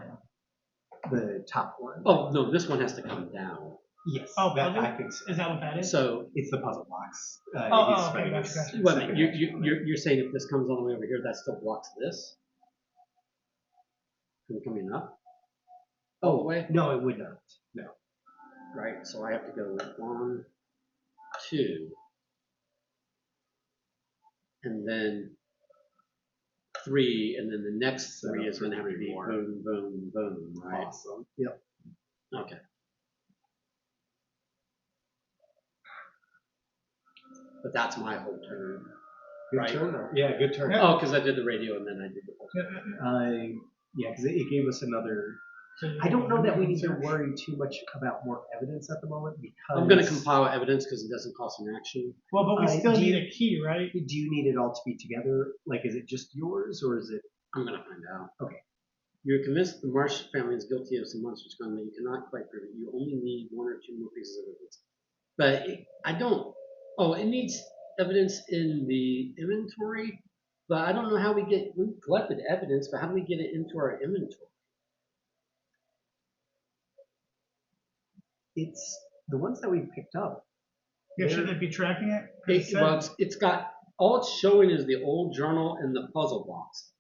The top one. Oh no, this one has to come down. Yes. Oh, that, puzzle? I think so. Is that what that is? So It's the puzzle box. Okay, gotcha. wait a minute, you're saying if this comes all the way over here, that still blocks this? From coming up? All the way? No, it would not. No. Right, so I have to go 1, 2, and then 3, and then the next 3 is going to have to be boom, boom, boom, right? Awesome. Yep. Okay. But that's my whole turn. Good Right. turn. Yeah, good turn. Oh, because I did the radio and then I did the Yeah, because it gave us another. I don't know that we need to worry too much about more evidence at the moment because I'm going to compile evidence because it doesn't cost an action. Well, but we still do need you- a key, right? Do you need it all to be together? Like, is it just yours or is it? I'm going to find out. Okay. You're convinced the Marsh family is guilty of some monstrous crime that you cannot quite prove it. You only need 1 or 2 more pieces of evidence. But I don't. Oh, it needs evidence in the inventory, but I don't know how we collected evidence, but how do we get it into our inventory? It's the ones that we picked up. Yeah, shouldn't it be tracking it? 'Cause it said- Well, it's got, all it's showing is the old journal and the puzzle box.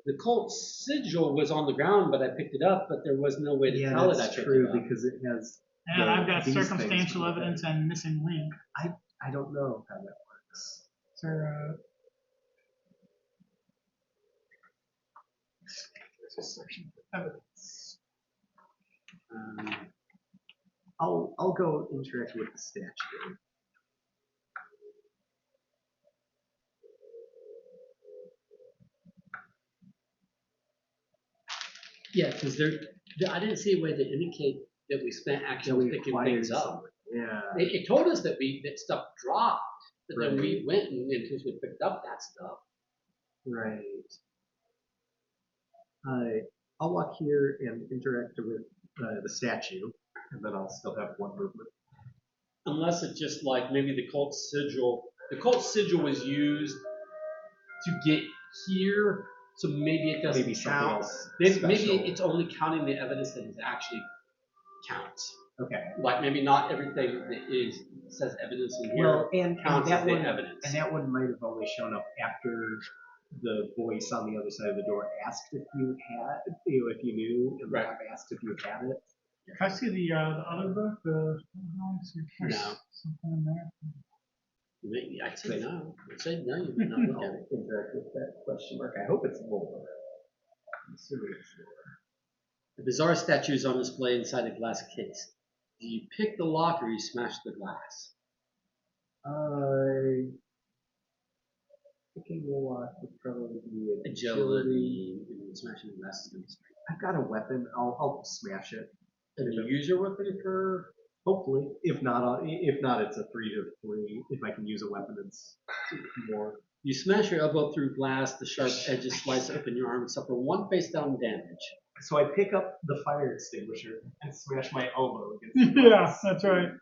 The cult sigil was on the ground, but I picked it up, but there was no way to tell it I that's picked true it up. because it has. And I've got these things circumstantial with it. evidence and missing link. I don't know how that works. So, there's a section for evidence. I'll go interact with the statue. Yeah, because I didn't see a way to indicate that we spent actually picking things up. Yeah. It told us that that stuff dropped, but then we went and intentionally picked up that stuff. Right. I'll walk here and interact with the statue, and then I'll still have 1 movement. Unless it's just like maybe the cult sigil. The cult sigil was used to get here, so maybe it doesn't Maybe something count. else Maybe special. it's only counting the evidence that is actually counts. Okay. Like maybe not everything that says evidence in here Well, and counts that as the one, evidence. and that one might have only shown up after the voice on the other side of the door asked if you had, if you knew, and Right. Rob asked if you had it. Can I see the other book? Let's see if there's No. something in there. Maybe I said no. I said no. You may not look at it. I'll interact with that question mark. I hope it's lower. I'm assuming it's lower. The bizarre statue is on display inside a glass case. Do you pick the lock or you smash the glass? Picking the lock would probably be Agility. Smashing the glass is going to be straight. I've got a weapon. I'll smash it. And you use your weapon for. Hopefully, if not, it's a 3 to 3. If I can use a weapon, it's more. You smash your elbow through glass. The sharp edges slice open your arm and suffer 1 face down damage. So I pick up the fire extinguisher and smash my elbow against the Yeah, glass. that's right.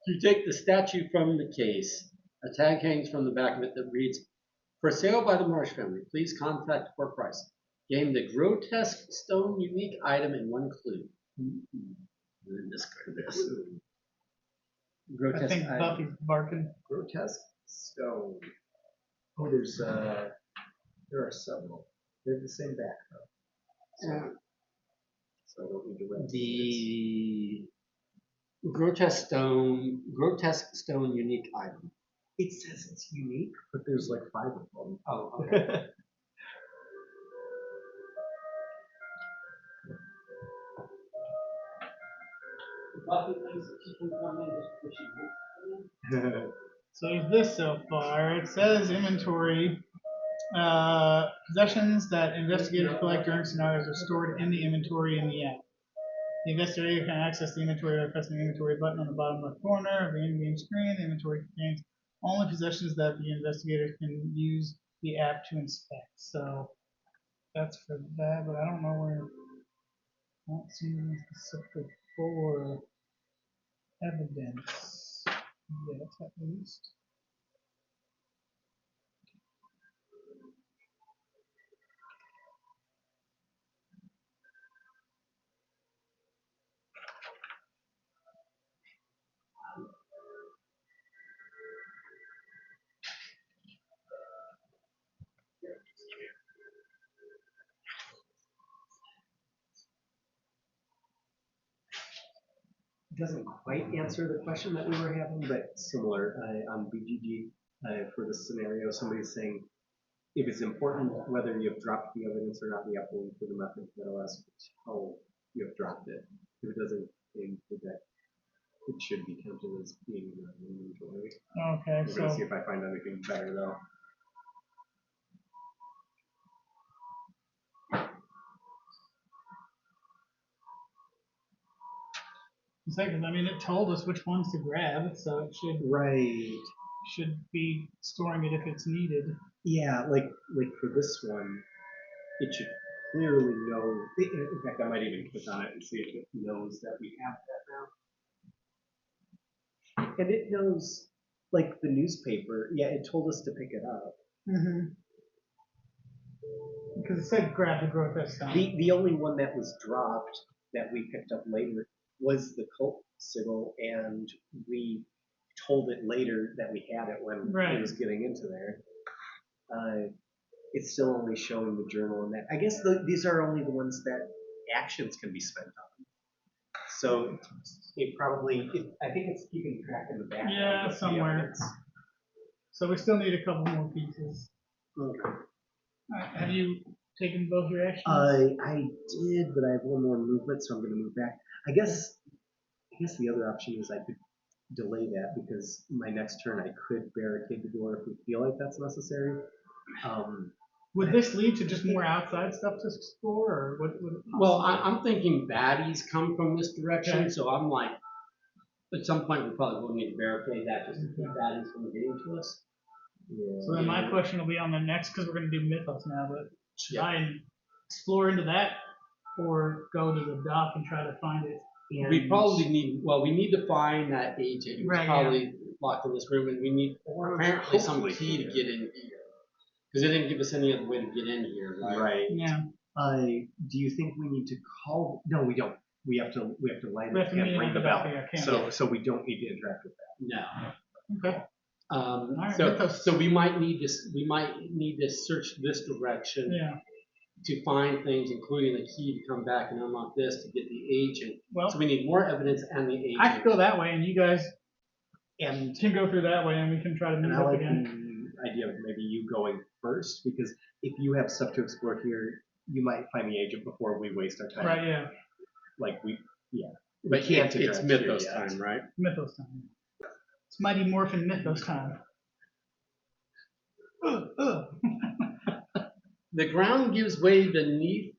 You take the statue from the case. A tag hangs from the back of it that reads, "For sale by the Marsh family. Please contact for price. Gain the grotesque stone unique item and 1 clue." And then this. I Grotesque think item. Buffy's barking. Grotesque stone. Oh, there are several. They're the same back though. So I don't need to rent The grotesque stone unique item. It says it's unique, but there's like 5 of them. Oh, okay. Buffy thinks that she can come in just because she wants to come in. So there's this so far. It says inventory. Possessions that investigators collect during scenarios are stored in the inventory in the app. The investigator can access the inventory by pressing the inventory button on the bottom left corner of the in-game screen. The inventory contains only possessions that the investigator can use the app to inspect. So that's for that, but I don't know where. I don't see anything specifically for evidence yet, at least. It doesn't quite answer the question that we were having, but similar on BGG for this scenario. Somebody's saying if it's important whether you have dropped the evidence or not, the upload for the method that'll ask how you have dropped it. If it doesn't include that, it should be counted as being in the inventory. Okay, I'm gonna so see if I find anything better though. I mean, it told us which ones to grab, so it should be storing it if it's needed. Yeah, like for this one, it should clearly know. In fact, I might even click on it and see if it knows that we have that now. And it knows, like the newspaper. Yeah, it told us to pick it up. Mm-hmm. Because it said grab the grotesque sign. The only one that was dropped that we picked up later was the cult sigil, and we told it later that we had it when it was getting into there. It's still only showing the journal and that. I guess these are only the ones that actions can be spent on. So it probably, I think it's keeping track in the background. Yeah, somewhere. So we still need a couple more pieces. Okay. Have you taken both your actions? I did, but I have one more movement, so I'm going to move back. I guess the other option is I could delay that because my next turn I could barricade the door if we feel like that's necessary. Would this lead to just more outside stuff to explore, or what would it Well, I'm thinking baddies come from this direction, Okay. so I'm like, at some point we probably will need to barricade that just to keep baddies from getting to us. Yeah. So then my question will be on the next, because we're going to do Mythos now, but should I explore into that or go to the dock and try to find it? And We probably need, we need to find that agent who's probably locked in this room, and we need apparently some key to get in here. Because they didn't give us any other way to get in here, right? Right. Yeah. Do you think we need to call? No, we don't. We have to light We it have to and ring the bell. yeah, So we don't need to interact with that. No. Okay. So we might need to search this direction to find things, including the key to come back and unlock this to get the agent. Well, so we need more evidence and the agent. I could go that way, and you guys can go through that way, and we can try to meet And I up like again. the idea of maybe you going first, because if you have stuff to explore here, you might find the agent before we waste our time. Right, yeah. Like we But can't it's interact Mythos here yet. time, right? Mythos time. It's Mighty Morphin Mythos time. The ground gives way beneath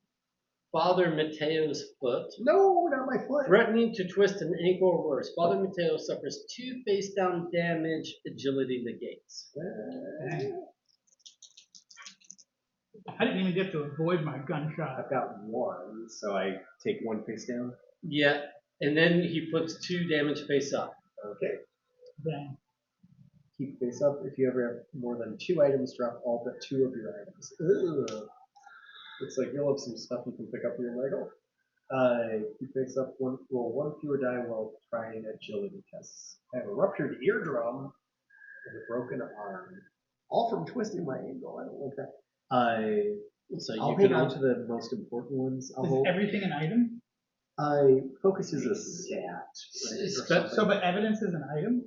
Father Mateo's foot, No, not my foot. threatening to twist an ankle or worse. Father Mateo suffers 2 face-down damage. Agility negates. I didn't even get to avoid my gunshot. I've got 1, so I take 1 face down. Yeah, and then he flips 2 damage face up. Okay. Dang. Keep face up. If you ever have more than 2 items, drop all but 2 of your items. Ugh. Looks like you'll have some stuff you can pick up in your Lego. Keep face up. Roll 1 fewer die while trying agility tests. I have a ruptured eardrum and a broken arm. All from twisting my ankle. I don't like that. So I'll hang on to the most important ones. Is everything an item? Focus is a stat. Right, So, but evidence is an item?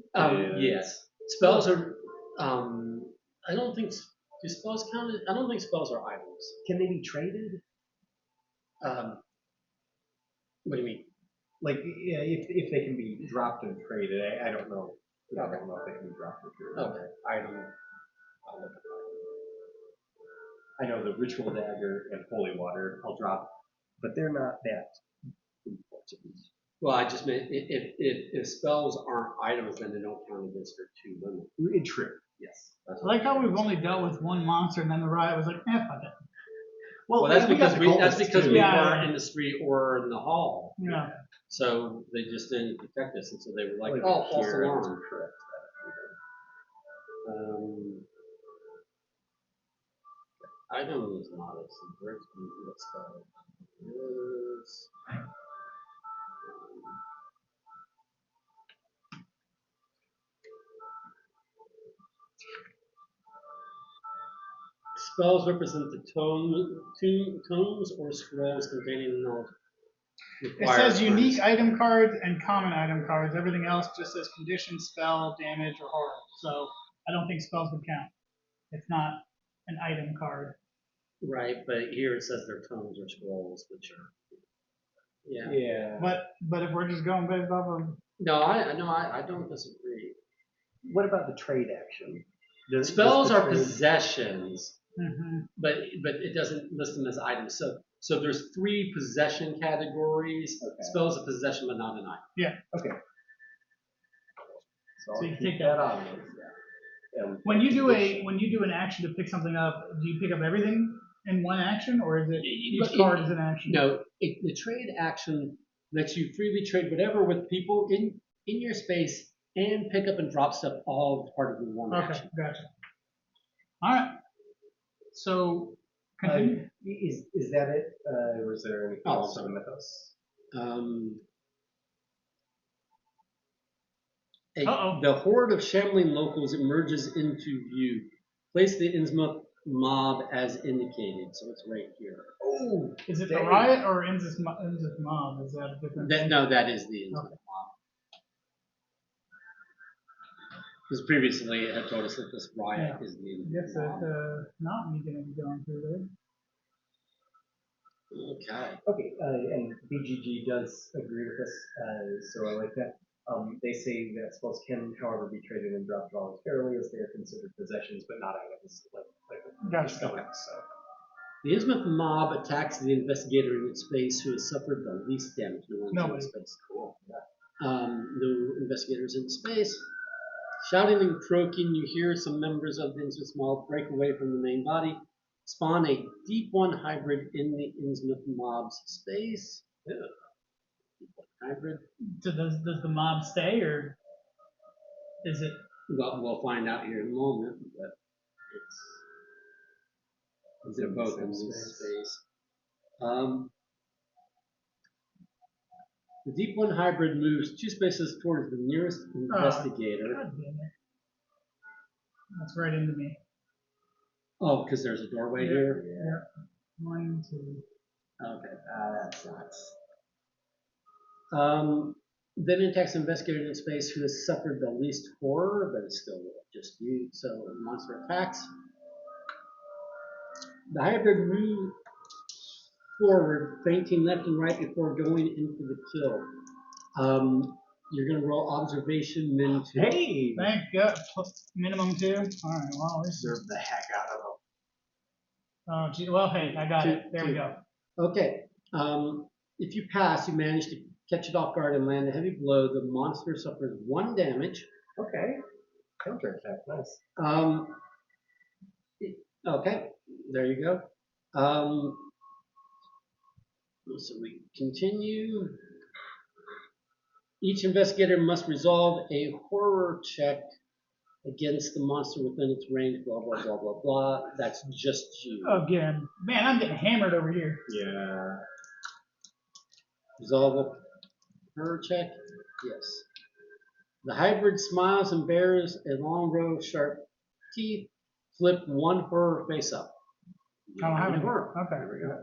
Yes. Spells are. I don't think. Do spells count? I don't think spells are items. Can they be traded? What do you mean? Like, yeah, if they can be dropped and traded, I don't know. I don't know if they can be dropped and traded. Okay. Item. I'll look at I know the ritual dagger and holy water I'll drop, but they're not that important. Well, I just meant if spells aren't items, then they don't count against your 2 limit. True. Yes. That's I like how we've only dealt with one monster, and then the riot was like, fuck it. Well, that's because we Yeah. weren't in the street or in the hall. Yeah. So they just didn't protect us, and so they were like, Like "Oh, false here, alarm." correct. Item is not a subvert. Let's go. Is, spells represent the tomes or scrolls containing knowledge. It says unique item cards and common item cards. Everything else just says condition, spell, damage, or horror. So I don't think spells would count. It's not an item card. Right, but here it says they're tomes or scrolls, which are. Yeah. Yeah. But if we're just going based off of No, I don't disagree. What about the trade action? Spells are trade- possessions, but it doesn't list them as items. So there's 3 possession categories. Okay. Spells a possession, but not an item. Okay. So you I'll can take keep that. on. Yeah. when you do an action to pick something up, do you pick up everything in one action, or is it each card is an action? No, the trade action lets you freely trade whatever with people in your space and pick up and drop stuff all as part of the one Okay, action. gotcha. All right. So continue. Is that it? Or is there anything else on the mythos? The horde of shambling locals emerges into view. Place the Innsmouth mob as indicated, so it's right here. Oh, Is it the riot or Innsmouth mob? Is that a different? No, that is the Innsmouth mob. Because previously it had told us that this riot is the I guess Innsmouth that mob. mountain you're gonna be going through there. Okay. Okay, and BGG does agree with this, so I like that. They say that spells can, however, be traded and dropped voluntarily as they are considered possessions, but not items. Gotcha. So. The Innsmouth mob attacks the investigator in its space who has suffered the least damage. No space. Cool. No investigators in space. Shouting and croaking, you hear some members of the Innsmouth mob break away from the main body. Spawn a Deep One hybrid in the Innsmouth mob's space. Ew. Deep One hybrid. So does the mob stay, or is it? Well, we'll find out here in a moment, but they're both in this space. The Deep One hybrid moves 2 spaces towards the nearest investigator. God damn it. That's right into me. Oh, because there's a doorway here? Yeah. 1, 2. Okay, that sucks. Then it attacks an investigator in space who has suffered the least horror, but it's still just you, so monster attacks. The hybrid moves forward, feinting left and right before going into the kill. You're going to roll observation min 2. Hey! Thank God. Minimum 2. All right. Well, this Serve the heck out of them. Oh, gee. Well, hey, I got it. There we go. Okay. If you pass, you manage to catch it off guard and land a heavy blow. The monster suffers 1 damage. Okay. Counter attack. Nice. Okay. There you go. So we continue. Each investigator must resolve a horror check against the monster within its range, blah, blah, blah, blah, blah. That's just you. Again. Man, I'm getting hammered over here. Yeah. Resolve a horror check? Yes. The hybrid smiles and bears a long row of sharp teeth. Flip 1 horror face up. I don't have any horror. Okay. There we go.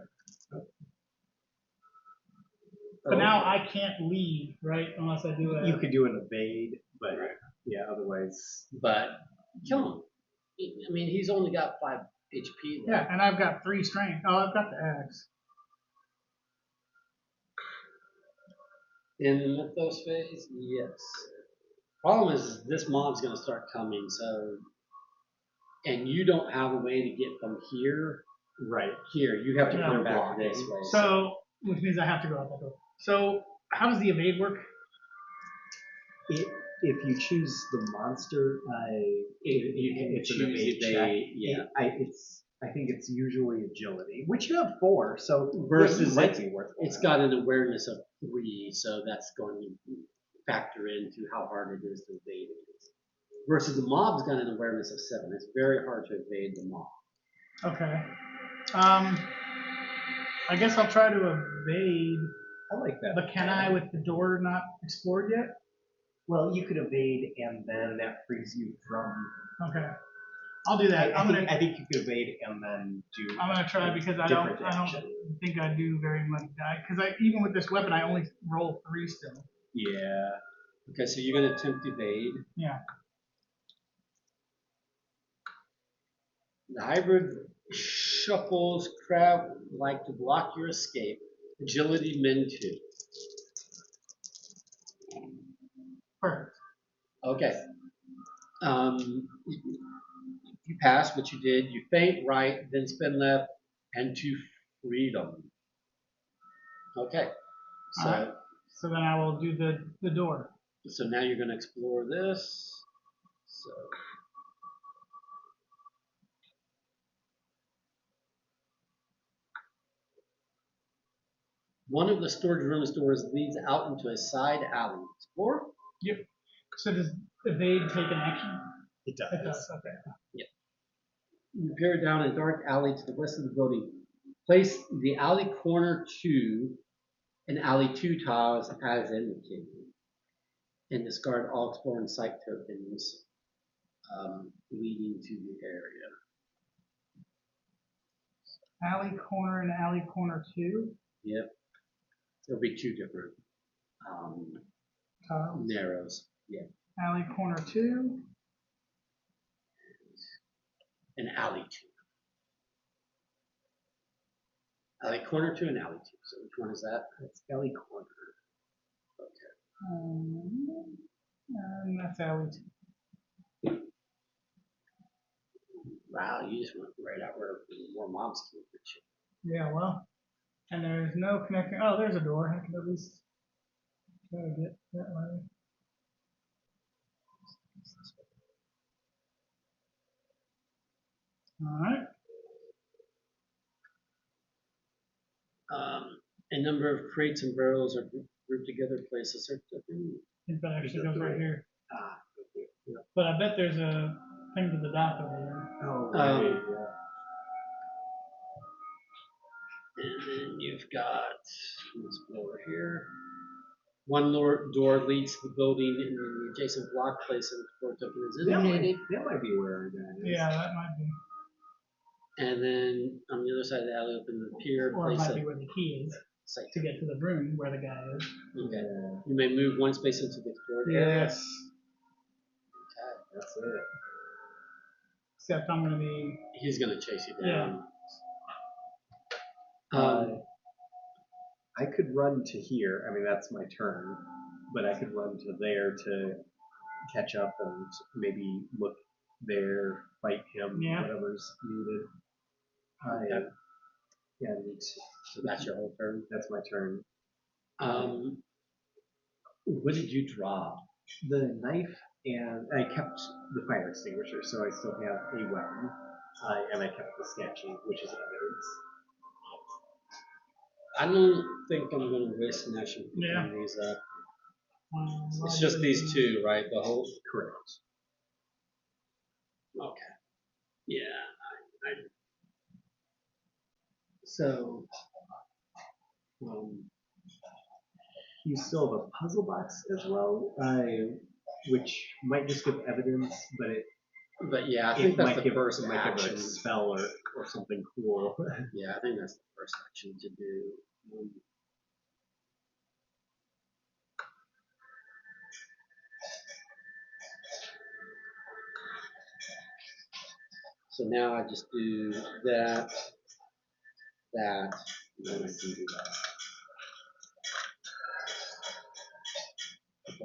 But now I can't leave, right? Unless I do You could do an evade, but yeah, otherwise. But kill him. I mean, he's only got 5 HP left. Yeah, and I've got 3 strength. Oh, I've got the axe. In the mythos phase, yes. Problem is, this mob's going to start coming, so. And you don't have a way to get from here. Right. Here, you have to Yeah. come back this way. So, which means I have to go out that door. So, how does the evade work? If you choose the monster, You can it's an choose evade evade, check. yeah. I think it's usually agility, which you have 4, so Versus it might be worthwhile. It's got an awareness of 3, so that's going to factor into how hard it is to evade it. Versus the mob's got an awareness of 7. It's very hard to evade the mob. Okay. I guess I'll try to evade. I like that. But can I, with the door not explored yet? Well, you could evade, and then that frees you from. Okay. I'll do that. I think you could evade and then do. I'm gonna try because I don't think I do very much die because even with this weapon I only roll 3 still. Yeah. Okay, so you're going to attempt evade. Yeah. The hybrid shuffles crab like to block your escape. Agility min 2. Perfect. Okay. You pass what you did. You feint right, then spin left, and to freedom. Okay. So, Alright. So then I will do the door. So now you're going to explore this. So. One of the storage room's doors leads out into a side alley. Explore? Yep. So does evade take an action? It does. It does. Okay. Yep. You peer down a dark alley to the west of the building. Place the alley corner to an alley 2 tiles as indicated. And discard all explore and site tokens leading to the area. Alley corner and alley corner 2? Yep. There'll be 2 different Tiles. narrows. Yeah. Alley corner 2. And alley 2. Alley corner 2 and alley 2. So which one is that? That's alley corner. Okay. And that's alley 2. Wow, you just went right out where more mobs came for you. Yeah, well. And there's no connecting. Oh, there's a door. I can at least try to get that way. Alright. A number of crates and barrels are grouped together. Place a search token. It actually goes right here. Ah, okay. Yeah. But I bet there's a thing to the dock over there. Oh, right. Yeah. And then you've got, let's go over here. One door leads to the building, and the adjacent block place of the floor token is indicated. That might be where that is. Yeah, that might be. And then on the other side of the alley, open the pier. Or it place might be where the key is site. to get to the room where the guy is. Okay. Yeah. You may move one space into the explored area. Yes. Okay. That's it. Except I'm gonna be. He's gonna chase you Yeah. down. I could run to here. I mean, that's my turn. But I could run to there to catch up and maybe look there, fight him, Yeah. whatever's needed. And So that's your whole turn. that's my turn. What did you draw? The knife, and I kept the fire extinguisher, so I still have a weapon. And I kept the statue, which is evidence. I don't think I'm gonna waste an action picking Yeah. these up. It's just these 2, right? The whole. Correct. Okay. Yeah. So. You still have a puzzle box as well, which might just give evidence, but But yeah, I think that's might the give first it might give action. a spell or something cool. Yeah, I think that's the first action to do. So now I just do that, and then I can do that.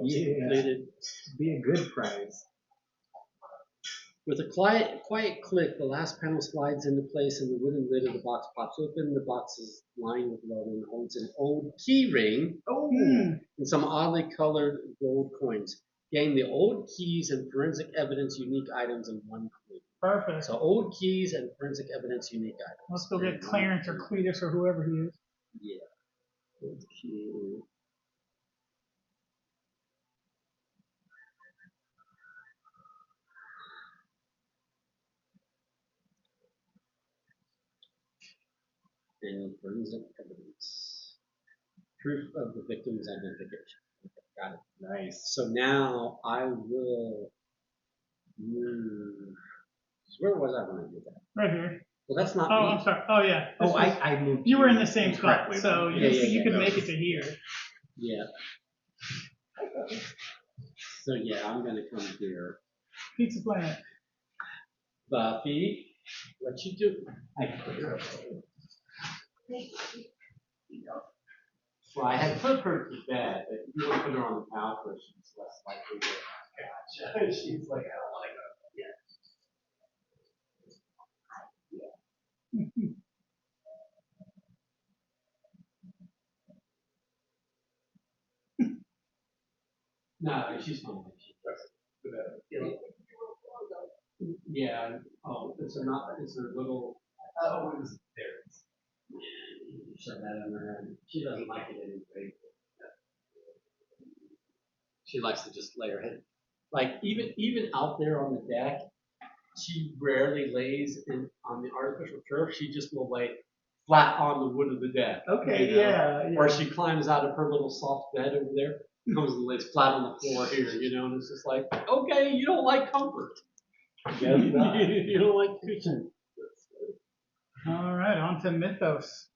Yeah. Completed. Be a good prize. With a quiet click, the last panel slides into place and the wooden lid of the box pops open. The box is lined with leather and holds an old key ring and some oddly colored gold coins. Gain the old keys and forensic evidence unique items in one click. Perfect. So old keys and forensic evidence unique items. Let's go get Clarence or Cletus or whoever he is. Yeah. Old key. And forensic evidence. Proof of the victim's identification. Okay, got it. Nice. So now I will move. Where was I when I did that? Right here. Well, that's not Oh, me. I'm sorry. Oh, yeah. Oh, I moved. You were in the same spot, incorrectly. so you could make it to here. Yeah. So yeah, I'm gonna come here. Pizza Planet. Buffy, what you do? Well, I had put her to bed, but you don't put her on the couch where she's less likely to catch. She's like, I don't want to go. No, she's fine. Yeah. Oh, it's her not. It's her little. Oh, it was there. Shut that in her head. She doesn't like it anyway. She likes to just lay her head. Like even out there on the deck, she rarely lays on the artificial turf. She just will lay flat on the wood of the deck. Okay, you know? yeah. Or she climbs out of her little soft bed over there, comes and lays flat on the floor here, and it's just like, okay, you don't like comfort. Yes, not. You don't like cushion. All right, on to Mythos.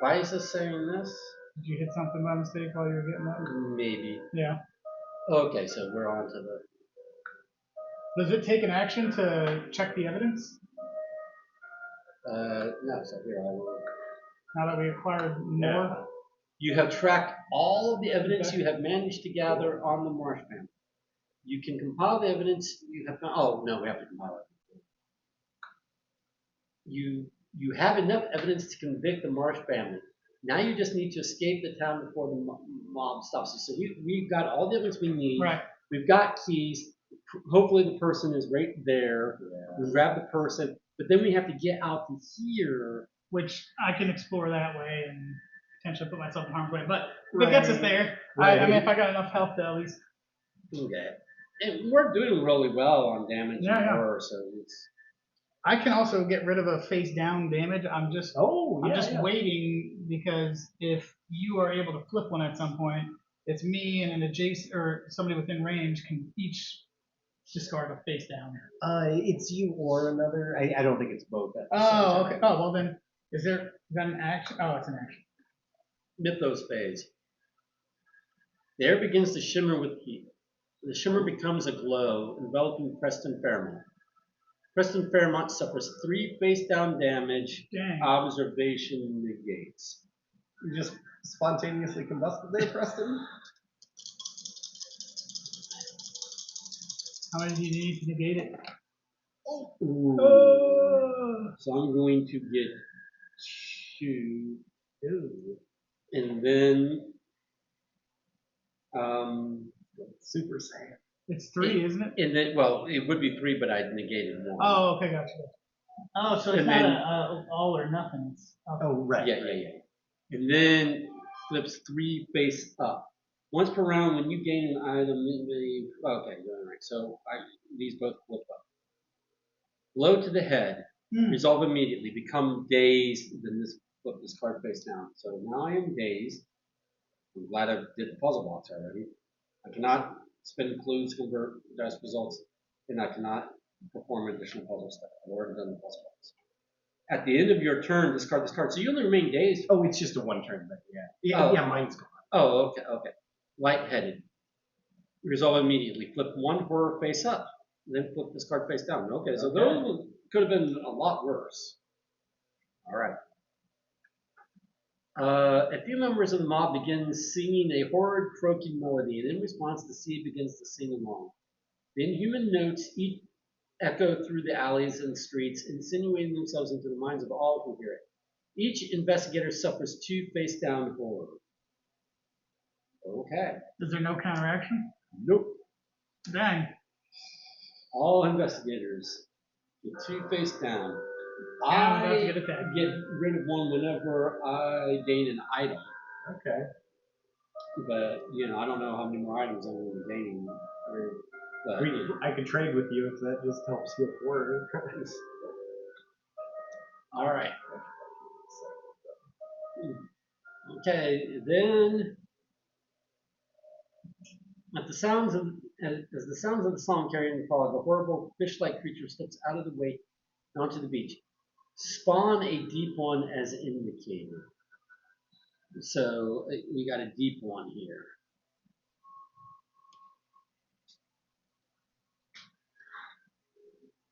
Why is this saying this? Did you hit something by mistake while you were getting that? Maybe. Yeah. Okay, so we're on to the. Does it take an action to check the evidence? No, so here I will. Now that we acquired more? You have tracked all of the evidence you have managed to gather on the Marsh family. You can compile the evidence you have found. Oh, no, we have to compile it. You have enough evidence to convict the Marsh family. Now you just need to escape the town before the mob stops you. So we've got all the evidence we need. Right. We've got keys. Hopefully the person is right there. Yeah. We grab the person, but then we have to get out to here. Which I can explore that way and potentially put myself in harm's way. But if it gets us there, I mean, if I got enough health to at least. Okay. And we're doing really well on damage and horror, so it's. I can also get rid of a face down damage. I'm just waiting because if you are able to flip one at some point, it's me and an adjacent or somebody within range can each discard a face down. It's you or another. I don't think it's both. Oh, okay. Oh, well then, is that an action? Oh, it's an action. Mythos phase. The air begins to shimmer with heat. The shimmer becomes a glow, enveloping Preston Fairmont. Preston Fairmont suffers 3 face-down damage. Dang. Observation negates. You just spontaneously combusted there, Preston? How many do you need to negate it? Ooh. Oh. So I'm going to get 2. Ooh. And then Super Saiyan. It's 3, isn't it? And then, well, it would be 3, but I negated 1. Oh, okay, gotcha. Oh, so it's And not then- a all or nothing. It's Oh, right. Yeah. And then flips 3 face up. Once per round, when you gain an item, okay, you're right. So these both flip up. Blow to the head. Resolve immediately. Become dazed. Then flip this card face down. So now I am dazed. I'm glad I did the puzzle box already. I cannot spin clues, convert dice results, and I cannot perform additional puzzle stuff. I've already done the puzzle box. At the end of your turn, discard this card. So you only remain dazed. Oh, it's just a 1-turn thing. Yeah. Yeah, mine's gone. Oh, okay. Lightheaded. Resolve immediately. Flip 1 horror face up. Then flip this card face down. Okay, so those could have been a lot worse. All right. A few members of the mob begin singing a horrid croaking melody, and in response, the sea begins to sing along. The inhuman notes echo through the alleys and streets, insinuating themselves into the minds of all who hear it. Each investigator suffers 2 face-down horror. Okay. Is there no counteraction? Nope. Dang. All investigators get 2 face-down. I'm about to I get attacked. get rid of one whenever I gain an item. Okay. But, I don't know how many more items I'm going to be gaining. But, I could trade with you if that just helps heal horror. all right. Okay, then as the sounds of the song carry in the fog, the horrible fish-like creature steps out of the wake onto the beach. Spawn a deep one as indicated. So we got a deep one here.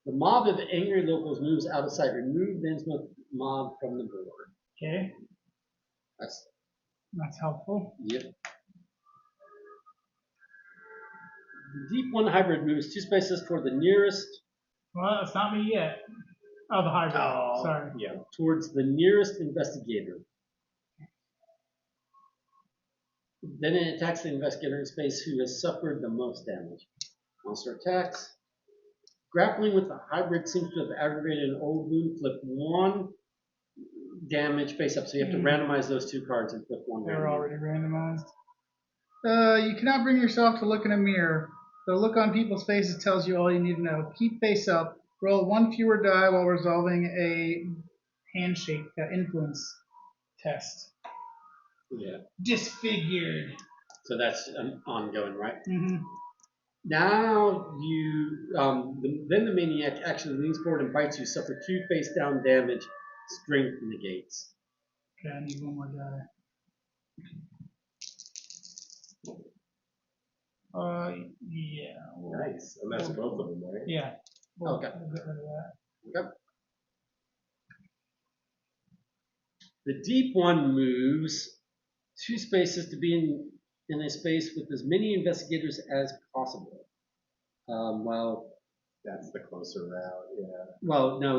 The mob of angry locals moves out of sight. Remove the Innsmouth mob from the board. Okay, That's helpful. yep. The deep one hybrid moves 2 spaces toward the nearest. Well, it's not me yet. Oh, the hybrid. Oh, Sorry. yeah. Towards the nearest investigator. Then it attacks the investigator in space who has suffered the most damage. Monster attacks. Grappling with the hybrid seems to have aggravated an old wound. Flip 1 damage face up. So you have to randomize those 2 cards and flip 1 They're damage. already randomized. You cannot bring yourself to look in a mirror. The look on people's faces tells you all you need to know. Keep face up. Roll 1 fewer die while resolving a handshake influence test. Yeah. Disfigured. So that's ongoing, right? Mm-hmm. Now then the maniac actually leans forward and bites you. Suffer 2 face down damage. Strength negates. Okay, I need 1 more die. Yeah. Nice. And that's both of them, right? Yeah. Okay. We'll get rid of that. Okay. The deep one moves 2 spaces to be in a space with as many investigators as possible. That's the closer route, yeah. Well, no,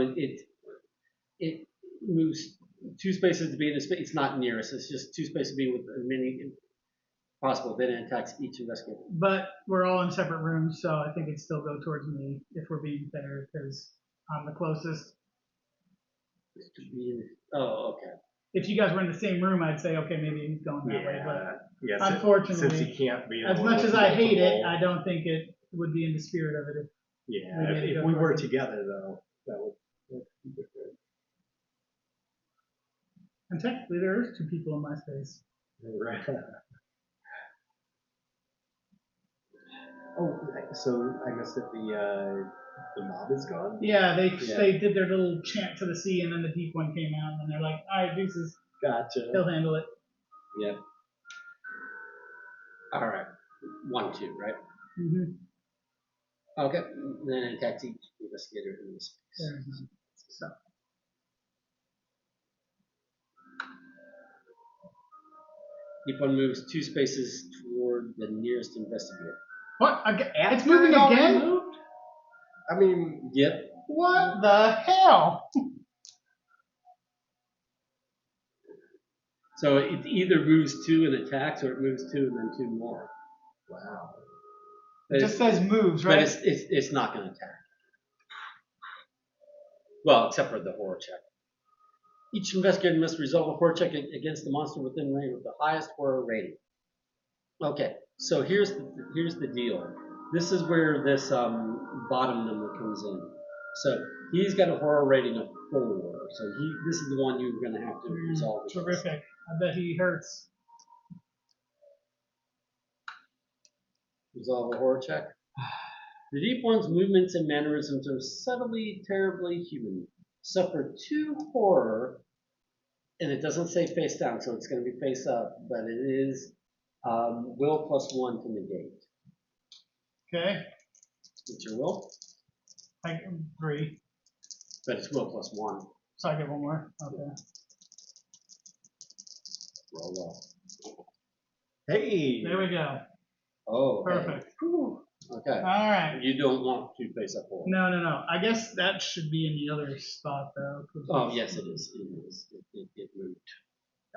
it moves 2 spaces to be in a space. It's not nearest. It's just 2 spaces to be with as many possible. Then it attacks each investigator. But we're all in separate rooms, so I think it'd still go towards me if we're being fair, because I'm the closest. Oh, okay. If you guys were in the same room, I'd say, okay, maybe he's going that way. But Yeah. unfortunately, since he can't be as much as I hate it, I don't think it would be in the spirit of it. Yeah, if we were together, though, that would be different. And technically, there is 2 people in my space. Right. Oh, so I missed that the mob is gone? Yeah, they did their little chant to the sea, and then the deep one came out, and they're like, all right, deuces. Gotcha. He'll handle it. Yeah. All right. 1, 2, right? Mm-hmm. Okay. Then it attacks each investigator in this space. There's none. So. Deep one moves 2 spaces toward the nearest investigator. What? It's moving again? Moved? I mean, Yep. What the hell? So it either moves 2 and attacks, or it moves 2 and then 2 more. wow. It just says moves, right? But it's not going to attack. Well, except for the horror check. Each investigator must resolve a horror check against the monster within range with the highest horror rating. Okay, so here's the deal. This is where this bottom number comes in. So he's got a horror rating of 4. So this is the one you're going to have to resolve. Terrific. I bet he hurts. Resolve a horror check. The deep one's movements and mannerisms are subtly, terribly human. Suffer 2 horror, and it doesn't say face down, so it's going to be face up, but it is will plus 1 to negate. Okay. It's your will, I get 3. but it's will plus 1. So I get 1 more. Okay. Roll up. Hey. There we go. Oh. Perfect. Okay. All right. You don't want to face up forward. No. I guess that should be in the other spot though. 'cause Oh, yes, it is. It is. It moved.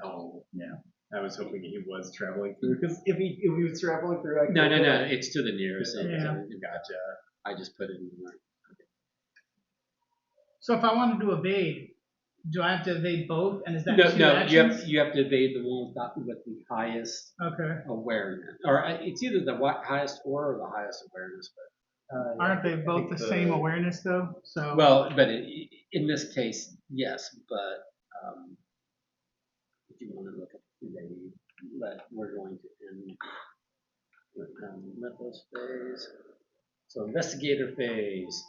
Oh. Yeah. I was hoping he was traveling through, because if he was traveling through, I could. No. It's to the nearest. Yeah. Gotcha. I just put it in the So if I wanted to evade, do I have to evade both? And is that No, two no. actions? You have to evade the one with the highest Okay. awareness, or it's either the highest or the highest awareness. Aren't they both the same awareness though? So. Well, but in this case, yes. But if you want to look at evade, but we're going to end with mythos phase. So investigator phase.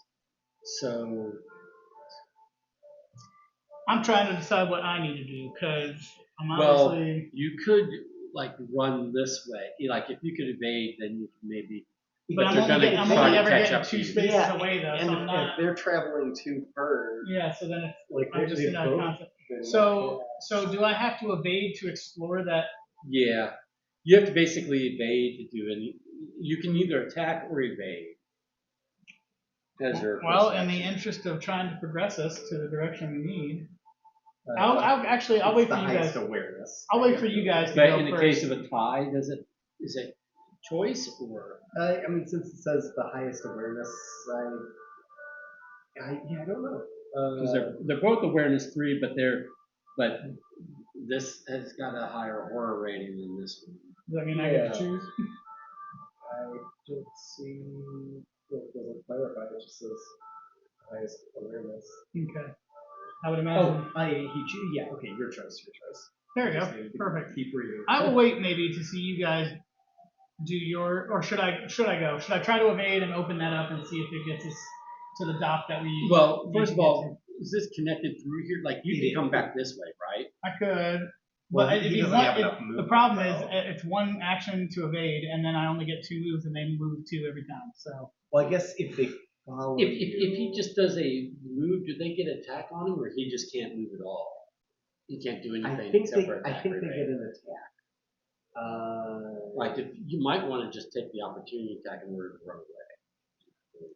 So I'm trying to decide what I need to do because I'm well, obviously. you could like run this way. Like if you could evade, then you can maybe. But I'm only ever getting two spaces away though, and so I'm not. if they're traveling too far, Yeah, so then it's like I'm just they in that both concept. been So do I have to evade to explore that? Yeah, you have to basically evade to do any. You can either attack or evade. As your Well, first in the action. interest of trying to progress us to the direction we need, I'll I'll wait for you guys. Awareness. I'll wait for you guys to But go in the first. case of a tie, is it choice or? I mean, since it says the highest awareness, I don't know. Because they're both awareness 3, but this has got a higher horror rating than this one. Does that mean I get to choose? I don't see. It doesn't clarify. It just says highest awareness. Okay. I would imagine. Yeah. Okay. Your choice. There we Just go. need to Perfect. Keep reading. I will wait maybe to see you guys do your, or should I go? Should I try to evade and open that up and see if it gets us to the dock that we? Well, need first to of get all, is this connected through here? Like you can come back this way, right? to? I could. Well, But he if doesn't have enough the movement, problem is though. it's one action to evade, and then I only get 2 moves, and they move 2 every time. So Well, I guess if they follow If he just does a move, do they get attack on him, or he just can't move at all? He can't do anything I think except they, for attack. I think or they evade. get an attack. Like if you might want to just take the opportunity attack and run away.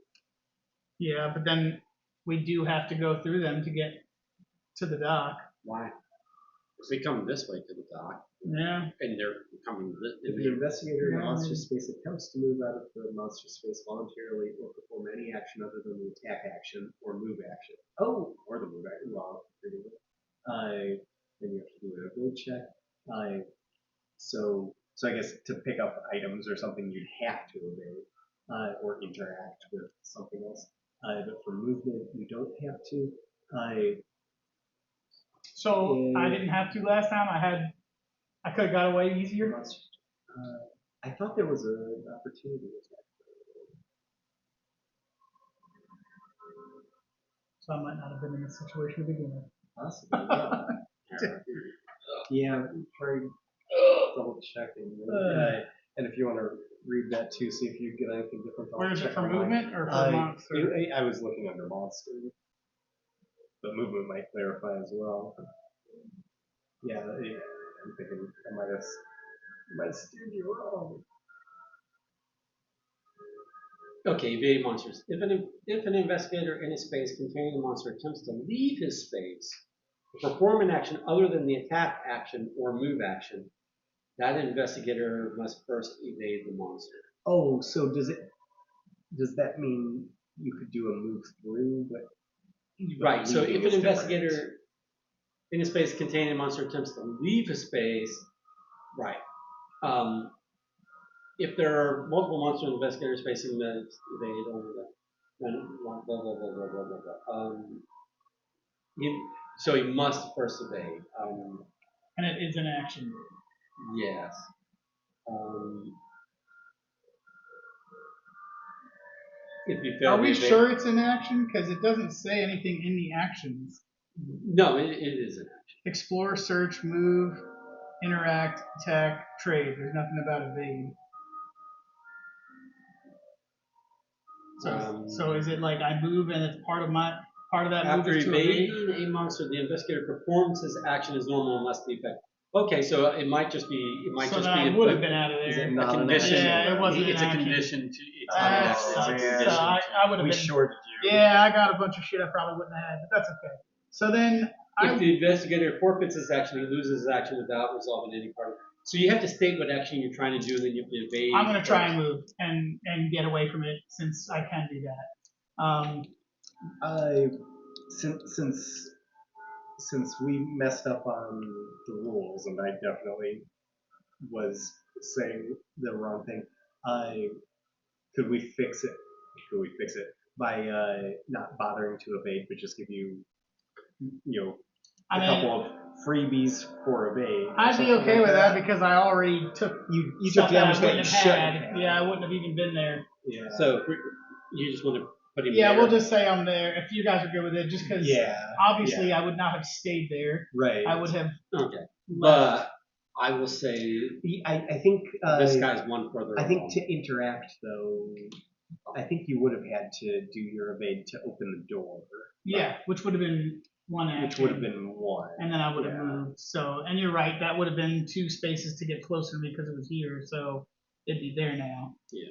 yeah, but then we do have to go through them to get to the dock. Why? If they come this way to the dock, Yeah. and they're coming this, If the investigator in the Yeah. monster space attempts to move out of the monster space voluntarily or perform any action other than the attack action or move action. Oh, or the move action. Well, then you have to do an evade check. So I guess to pick up items or something, you'd have to evade or interact with something else. But for movement, you don't have to. So I didn't have to last time. I could have got away easier. I thought there was an opportunity attack. So I might not have been in this situation to begin with. Possibly, yeah. Try double checking. And if you want to read that too, see if you get anything different. Where is it for movement or for monster? I was looking under monster. But movement might clarify as well. Yeah, I'm thinking I might have steered you wrong. Okay, evade monsters. If an investigator in a space containing a monster attempts to leave his space, to perform an action other than the attack action or move action, that investigator must first evade the monster. Oh, so does that mean you could do a move through, but right? So if leaving an is investigator different. in a space containing a monster attempts to leave a space, right? If there are multiple monster investigators facing the evade on then blah blah blah blah blah blah blah. So he must first evade. And it is an action. Yes. If you fail Are to we evade, sure it's an action? Because it doesn't say anything in the actions. no, it is an action. Explore, search, move, interact, attack, trade. There's nothing about evade. So is it like I move and it's part of that move After is to evade? evading a monster, the investigator performs his action as normal unless the effect. Okay, so it might just be, So then I would have been out of Is there. it not a an condition. action? Yeah, it wasn't It's an a action. condition to, it's not That an action, it's a sucks. condition. So I would have We been. shorted you. Yeah, I got a bunch of shit I probably wouldn't have had, but that's okay. So then If the investigator forfeits his action, he loses his action without resolving any part of it. So you have to state what action you're trying to do, and then you have to evade. I'm gonna try and move and get away from it since I can do that. Since we messed up on the rules, and I definitely was saying the wrong thing, could we fix it? Could we fix it by not bothering to evade, but just give you, I a mean, couple of freebies for evade? I'd be okay with that because I already took You stuff took that I damage that wouldn't you have shouldn't had. have. Yeah, I wouldn't have even been there. Yeah. So you just want to put him Yeah, there. we'll just say I'm there if you guys are good with it. Just because obviously I would not have stayed there. Right. I would have. Okay. Left. But I will say I think this guy's one further I think along. to interact though, I think you would have had to do your evade to open the door. Yeah, which would have been one action. Which would have been one. And then I would have moved. So, and you're right, that would have been 2 spaces to get closer to me because it was here. So it'd be there now. Yeah.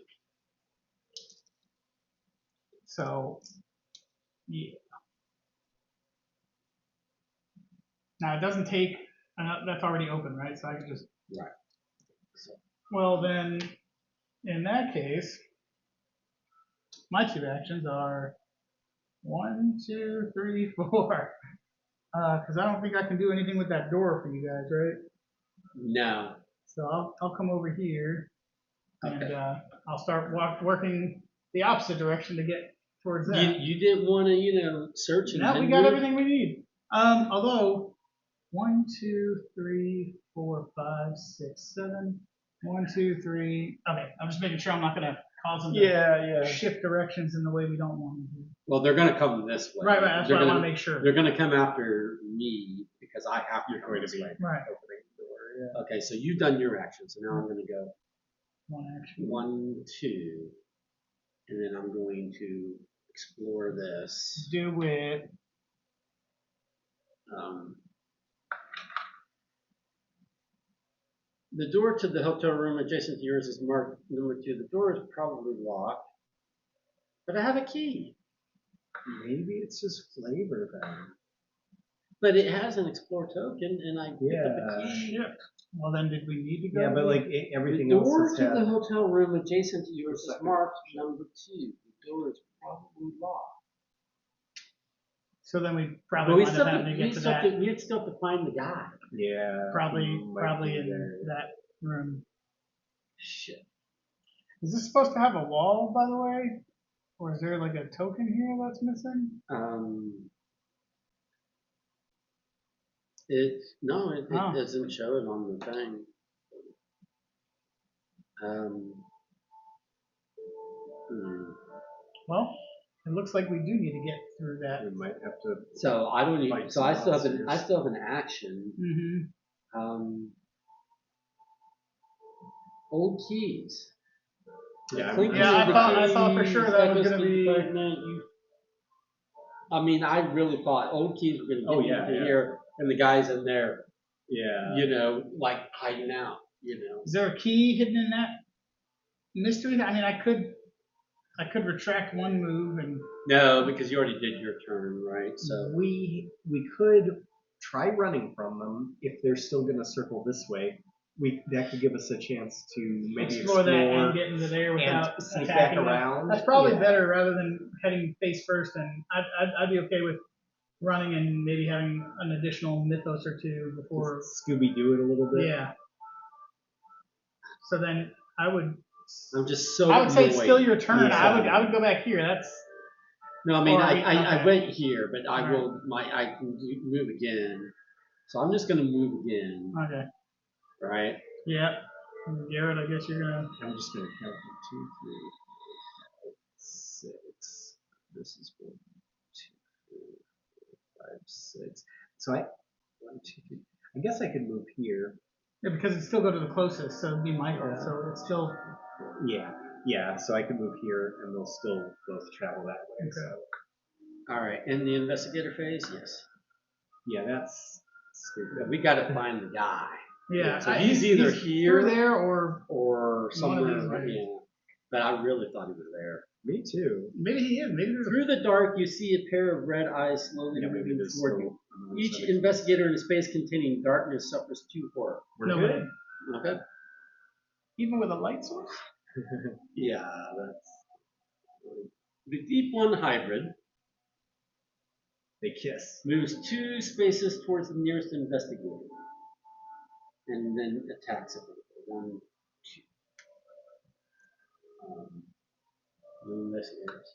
So, yeah. Now it doesn't take. That's already open, right? So I could just. Right. Well then, in that case, my 2 actions are 1, 2, 3, 4. Because I don't think I can do anything with that door for you guys, right? No. So I'll come over here, and Okay. I'll start working the opposite direction to get towards that. You didn't want to, search and Now we then got move? everything we need. Although 1, 2, 3, 4, 5, 6, 7. 1, 2, 3. Okay, I'm just making sure I'm not gonna cause them to shift directions in the way we don't want them to. Well, they're going to come this way. Right. That's They're what I want gonna- to make sure. They're going to come after me because I have to go this way. Right. Opening the door. Yeah. Okay, so you've done your action, so now I'm going to go 1 action. 1, 2, and then I'm going to explore this. Do it. The door to the hotel room adjacent to yours is marked number 2. The door is probably locked, but I have a key. Maybe it's just flavor then. But it has an explore token, and I picked up a key. Shit. Well, then did we need to go? Yeah, but like everything The else door is to the hotel room adjacent to yours is marked number 2. The door is probably locked. So then we But probably wind up having to get to that. we'd still have to find the guy. Yeah. Probably be in there. that room. Shit. Is this supposed to have a wall, by the way? Or is there like a token here that's missing? It Oh. doesn't show it on the thing. Well, it looks like we do need to get through that. We might have to. So I don't even. Fight So I some still have monsters. an action. Mm-hmm. Old keys. Yeah, Clinking Yeah, of the I thought for keys, sure that was echoes gonna to the be- fragment, I mean, I really thought old keys were going to Oh, get yeah, into yeah. here, and the guys in there, Yeah. like hiding out, Is there a key hidden in that mystery? I mean, I could retract one move and. No, because you already did your turn, right? So We could try running from them if they're still going to circle this way. That could give us a chance to maybe explore that and get into there without and sneak attacking back them. around. That's probably Yeah. better rather than heading face first. And I'd be okay with running and maybe having an additional mythos or 2 before. Scooby Doo it a little bit. Yeah. So then I would. I'm just so. I would say it's annoyed. still your turn. Yeah. I would go back here. That's. No, I mean, Or I okay. went here, but I All will. I can move again. So I'm just going to move again, Okay. right? Yeah. Garrett, I guess you're gonna. I'm just going to count 1, 2, 3, 4, 5, 6. This is 1, 2, 3, 4, 5, 6. So 1, 2, 3. I guess I could move here. Yeah, because it'd still go to the closest, so it'd be Michael. So it's still. Yeah. So I can move here, and they'll still both travel that way. Okay. So All right. In the investigator phase, yes. yeah, that's stupid. We got to find the guy. Yeah, So he's either here through there or or somewhere. One of these ways. Yeah. But I really thought he was there. Me too. maybe he is. Maybe there's a Through the dark, you see a pair of red eyes slowly Yeah, maybe moving there's toward still you. another Each set of- investigator in a space containing darkness suffers 2 horror. We're no, good. Okay? even with a light source. Yeah, that's. The Deep One hybrid They kiss. moves 2 spaces towards the nearest investigator and then attacks it. 1, 2. No investigators.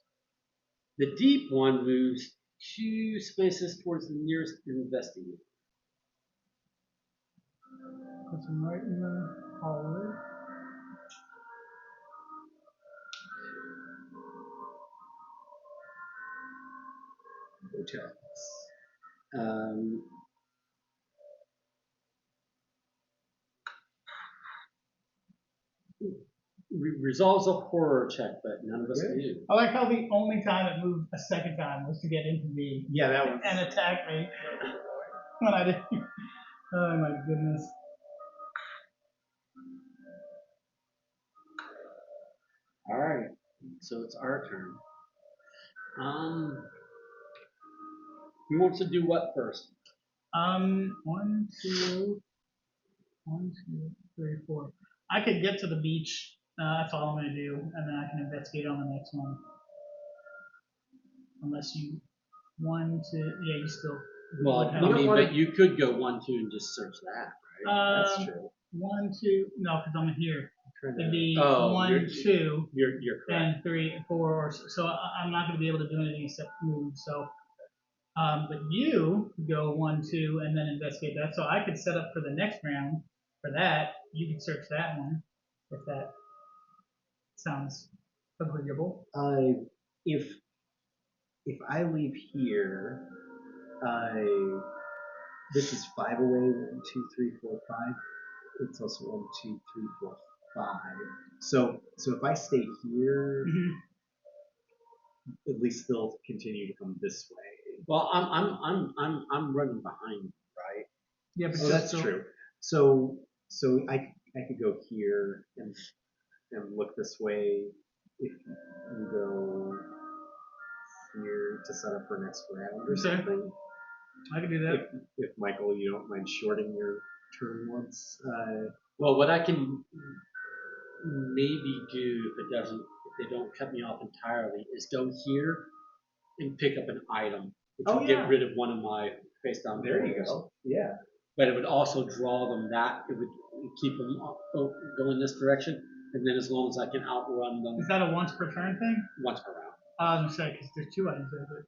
The Deep One moves 2 spaces towards the nearest investigator. Puts him right in the hallway. Hotels. Resolves a horror check, but none of us Really? do. I like how the only time it moved a second time was to get into me Yeah, that was. and attack me when I didn't. Oh my goodness. All right, so it's our turn. Who wants to do what first? 1, 2, 3, 4. I could get to the beach. That's all I'm gonna do, and then I can investigate on the next one. Unless you 1, 2. Yeah, you still. Well, Okay. I mean, but you could go 1, 2 and just search that, right? That's true. 1, 2. No, because I'm here. It'd be Oh, 1, 2. You're correct. And 3, 4, or so I'm not going to be able to do anything except move. So, but you go 1, 2, and then investigate that. So I could set up for the next round for that. You could search that one if that sounds agreeable. If I leave here, this is 5 away. 1, 2, 3, 4, 5. It's also 1, 2, 3, 4, 5. So if I stay here, at least they'll continue to come this way. Well, I'm running behind you, right? Yeah, but Oh, that's true. So I could go here and look this way. If you go here to set up for next round or something. I can do that. If Michael, you don't mind shorting your turn once. Well, what I can maybe do if they don't cut me off entirely is go here and pick up an item, which would get rid of one of my face down. There you go. Yeah. But it would also draw them that it would keep them going this direction, and then as long as I can outrun them. Is that a once per turn thing? Once per round. I'm sorry, because there's 2 items there. But...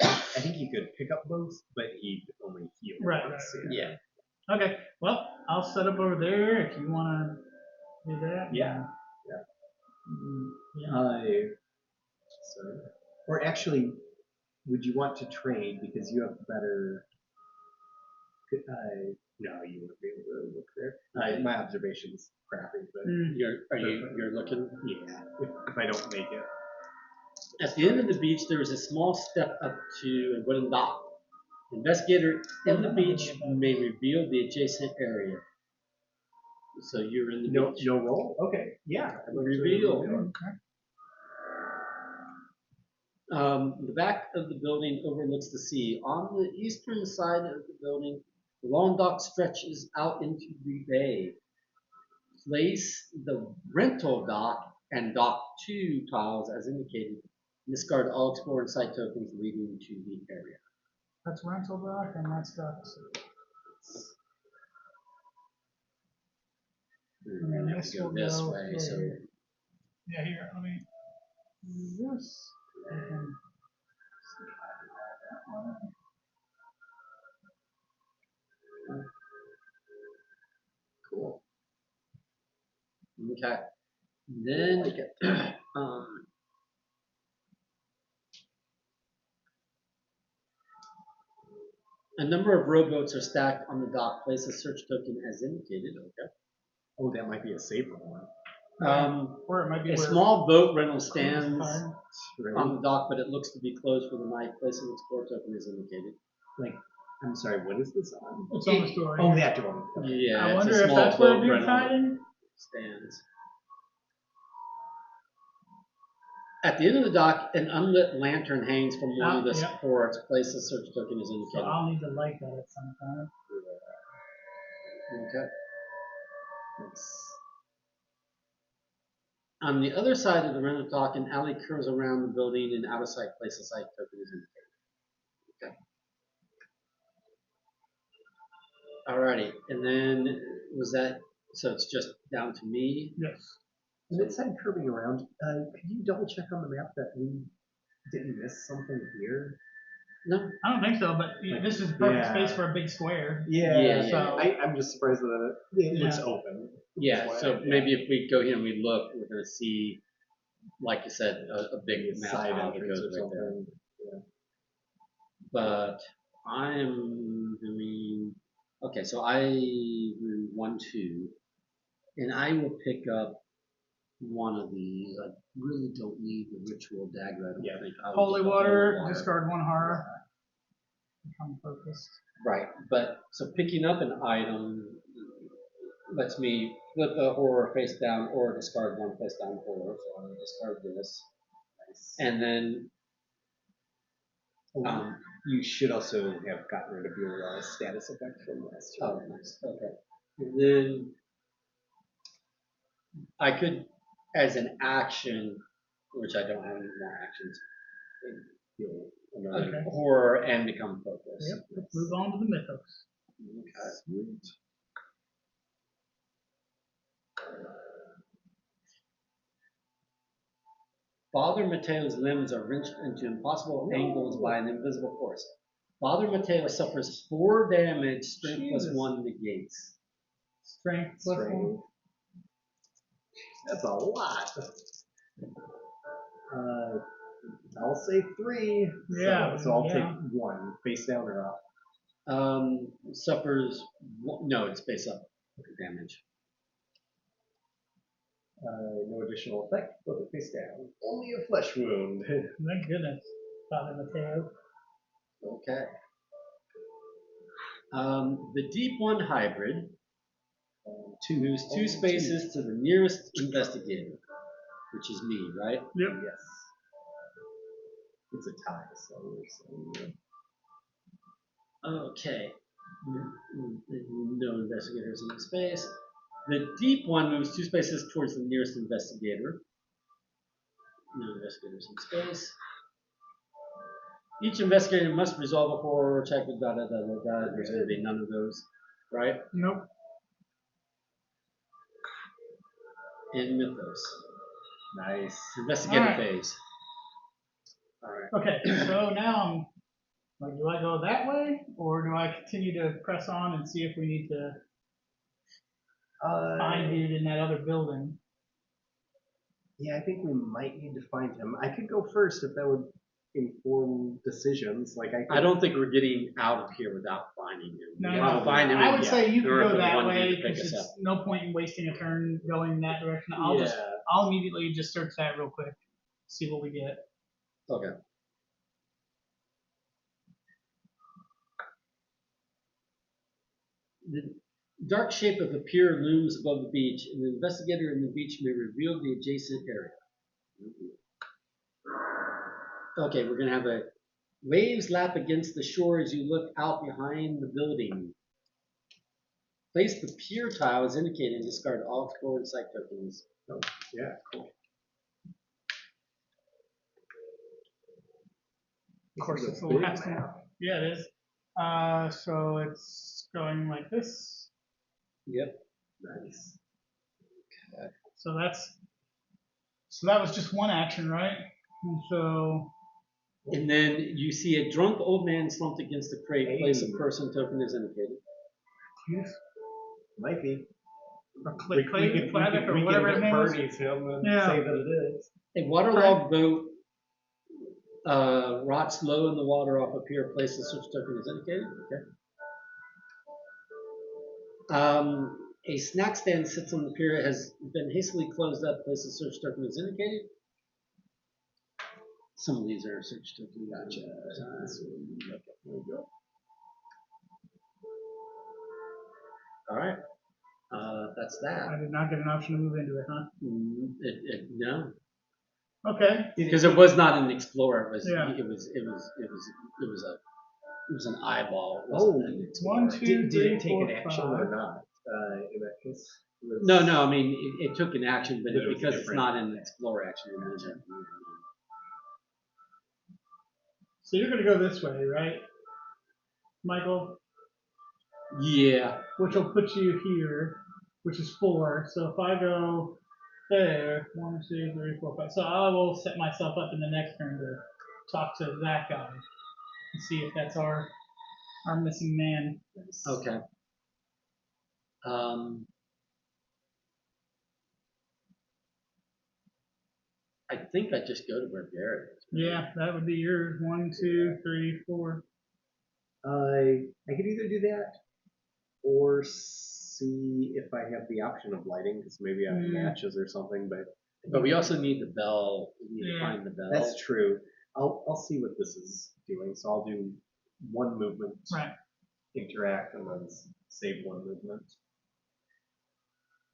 I think you could pick up both, but he'd only heal. Right. Yeah. Okay. Well, I'll set up over there if you want to do that. Yeah. So, or actually, would you want to trade because you have better? No, you wouldn't be able to look there. My observation's crappy, but You're looking? Yeah. If I don't make it. At the end of the beach, there is a small step up to a wooden dock. Investigator in the beach may reveal the adjacent area. So you're in the beach. No roll? Okay. Yeah. Reveal. The back of the building overlooks the sea. On the eastern side of the building, the long dock stretches out into the bay. Place the rental dock and dock 2 tiles as indicated. Discard all explore and site tokens leading to the area. That's rental dock and that's dock. And then have to go this way. So yeah, here. Let me do this. cool. Okay. Then a number of rowboats are stacked on the dock. Place a search token as indicated. Okay. Oh, that might be a safer one. Or it might be A small boat rental stands Right. on the dock, but it looks to be closed for the night. Place an explore token as indicated. Like I'm sorry, what is this on? It's on the story. Oh, that door. Okay. Yeah, I it's wonder a if small that's where boat the right dude's on the hiding. stands. At the end of the dock, an unlit lantern hangs from one of the Yep. supports. Place the search token is So indicated. I'll need to light that at some time. Okay. Nice. On the other side of the rental dock, an alley curves around the building, and out of sight, place the site token is indicated. Okay. Alrighty, and then was that? So it's just down to me. Yes. And it said curving around. Could you double check on the map that we didn't miss something here? No. I don't think so, but this is perfect Yeah. space for a big square. Yeah. So I'm just surprised that it looks open. Yeah. That's So why, maybe if we go here and we look, we're gonna see, like you said, a big map side tile that entrance goes or right there. something. Yeah. But I'm doing okay. So I do 1, 2, and I will pick up one of these. I really don't need the ritual dagger. I don't think I would holy get the water, holy water. discard 1 horror. Become focused. Right, but so picking up an item lets me flip a horror face down or discard 1 face down horror. So I'm gonna discard this, and then You should also have gotten rid of your status effect from last year. oh, nice. Okay, and then I could, as an action, which I don't have any more actions, Another horror and become focused. Yep. Let's move on to the mythos. Okay. Sweet. Father Mateo's limbs are wrenched into impossible angles by an invisible force. Father Mateo suffers 4 damage, strength plus Jesus. 1 negates. Strength plus 1. That's a lot. I'll say 3. Yeah, So I'll yeah. take 1, face down or up. Suffers no, it's face up damage. No additional effect, but face down. Only a flesh wound. Thank goodness. Father Mateo. Okay. The Deep One hybrid moves 2 spaces to the nearest investigator, which is me, right? Yep. Yes. It's a tie, so Okay. No investigators in the space. The Deep One moves 2 spaces towards the nearest investigator. No investigators in space. Each investigator must resolve a horror check with da da da da da. There's going to be none of those, right? Nope. In Mythos. nice. Investigative Alright. phase. Alright. Okay, so now I'm like, do I go that way, or do I continue to press on and see if we need to find it in that other building? Yeah, I think we might need to find him. I could go first if that would inform decisions. Like I don't think we're getting out of here without finding him. No, We no. have to find him. I would say you Or can if go we that want him way to pick because us it's no point in wasting a turn going in that direction. I'll immediately just search that real quick, see what we get. Okay. The dark shape of a pier looms above the beach, and the investigator in the beach may reveal the adjacent area. Okay, we're gonna have a waves lap against the shore as you look out behind the building. Place the pier tile as indicated and discard all explored site tokens. Oh, yeah, cool. Of course, This it's is the a big last one. map. Yeah, it is. So it's going like this. Yep. Nice. So that was just one action, right? And so And then you see a drunk old man slumped against a crate. Hey. Place a person token as indicated. yes, Might be. or Clay Plavic or whatever his name is. parties him and Yeah. say that it is. A waterlogged boat rots low in the water off a pier. Place the search token as indicated. Okay. A snack stand sits on the pier. It has been hastily closed up. Place the search token as indicated. Some of these are search tokens. Gotcha. There we go. All right. That's that. I did not get an option to move into it, huh? No, Okay. because it was not an explorer. It was. Yeah. It was an eyeball. It Oh, wasn't an explorer. 1, 2, Did 3, it take 4, an action 5. or not? In that case, was- No. I mean, it took an action, but But it was because it's different. not an explorer action, it doesn't. So you're going to go this way, right, Michael? Yeah. Which will put you here, which is 4. So if I go there, 1, 2, 3, 4, 5. So I will set myself up in the next turn to talk to that guy and see if that's our missing man. Okay. I think I just go to where Garrett is. Yeah, that would be yours. 1, 2, 3, 4. I could either do that or see if I have the option of lighting, because maybe I have matches or something. But we also need the bell. We need to Yeah. find the bell. That's true. I'll see what this is doing. So I'll do 1 movement, Right. interact, and then save 1 movement.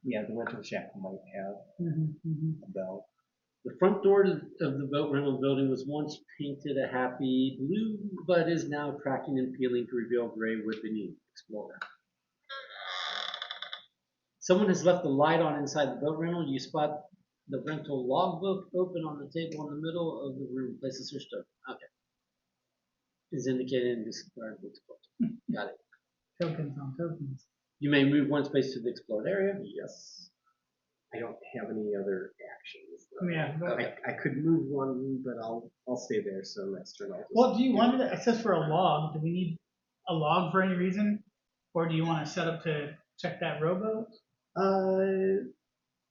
Yeah, the rental shack might have a bell. The front door of the boat rental building was once painted a happy blue, but is now cracking and peeling to reveal gray wood beneath. Explorer. Someone has left the light on inside the boat rental. You spot the rental logbook open on the table in the middle of the room. Place the search token. Okay. Is indicated in this card. Got it. Tokens on tokens. You may move 1 space to the explored area. Yes. I don't have any other actions. though. Yeah. I could move 1, but I'll stay there. So next turn I'll just. Well, do you want it? It says for a log. Do we need a log for any reason, or do you want to set up to check that rowboat? Does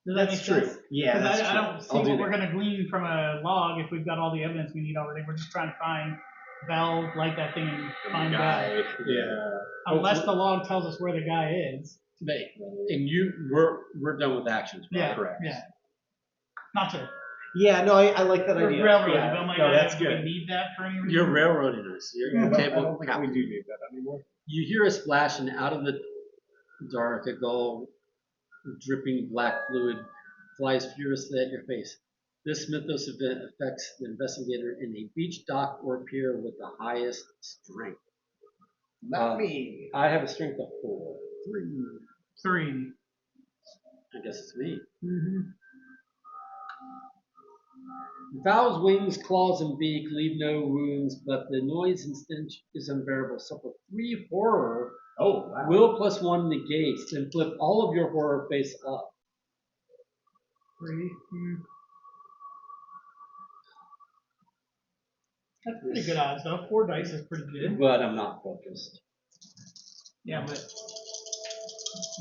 that That's make true. sense? Yeah, 'Cause that's I true. don't see I'll do what we're that. going to glean from a log if we've got all the evidence we need already. We're just trying to find Bell, light that thing, and find Bell. Yeah. Unless the log tells us where the guy is. And we're done with actions, right? Yeah. Correct. Yeah. Not to. Yeah, no, I like that We're idea. railroading, Yeah, but I'm like, no, that's do we good. need that for any reason? You're railroading us. You're I a don't table think captain. we do need that anymore. You hear a splash, and out of the dark, a gull dripping black fluid flies furiously at your face. This mythos event affects the investigator in a beach, dock, or pier with the highest strength. Not me. I have a strength of 4. 3. I guess it's me. Mm-hmm. The fowl's wings, claws, and beak leave no wounds, but the noise and stench is unbearable. Suffer 3 horror. Oh, wow. Will +1 negates, and flip all of your horror face up. 3. That's pretty good odds, though. 4 dice is pretty good. But I'm not focused. Yeah, but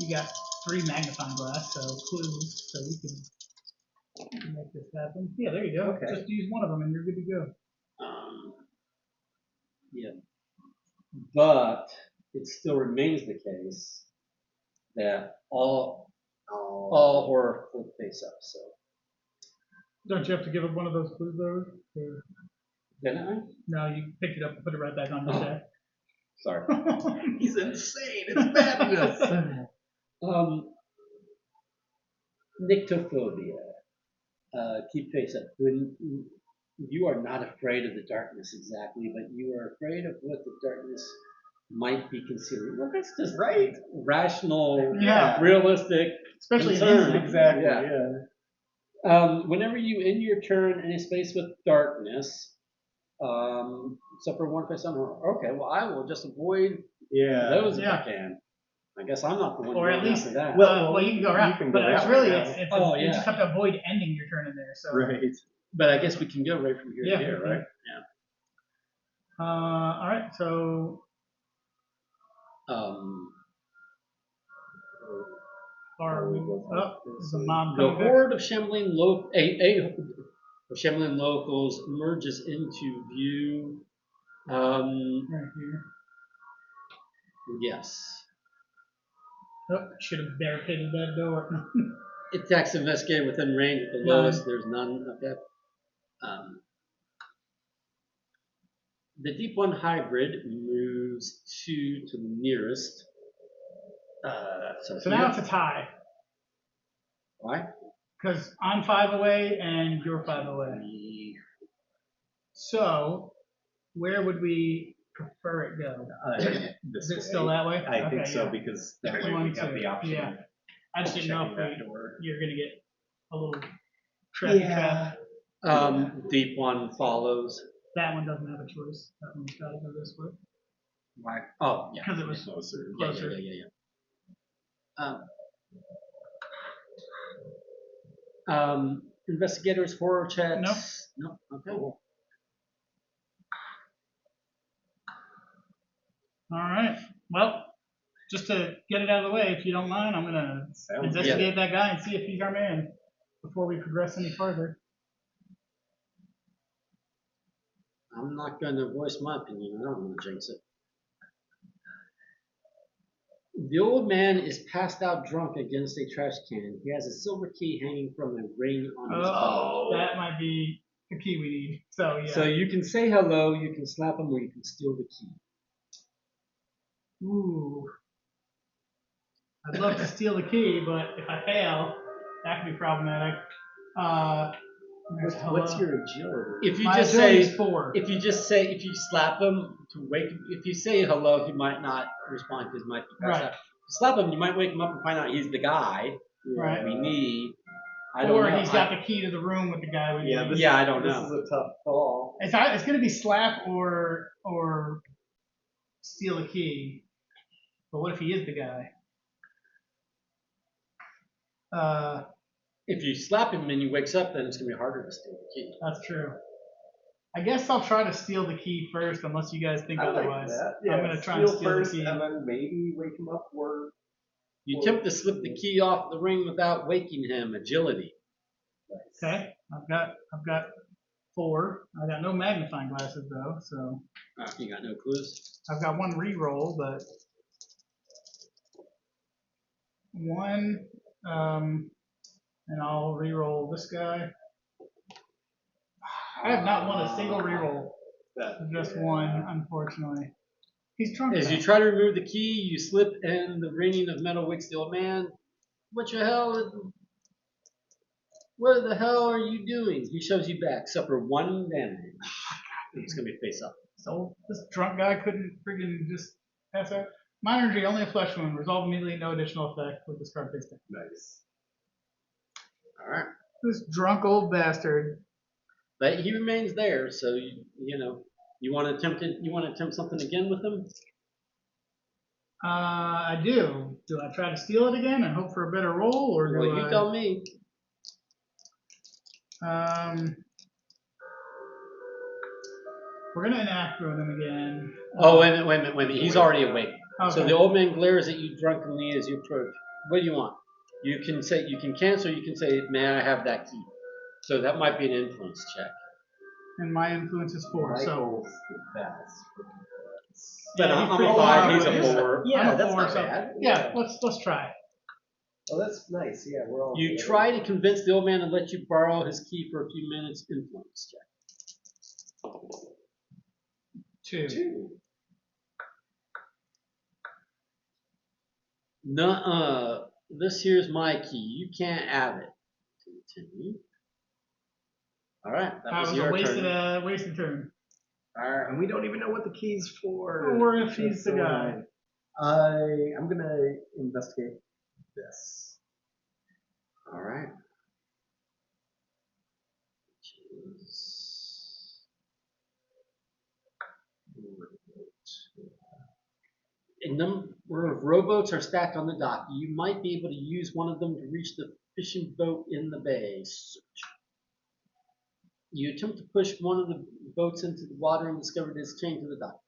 you got 3 magnifying glass, so clues, so you can make this happen. Yeah, there you go. Okay. Just use one of them and you're good to go. Yeah. But it still remains the case that all horror flip face up. So Don't you have to give up one of those clues, though? Or- then I. No, you picked it up and put it right back on the set. Sorry. He's insane. It's madness. Nyctophobia. Keep face up. When you are not afraid of the darkness exactly, but you are afraid of what the darkness might be concealing. Well, that's just Right. rational, Yeah. realistic. Especially in concern. Innsmouth. Exactly. Yeah. Yeah. Whenever you end your turn in a space with darkness, suffer 1 face on horror. Okay, well I will just avoid Yeah. those if Yeah. I can. I guess I'm not the one Or at going least, after that. well, you can go around, you can but go it's that really, way, it's, yeah. it's Oh, you yeah. just have to avoid ending your turn in there. So, Right. But I guess we can go right from here Yeah. to here, right? all right, so are we up? Is the mom The coming back? horde of shambling of shambling locals emerges into view. Right here. Yes. Oh, should have barricaded that door. Attacks investigated within range at the lowest. There's none. Okay. The Deep One hybrid moves 2 to the nearest. So now it's a tie. Why? Because I'm 5 away and you're 5 away. So, where would we prefer it go? This Is it way. still that way? I think Okay, so yeah. because that way One, we have two, the option. yeah. I just didn't know checking if that door. you're going to get a little trappy trap. Deep one follows. That one doesn't have a choice. That one's got to go this way. Why? Oh, yeah. Because it was Closer. closer. Investigators, horror checks. Nope. No. Okay. Cool. All right. Well, just to get it out of the way, if you don't mind, I'm going to Sounds investigate that guy and see if he's our man before we progress any further. I'm not going to voice my opinion. I don't want to jinx it. The old man is passed out drunk against a trash can. He has a silver key hanging from a ring on his belt. That might be the key we need. So, yeah. So you can say hello, you can slap him, or you can steal the key. Ooh. I'd love to steal the key, but if I fail, that could be problematic. What's your agility? If you My just agility say, is 4. if you slap him to wake him, if you say hello, he might not respond because he might be passed Right. out. Slap him, you might wake him up and find out he's the guy Right. we need. I don't Or know. he's got the key to the room with the guy we need. Yeah, I don't know. This is a tough call. It's going to be slap or steal the key. But what if he is the guy? If you slap him and he wakes up, then it's going to be harder to steal the key. That's true. I guess I'll try to steal the key first, unless you guys think I like otherwise. that. Yeah, I'm going to try and steal first the key. and then maybe wake him up or You attempt to slip the key off the ring without waking him. Agility. Okay, I've got 4. I got no magnifying glasses though, so You got no clues? I've got 1 re-roll, but 1, and I'll re-roll this guy. I have not won a single re-roll. Just 1, unfortunately. He's drunk. As now. you try to remove the key, you slip and the ringing of metal wakes the old man. What the hell are you doing? He shoves you back. Suffer 1 damage. It's going to be face up. So this drunk guy couldn't friggin' just pass out. Minor injury, only a flesh wound. Resolve immediately, no additional effect with this card face down. nice. All right. This drunk old bastard. But he remains there, so you want to attempt something again with him? I do. Do I try to steal it again and hope for a better roll, or do Well, you I? tell me. We're gonna enact with him again. Oh, wait a minute. He's already awake. Okay. So the old man glares at you drunkenly as you approach. What do you want? You can cancel, you can say, may I have that key? So that might be an influence check. And my influence is 4, so. Michael's the best. But Yeah, I'm he's a pretty 5, far he's away. a 4. Yeah, I'm a that's 4, not so bad. yeah, let's try. Oh, that's nice. Yeah, we're all. You try to convince the old man to let you borrow his key for a few minutes. Influence check. 2. Nuh-uh. This here's my key. You can't have it. Continue. All right, that was your turn. Wasted turn. All right. And we don't even know what the key's for. Or if he's the guy. I'm gonna investigate this. All right. A number of rowboats are stacked on the dock. You might be able to use one of them to reach the fishing boat in the bay. Search. You attempt to push one of the boats into the water and discover it is chained to the dock.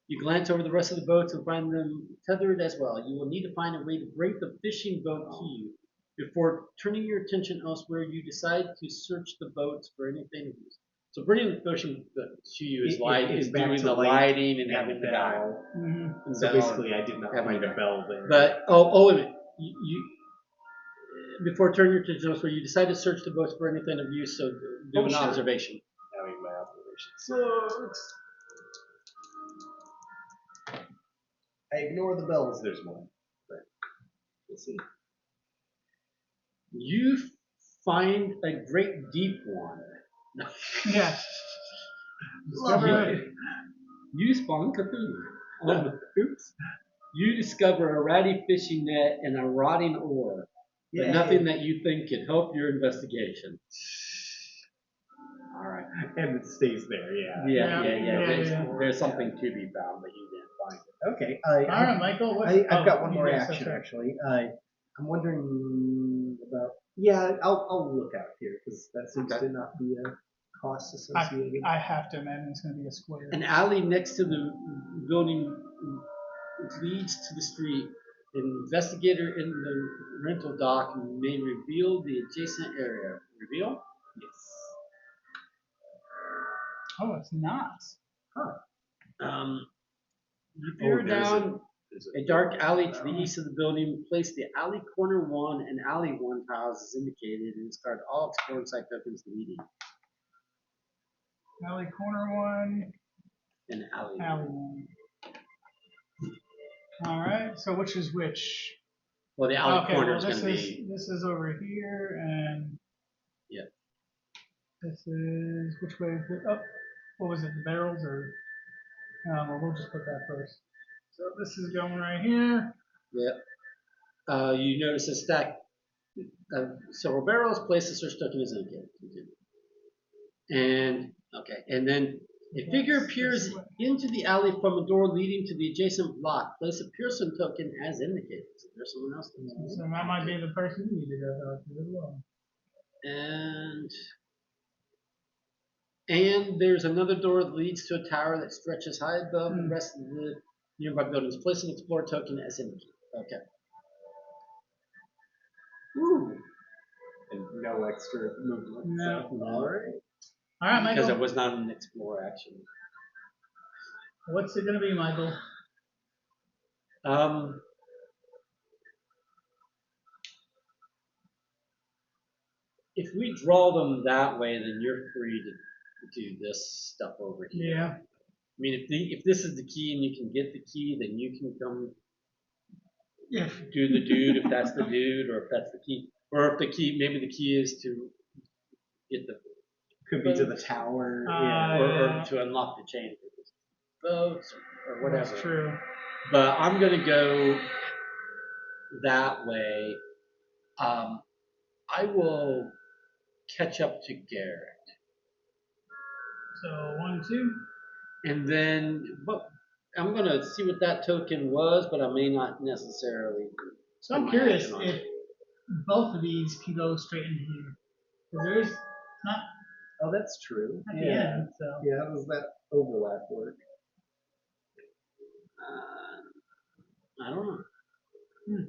You glance over the rest of the boats and find them tethered as well. You will need to find a way to break the fishing boat to you. Before turning your attention elsewhere, you decide to search the boats for anything of use. So bringing the fishing boat to you is back doing to the light lighting and and having the bell. Mm-hmm. So basically, I did not having find the a bell there. But wait a minute. You before turning your attention elsewhere, you decide to search the boats for anything of use. So do an observation. Having my observation. So I ignore the bells. There's one. We'll see. You find a great deep one. Yeah. Love Discover it. You spawn Cthulhu. Oops. You discover a ratty fishing net and a rotting oar, but Yay. nothing that you think can help your investigation. All right. And it stays there, yeah. Yeah. There's something to be found, but you didn't find it. Okay. All right, Michael. I've got one more yes, action that's right. actually. I'm wondering about. Yeah, I'll look out here because that seems to not be a cost associated. I have to imagine it's going to be a square. An alley next to the building leads to the street. An investigator in the rental dock may reveal the adjacent area. Reveal? Yes. Oh, it's not. You peer down There's a dark alley to the east of the building. Place the alley corner 1 and alley 1 tiles as indicated and discard all exploring site tokens leading. Alley corner one, And alley. alley one. All right. So which is which? Well, the alley Okay. corner Well, is this going to is be. this is over here, and Yeah. this is which way is it? Oh, what was it? The barrels or? Well, we'll just put that first. So this is going right here. Yeah. You notice a stack of several barrels. Places are stuck in his indicator. And okay, and then a figure appears into the alley from a door leading to the adjacent block. Place a Pearson token as indicated. So there's someone else. So that might be the person you need to go talk to as well. And there's another door that leads to a tower that stretches high above the rest of the nearby buildings. Place an Explorer token as indicated. Okay. Ooh. And no extra movement. No. So, all right. All right, Because Michael. it was not an Explorer action. What's it gonna be, Michael? If we draw them that way, then you're free to do this stuff over here. Yeah. I mean, if this is the key and you can get the key, then you can come Yeah. do the dude if that's the dude, or if that's the key, or if the key, maybe the key is to get the Could be to the tower. or to unlock the chain for the boats or whatever. That's true. But I'm gonna go that way. I will catch up to Garrett, So 1, 2. and then I'm gonna see what that token was, but I may not necessarily. So I'm curious if both of these can go straight into here. Because there is not Oh, that's true. at the end. So Yeah, how does that overlap work? I don't know.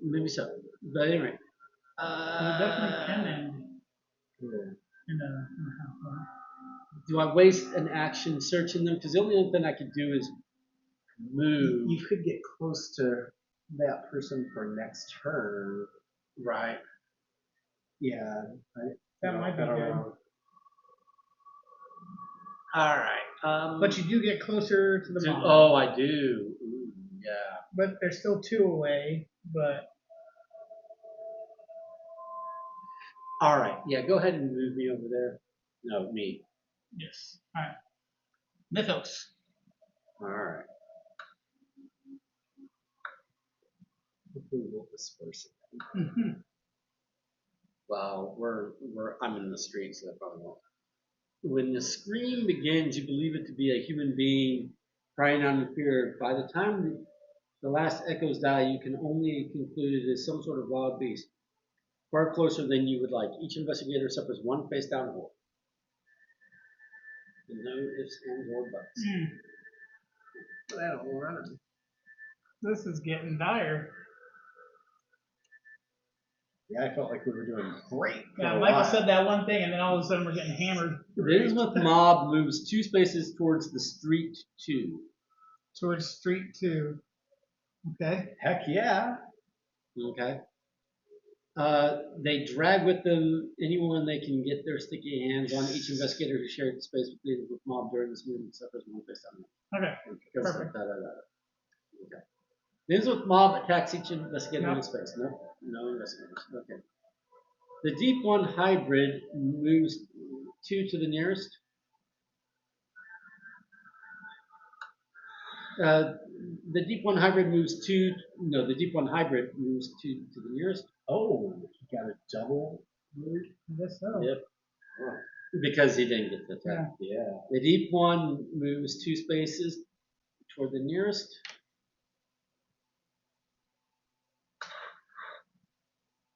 Maybe so. But anyway. it definitely can end Yeah. in a half one. Do I waste an action searching them? Because the only other thing I could do is move. You could get close to that person for next turn. Right. Yeah. That might be I don't good. know. All right. But you do get closer to the mob. Oh, I do. Ooh, yeah. But they're still 2 away. But All right. Yeah, go ahead and move me over there. No, me. yes. All right. Mythos. All right. Hopefully we'll disperse it. Mm-hmm. Well, I'm in the street, so that probably won't. When the scream begins, you believe it to be a human being crying out in fear. By the time the last echoes die, you can only conclude it is some sort of wild beast, far closer than you would like. Each investigator suffers 1 face down hole. No ifs, ands, or buts. That'll run. This is getting dire. Yeah, I felt like we were doing great. For Yeah, a Michael while. said that one thing, and then all of a sudden we're getting hammered. The Innsmouth mob moves 2 spaces towards the street 2. Towards Street 2. Okay. Heck yeah. Okay. They drag with them anyone they can get their sticky hands on. Each investigator who shared the space with the mob during this movement suffers 1 face down. Okay. Goes Perfect. like that. Okay. The Innsmouth mob attacks each investigator Nope. in space. No investigators. Okay. The Deep One hybrid moves 2 to the nearest. The Deep One hybrid moves 2. No, the Deep One hybrid moves 2 to the nearest. Oh, he got a double. I guess so. Yep. Because he didn't get the attack. Yeah. The Deep One moves 2 spaces toward the nearest.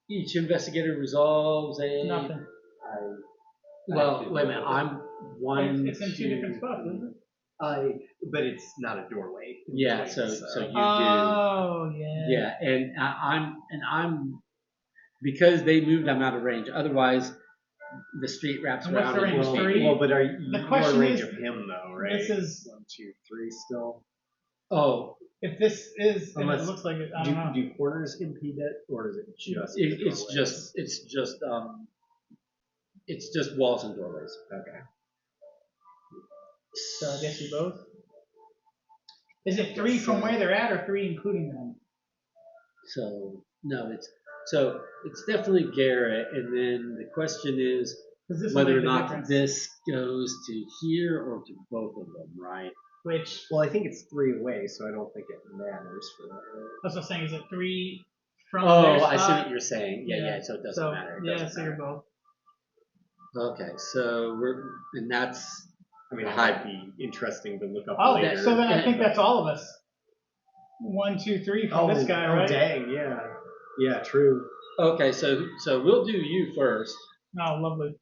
Each investigator resolves a. Nothing. Well, wait a minute. I'm one. It's in 2 different spots, isn't it? But it's not a doorway. Yeah. It's So like, you do. Oh, yeah. Yeah, and I'm because they moved. I'm out of range. Otherwise, the street wraps And what's around. the range? and- 3? Well, but are you The you're question in range is, of him though, right? this is- 1, 2, 3 still. Oh, If this is, and Unless- it looks like it, I don't know. Do corners impede it, or is it just? it's just walls and doorways. Okay. So I guess you both. Is it 3 from where they're at, or 3 including them? So no, it's definitely Garrett, and then the question is 'Cause this will whether or make the not difference. this goes to here or to both of them, right? Which, Well, I think it's 3 away, so I don't think it matters for that. Right? that's what I'm saying. Is it 3 from Oh, their I see spot? what you're saying. Yeah. So it doesn't So, matter. It yeah, doesn't so you're matter. both. Okay, so and that's. I mean, it Hi- might be interesting to look up Oh, later. so then I think that's all of us. 1, 2, 3 from this guy, right? Oh, dang, yeah. Yeah, true. Okay, so we'll do you first. Oh, lovely.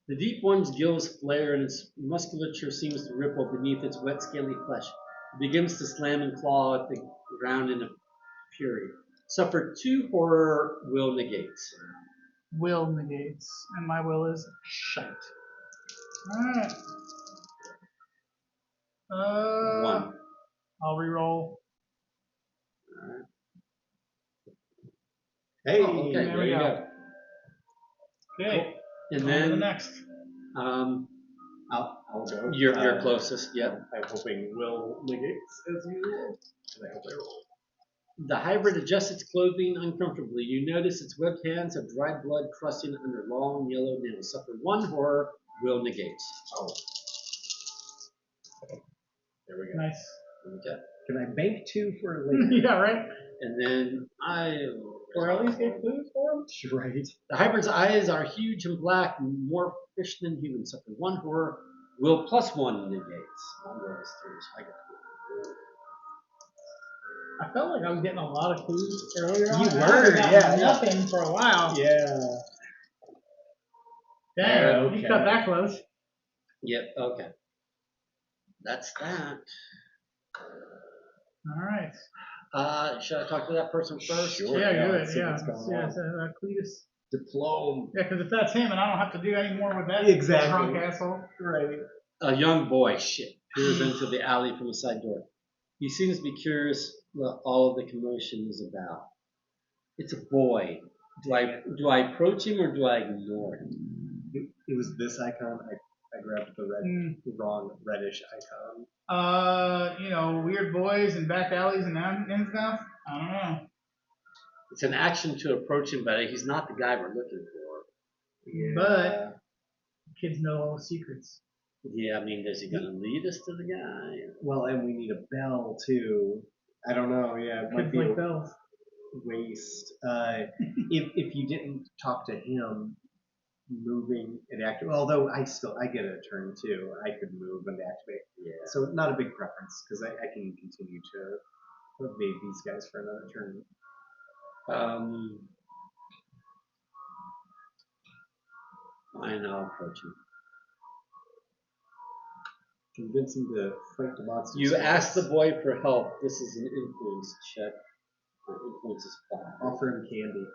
The Deep One's gills flare and its musculature seems to ripple beneath its wet, scaly flesh. It begins to slam and claw at the ground in a fury. Suffer 2 horror will negates. Will negates, and my will is shite. Alright. 1. I'll reroll. Hey, Oh, okay, there we you go. Okay, And on to the then next. I'll go. you're closest. Yep. I'm hoping will negates as usual. And I hope I roll. The hybrid adjusts its clothing uncomfortably. You notice its webbed hands have dried blood crusting under long yellow nails. Suffer 1 horror will negates. Oh. There we go. Nice. Okay. Can I bank 2 for later? Yeah, right? And then Or at least get clues for him? Right. the hybrid's eyes are huge and black, more fish than human. Suffer 1 horror will +1 negates. Whereas 3, so I got I felt like I was getting a lot of clues earlier on. You and were, I got yeah. nothing for a while. Yeah. Dang, Yeah, okay. you cut that close. Yep. Okay. That's that. Alright. Should I talk to that person first? Sure. Yeah, yeah, good. let's see Yeah. what's going Yeah, on. so, Cletus. Diplome. Yeah, because if that's him and I don't have to do any more with that Exactly. drunk asshole. Right. A young boy, peers into the alley from a side door. He seems to be curious what all of the commotion is about. It's a boy. Do I approach him or do I ignore him? It was this icon. I grabbed the wrong reddish icon. Weird boys and back alleys and Innsmouth. I don't know. It's an action to approach him, but he's not the guy we're looking for. Yeah. But kids know all the secrets. Yeah, I mean, is he going to lead us to the guy? Well, and we need a bell too. I don't know. Yeah, it might Kids be like a bells. waste. If you didn't talk to him, moving and activate. Although I get a turn too. I could move and activate. Yeah. So not a big preference because I can continue to evade these guys for another turn. Fine, I'll approach him. Convince him to fight the monsters. You ask the boy for help. This is an influence check. Influence is 5. Offer him candy.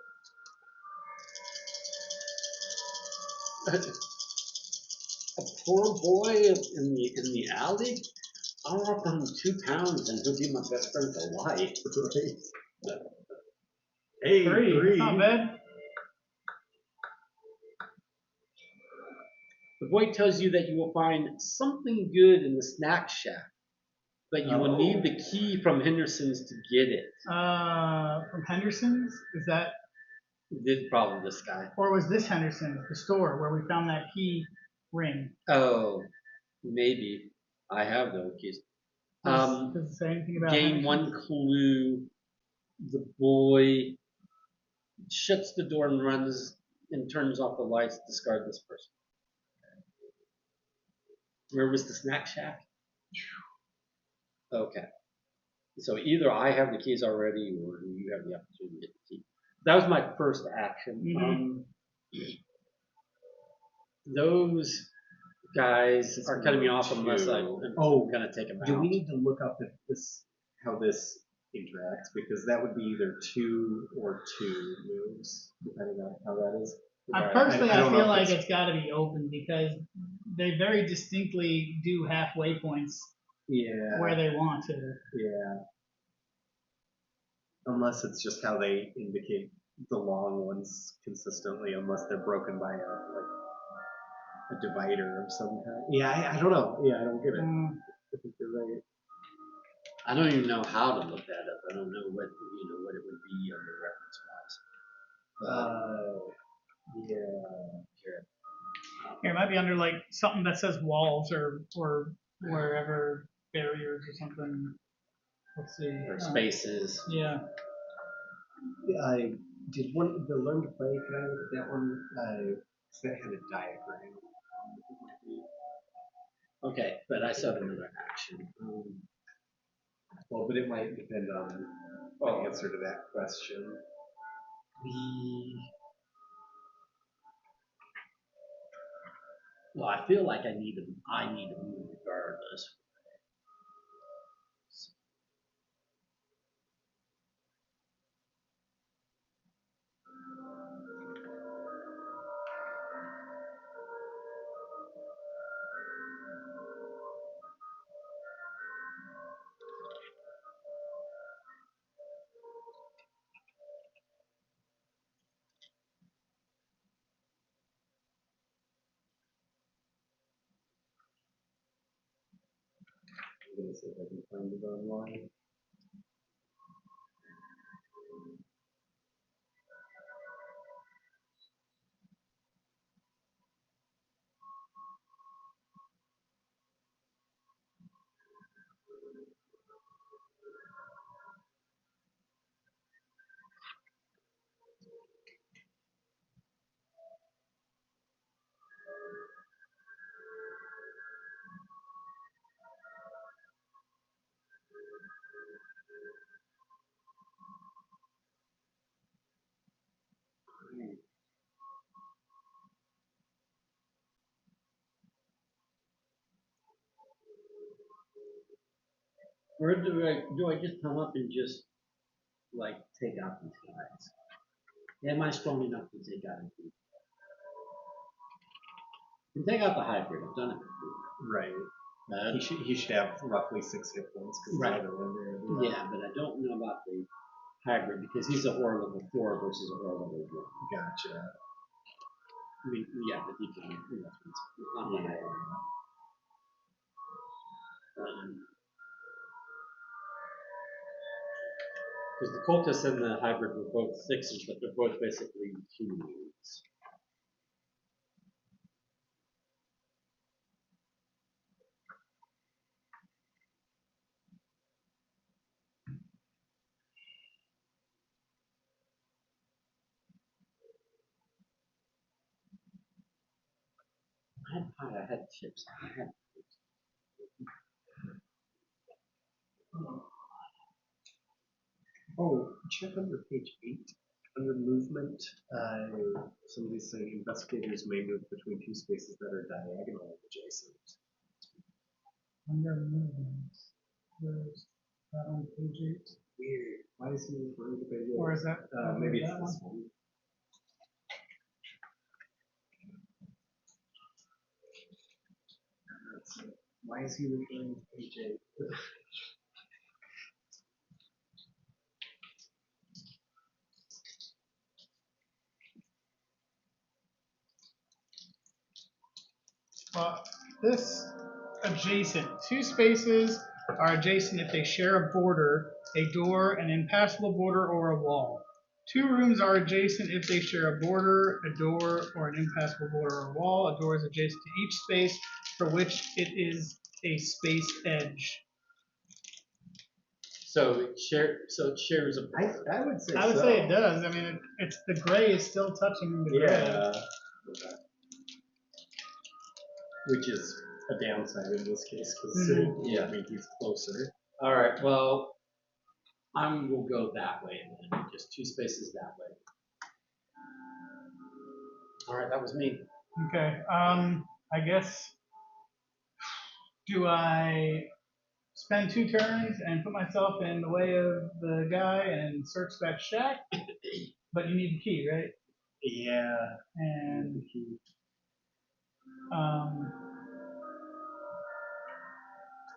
A poor boy in the alley? I'll offer him 2 pounds and he'll be my best friend for life. Right. Hey, 3. That's not bad. The boy tells you that you will find something good in the snack shack, but you will need the key from Henderson's to get it. From Henderson's? Is that, This problem, this guy. or was this Henderson's, the store where we found that key ring? Oh, maybe. I have no keys. Does it say anything about Gain Henderson's? one clue. The boy shuts the door and runs and turns off the lights. Discard this person. Where was the snack shack? Okay. So either I have the keys already, or you have the opportunity to get the key. That was my first action. Those guys are cutting me off unless I'm gonna take them out. Do we need to look up how this interacts? Because that would be either 2 or 2 moves, depending on how that is. Personally, I don't know feel if like it's- it's got to be open because they very distinctly do halfway points Yeah. where they want to. Yeah. Unless it's just how they indicate the long ones consistently, unless they're broken by a divider of some kind. Yeah, I don't know. Yeah, I don't get it. I think you're right. I don't even know how to look that up. I don't know what what it would be under reference wise. Yeah. Here. Here, it might be under like something that says walls or wherever barriers or something. Let's see. Or spaces. Yeah. I did one the learn to play. Can I look at that one? That had a diagram. Okay, but I still have another action. Well, but it might depend on the answer to that question. Well, I feel like I need to move regardless. I'm gonna see if I can find it online. Or do I just come up and just like take out these guys? Am I strong enough to take out these? You can take out the hybrid. I've done it before. Right. He should have roughly 6 hit points because Right. the other one there. Yeah, but I don't know about the hybrid because he's a horror level 4 versus a horror level 1. Gotcha. I mean, yeah, but he can. It's not that high. Because the cultists and the hybrid were both 6s, but they're both basically 2 units. I had pie, I had chips, I had. Oh, check under page 8. Under movement, somebody's saying investigators may move between 2 spaces that are diagonal adjacent. Under movements. Where's that on page 8? Weird. Why is he referring to page 8? Or is that maybe it's that this one? one. Why is he referring to page 8? Well, this adjacent. 2 spaces are adjacent if they share a border, a door, an impassable border, or a wall. 2 rooms are adjacent if they share a border, a door, or an impassable border or wall. A door is adjacent to each space for which it is a space edge. So it shares a border. I would say I would so. say it does. I mean, it's the gray is still touching the gray. Yeah. Which is a downside in this case, because Yeah. I mean, he's closer. All right, well, we'll go that way then, just 2 spaces that way. All right, that was me. Okay. I guess. Do I spend 2 turns and put myself in the way of the guy and search that shack? But you need the key, right? Yeah. And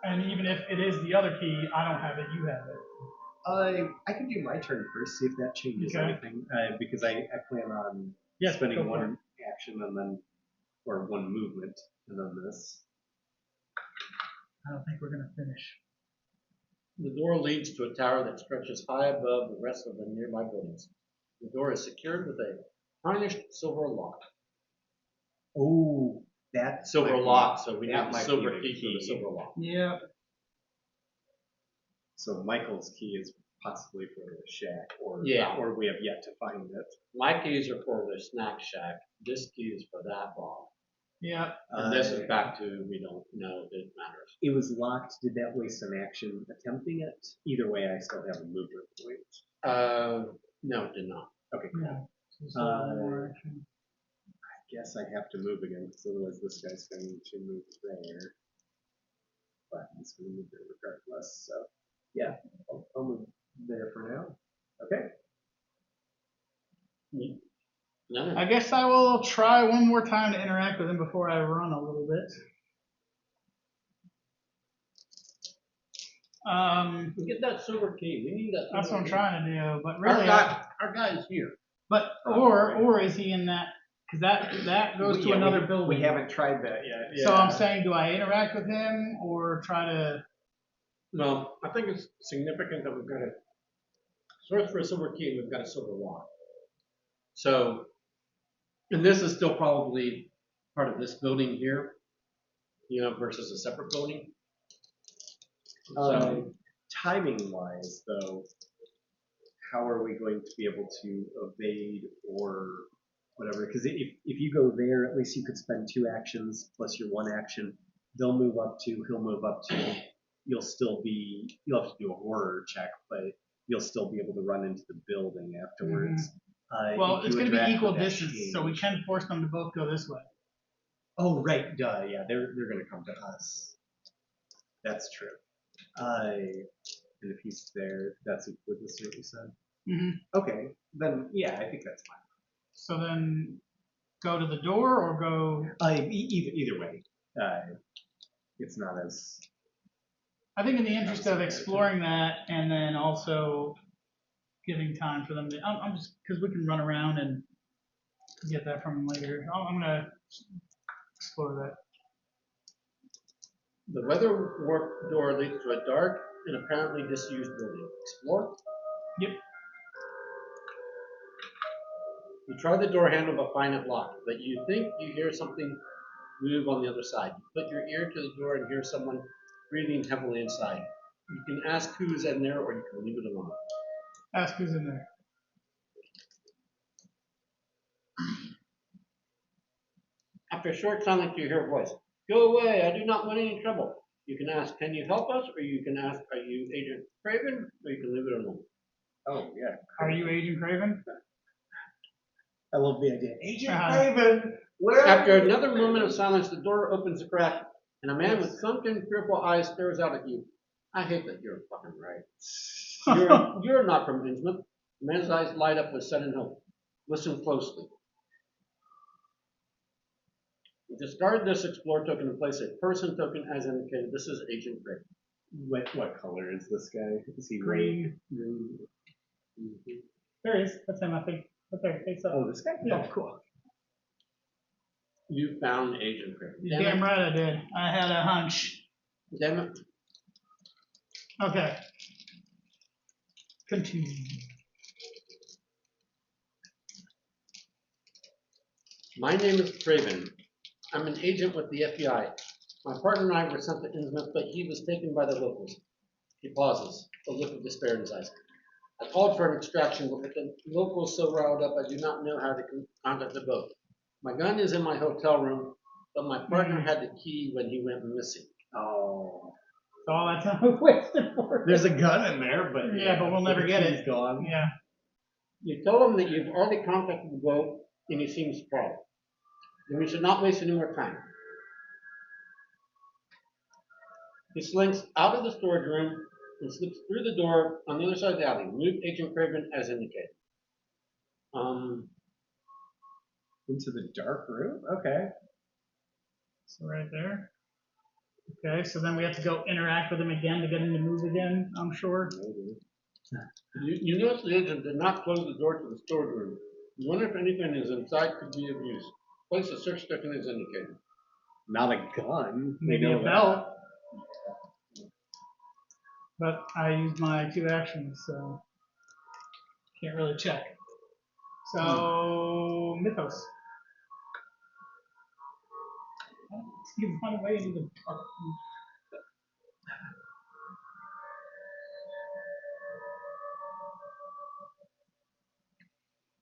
and even if it is the other key, I don't have it. You have it. I can do my turn first, see if that changes Okay. anything. Because I plan on Yes, go spending for one action and then, or one movement, and then this. I don't think we're gonna finish. The door leads to a tower that stretches high above the rest of the nearby buildings. The door is secured with a tarnished silver lock. Oh, that Silver might be- lock, so we need that the might silver be the key for the silver lock. Yeah. So Michael's key is possibly for the shack, or we have yet to find it. My keys are for the snack shack. This key is for that lock. Yeah. And this is back to we don't know if it matters. It was locked. Did that waste an action attempting it? Either way, I still have a movement point. No, it did not. Okay, cool. Yeah. So one more action. I guess I have to move again, because otherwise this guy's going to move there. But he's going to move there regardless. So, yeah, I'll move there for now. Okay. No. I guess I will try one more time to interact with him before I run a little bit. Get that silver key. We need that. That's what I'm key. trying to do, but really, Our guy is here. but or is he in that? Because that goes to another building. We haven't tried that yet. So I'm saying, do I interact with him or try to? Well, I think it's significant that we've got a search for a silver key and we've got a silver lock. So, and this is still probably part of this building here, versus a separate building. So, timing-wise, though, how are we going to be able to evade or whatever? Because if you go there, at least you could spend 2 actions plus your 1 action. They'll move up 2, he'll move up 2. You'll have to do a horror check, but you'll still be able to run into the building afterwards. Well, it's going to be equal distance, change. so we can force them to both go this way. Oh, right, duh, yeah, they're going to come to us. That's true. And if he's there, that's equal distance, you said? Mm-hmm. Okay, then, yeah, I think that's fine. So then go to the door or go? Either way. It's not as... I think in the interest of exploring that and then also giving time for them to, I'm just, because we can run around and get that from them later. I'm going to explore that. the weather warp door leads to a dark and apparently disused building. Explore? Yep. You try the door handle but find it locked, but you think you hear something move on the other side. You put your ear to the door and hear someone breathing heavily inside. You can ask who's in there or you can leave it alone. Ask who's in there. After a short silence, you hear a voice. Go away, I do not want any trouble. You can ask, can you help us? Or you can ask, are you Agent Craven? Or you can leave it alone. Oh, yeah. Are you Agent Craven? I love the idea. Agent Craven! After another moment of silence, the door opens a crack, and a man with sunken, fearful eyes stares out at you. I hate that you're fucking right. You're not from Innsmouth. The man's eyes light up with sudden hope. Listen closely. Discard this Explore token and place a person token as indicated. This is Agent Craven. What color is this guy? Is he Green. Green. There he is. That's him, I think. Right there. Face up. Oh, this guy? Yeah. Oh, cool. You found Agent Craven. You're damn right I did. I had a hunch. Damn it. Okay. Continue. My name is Craven. I'm an agent with the FBI. My partner and I were sent to Innsmouth, but he was taken by the locals. He pauses, a look of despair in his eyes. I called for an extraction, but with the locals so riled up, I do not know how to contact the boat. My gun is in my hotel room, but my partner had the key when he went missing. Oh. That's all that time we wasted for it. There's a gun in there, but Yeah, but we'll never get it. He's gone. Yeah. You tell him that you've already contacted the boat, and he seems surprised. Then we should not waste any more time. He slinks out of the storage room and slips through the door on the other side of the alley. Move Agent Craven as indicated. Into the dark room? Okay. So right there. Okay, so then we have to go interact with him again to get him to move again, I'm sure. Maybe. You notice the agent did not close the door to the storage room. You wonder if anything is inside could be of use. Place a search stick as indicated. Not a gun. Maybe We know a that. belt. But I used my 2 actions, so can't really check. So Mythos. You run away into the dark.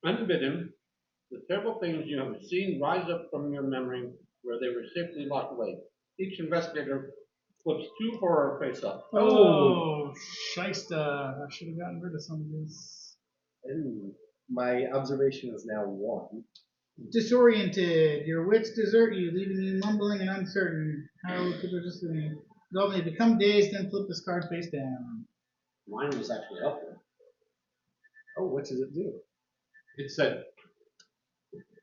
Unbidden, the terrible things you have seen rise up from your memory where they were safely locked away. Each investigator flips 2 horror face up. Oh, shysta. I should have gotten rid of some of this. Ooh. My observation is now 1. Disoriented. Your wits desert you, leaving you mumbling and uncertain. How could you just normally become dazed, then flip this card face down? Mine was actually up there. Oh, what does it do? It said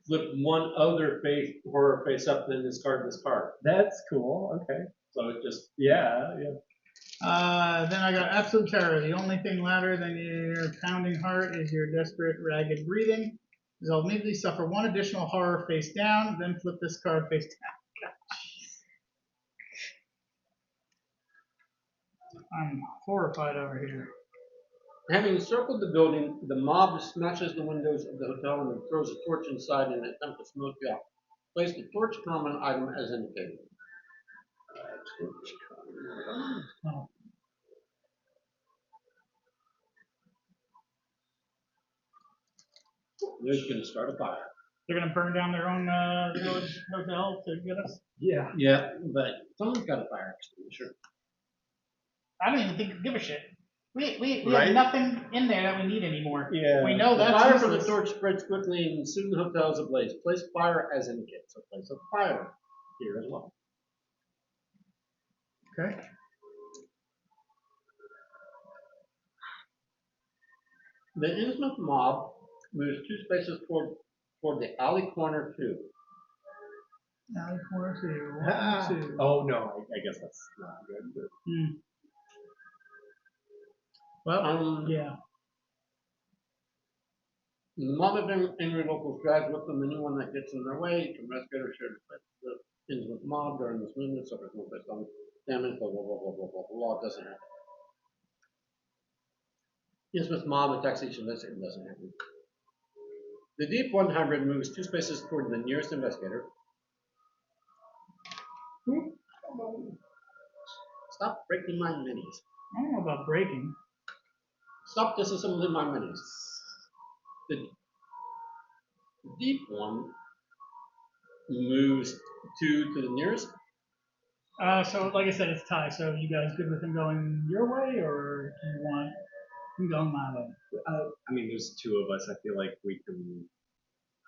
flip one other horror face up, then discard this card. That's cool. Okay. So it just Yeah. Then I got absolute terror. The only thing louder than your pounding heart is your desperate, ragged breathing. Resolve immediately suffer 1 additional horror face down, then flip this card face down. I'm horrified over here. having circled the building, the mob smashes the windows of the hotel and throws a torch inside in an attempt to smoke you out. Place the torch common item as indicated. Oh. They're just going to start a fire. They're gonna burn down their own village hotel to get us. Yeah. Yeah, but someone's got a fire extinguisher. I don't even think give a shit. We Right? have nothing in there that we need anymore. Yeah. We know The that's fire from the useless. torch spreads quickly and soon the hotel is ablaze. Place fire as indicated. So place a fire here as well. Okay. The Innsmouth mob moves 2 spaces toward the alley corner 2. Alley corner 2. Ah. 1, 2. Oh no, I guess that's not good. But... Well, yeah. The mob of angry locals drags with them anyone that gets in their way. Investigators share the Innsmouth mob during this movement, suffers no physical damage, blah, blah, blah, blah, blah, blah, blah. It doesn't happen. Innsmouth mob attacks each investigator. It doesn't happen. The Deep 100 moves 2 spaces toward the nearest investigator. Stop breaking my minis. I don't know about breaking. Stop disassembling my minis. The deep one moves 2 to the nearest. So like I said, it's tie. So you guys good with him going your way, or do you want him going my way? I mean, there's 2 of us. I feel like we can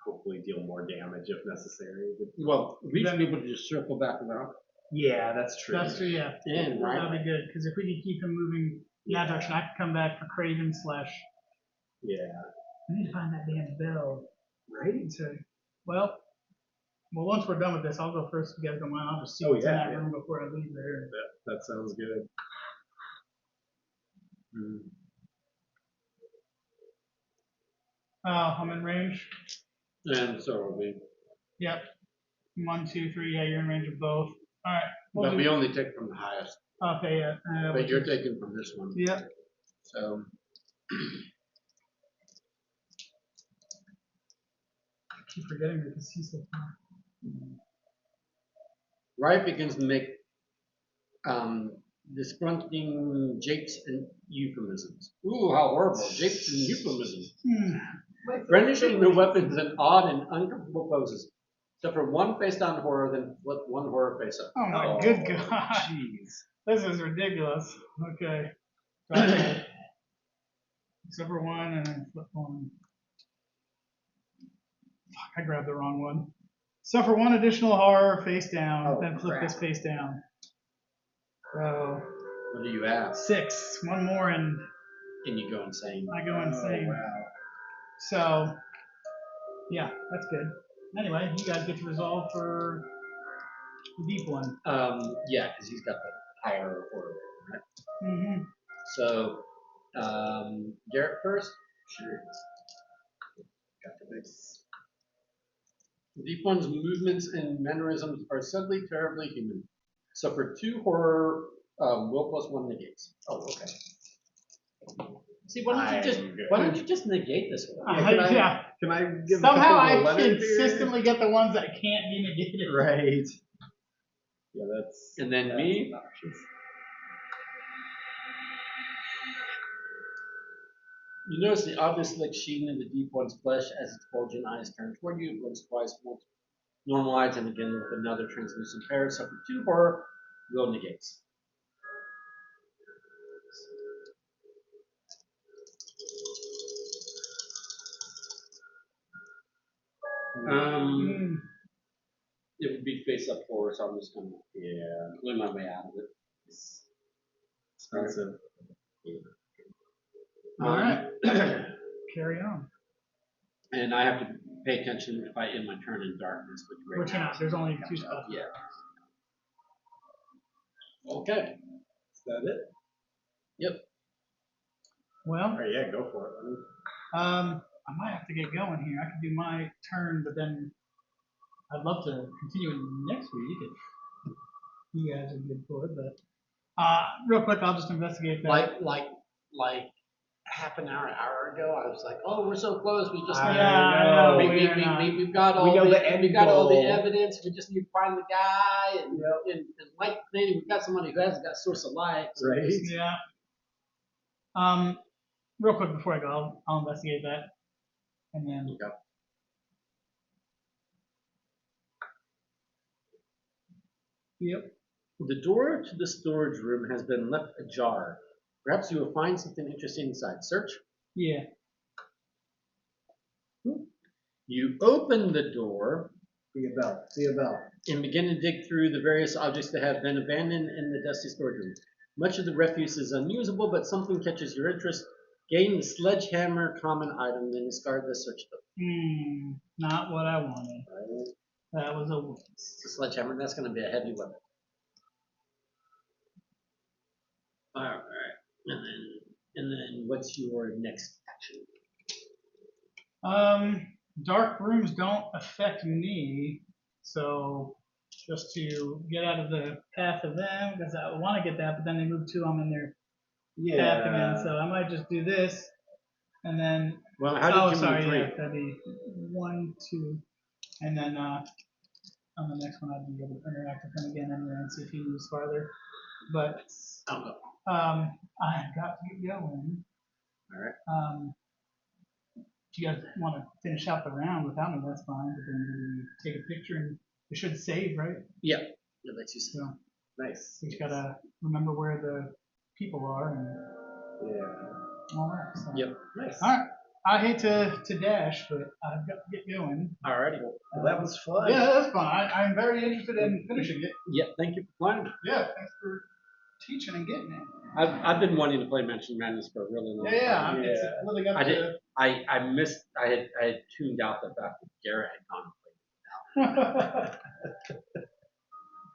hopefully deal more damage if necessary. Well, we should be able to just circle back around. Yeah, that's true. That's true. Yeah. And right. That'd be good because if we can keep him moving in that direction, I can come back for Craven / Yeah. I need to find that damn bell. Right? So, well, once we're done with this, I'll go first. You guys don't mind. I'll just see Oh, what's in yeah, that yeah. room before I leave there. That sounds good. I'm in range. And so are we. Yep. 1, 2, 3. Yeah, you're in range of both. All right. We'll But do- we only take from the highest. Okay, yeah. But you're taking from this one. Yep. So I keep forgetting because he's so far. Riot begins to make disgrunting japes and euphemisms. Ooh, how horrible. Japes and euphemisms. Brandishing their weapons in odd and uncomfortable poses. Except for one face down horror, then flip one horror face up. Oh my good God. Jeez. This is ridiculous. Okay. Gotcha. Except for one and then flip one. Fuck, I grabbed the wrong one. Suffer one additional horror face down, then flip this face down. So What do you ask? 6. One more and And you go insane. I go insane. Wow. So yeah, that's good. Anyway, you guys get to resolve for the deep one. Yeah, because he's got the higher horror, right? Mm-hmm. So, Garrett first. Sure. Got the base. The deep one's movements and mannerisms are suddenly terribly human. Suffer 2 horror will plus 1 negates. Oh, okay. See, why don't you just negate this one? Yeah. Can I give Somehow a couple of I letters here? consistently get the ones that can't be negated. Right. Yeah, that's. And then that's me? obnoxious. You notice the obvious like sheen in the deep one's flesh as its bulging eyes turn toward you, blinks twice, once normalized, and again with another translucent pair. Suffer 2 horror will negates. It would be face up horror, so I'm just gonna glue my way out of it. Expensive. All right. Carry on. And I have to pay attention if I end my turn in darkness, but Which you're not. There's only 2 spells. Yeah. Okay. Is that it? Yep. Well, Oh, yeah, go for it. I might have to get going here. I could do my turn, but then I'd love to continue it next week if you guys are good for it. But real quick, I'll just investigate that. Like half an hour ago, I was like, "Oh, we're so close. We just I know. we've got all We know the the end we've got all the goal. evidence. We just need to find the guy and like maybe we've got somebody who hasn't got source of light." So Right. Yeah. Real quick before I go, I'll investigate that, and then. Okay. Yep. The door to the storage room has been left ajar. Perhaps you will find something interesting inside. Search. Yeah. You open the door See a bell. See a bell. and begin to dig through the various objects that have been abandoned in the dusty storage room. Much of the refuse is unusable, but something catches your interest. Gain the sledgehammer common item, then discard the search token. Not what I wanted. That was a waste. The sledgehammer, that's going to be a heavy weapon. All right. And then what's your next action? Dark rooms don't affect me, so just to get out of the path of them, because I want to get that, but then they move 2, I'm in their path again, so I might just do this, and then, Well, how did you sorry, move 3? yeah, that'd be 1, 2, and then on the next one I'd be able to interact with him again anyway and see if he moves farther, but I'll go. I've got to get going. All right. If you guys want to finish out the round without me, that's fine. But then we take a picture and it should save, right? Yeah. It lets you see. So Nice. you just gotta remember where the people are and Yeah. all that. So. Yep. Nice. All right. I hate to dash, but I've got to get going. Alrighty. Well, that was fun. Yeah, that's fun. I'm very interested in finishing it. Yeah. Thank you for playing. Yeah, thanks for teaching and getting it. I've been wanting to play Mansion Madness for a really long time. It's really got I to. did. I missed. I had tuned out the fact that Garrett had gone and played.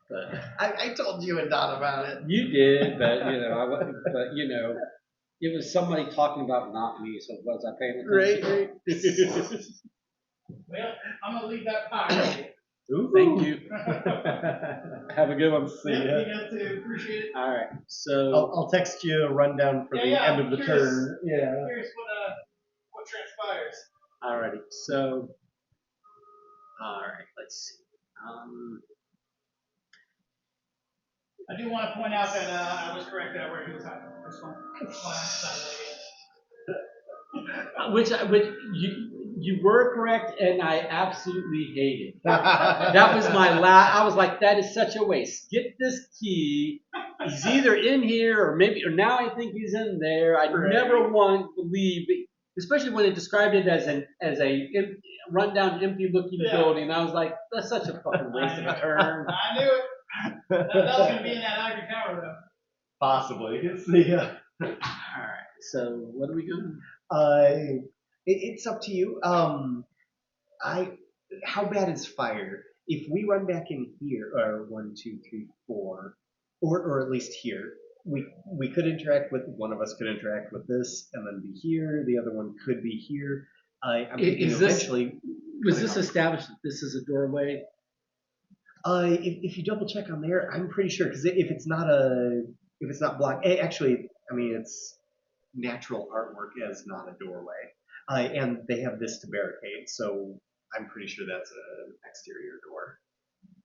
But I told you and Don about it. you did, but I wasn't. But it was somebody talking about not me. So was I paying attention? Right. Well, I'm gonna leave that pie. Ooh. Thank you. Have a good one. See ya. You got to appreciate it. All right. So I'll text you a rundown for the end of the turn. Yeah. I'm curious what transpires. alrighty. So all right. Let's see. I do want to point out that I was correct that where he was hiding. This one. Which you were correct, and I absolutely hate it. That was my I was like, that is such a waste. Get this key. He's either in here or now I think he's in there. I never want to believe, especially when it described it as a rundown, empty-looking building. I was like, that's such a fucking waste of a turn. I knew it. That was going to be in that ivory tower, though. Possibly. It's the. All right. So what are we doing? It's up to you. How bad is fire? If we run back in here, or 1, 2, 3, 4, or at least here, we could interact with one of us could interact with this, and then be here. The other one could be here. I'm thinking eventually. Was this established that this is a doorway? If you double check on there, I'm pretty sure because if it's not blocked, actually, I mean it's natural artwork as not a doorway, and they have this to barricade, so I'm pretty sure that's an exterior door.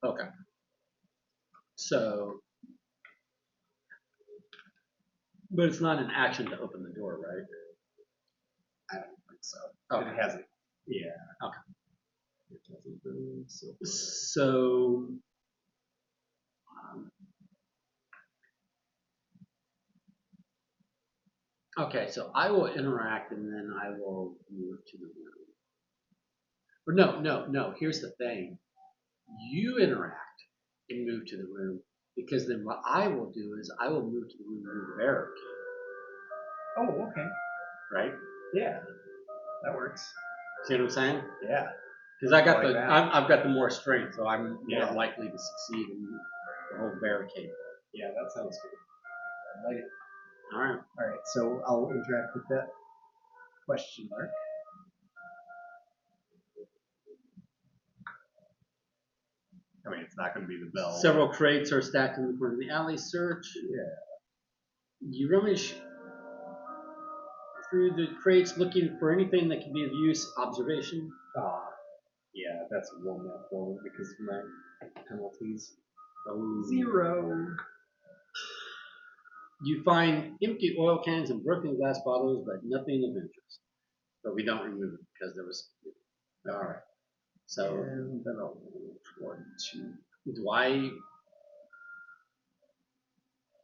Okay. So, but it's not an action to open the door, right? I don't think so. Okay. It hasn't. Yeah. Okay. So, okay, so I will interact and then I will move to the room. Or no, here's the thing. You interact and move to the room, because then what I will do is I will move to the room and move the barricade. Oh, okay. Right? Yeah, that works. See what I'm saying? Yeah. Because I've got the more strength, so I'm more likely to succeed in the whole barricade. Yeah, that sounds good. I like it. All right. All right, so I'll interact with that question mark. I mean, it's not going to be the bell. Several crates are stacked in the corner of the alley. Search. Yeah. You rummage through the crates looking for anything that can be of use. Observation. Yeah, that's a one that forward because of my penalties. Oh. 0. You find empty oil cans and broken glass bottles, but nothing of interest. But we don't remove it because there was. All right. So and then I'll move 1, 2. do I?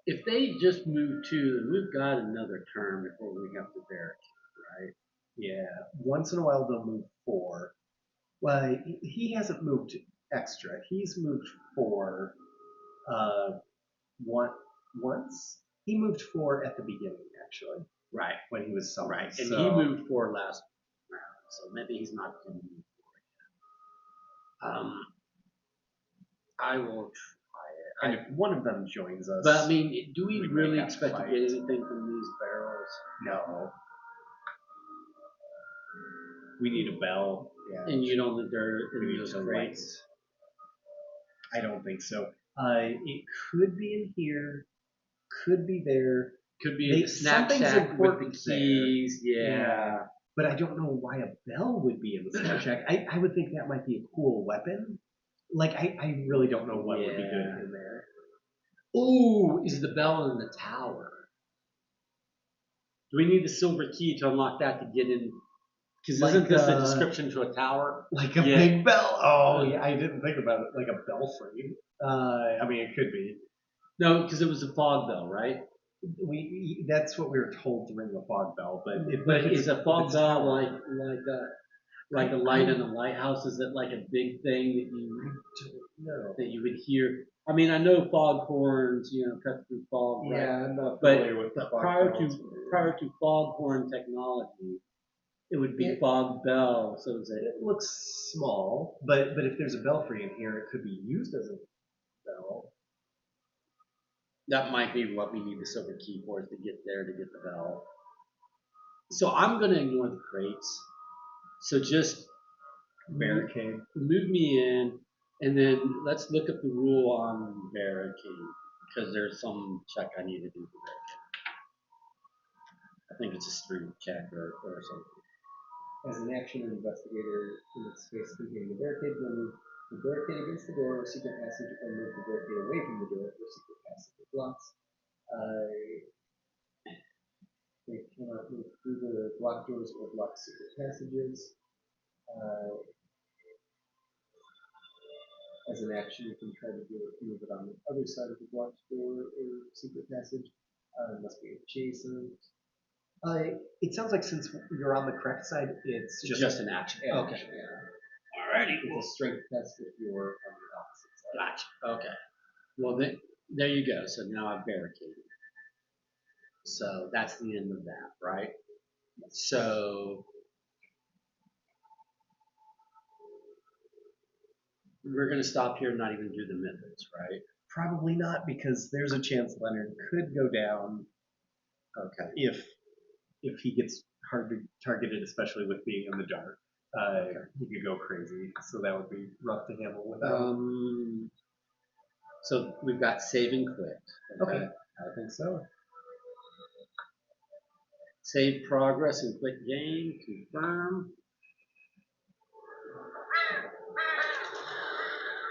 If they just move 2, then we've got another turn before we have to barricade, right? Yeah. Once in a while they'll move 4. Well, he hasn't moved extra. He's moved 4. Once. He moved 4 at the beginning, actually. Right. When he was summoned. Right. And he moved 4 last round, so maybe he's not going to move 4 again. I will try it. And if one of them joins us. But I mean, do we really have to expect to fight. get anything from these barrels? No. We need a bell. Yeah. And you don't think they're We in need those to crates? I don't think so. It could be in here. Could be there. Could be in the snack something's shack with the important keys. there. Yeah. But I don't know why a bell would be in the snack shack. I would think that might be a cool weapon. Like, I really don't know what would be good in there. Ooh, is the bell in the tower? Do we need the silver key to unlock that to get in? Because isn't this a description to a tower? Like a big bell? Oh, yeah, I didn't think about it. Like a belfry. I mean, it could be. No, because it was a fog bell, right? That's what we were told to ring the fog bell, but is a fog bell like a light in a lighthouse? Is it like a big thing that you would hear? I mean, I know fog horns, cut through fog, right? Yeah, I'm not but familiar with the fog prior bells. to foghorn technology, it would be fog bell. So it looks small, but if there's a belfry in here, it could be used as a bell. That might be what we need the silver key for, is to get there to get the bell. So I'm going to ignore the crates. So just Barricade. move me in. And then let's look at the rule on barricade, because there's some check I need to do for barricade. I think it's a strength check or something. As an action, an investigator in the space containing the barricade, when the barricade against the door or secret passage, or move the barricade away from the door or secret passage or blocks. They cannot move through the blocked doors or block secret passages. As an action, you can try to move it on the other side of the blocked door or secret passage. Must be adjacent. It sounds like since you're on the correct side, it's Just an action. Okay. Yeah. Alrighty. It's a strength test if you're on the opposite side. Gotcha. Okay. Well, then, there you go. So now I've barricaded. So that's the end of that, right? So we're going to stop here and not even do the methods, right? Probably not, because there's a chance Leonard could go down. Okay. If he gets targeted, especially with being in the dark, he could go crazy. So that would be rough to handle without. So we've got save and quit. Okay. I think so. Save progress and quit game. Confirm.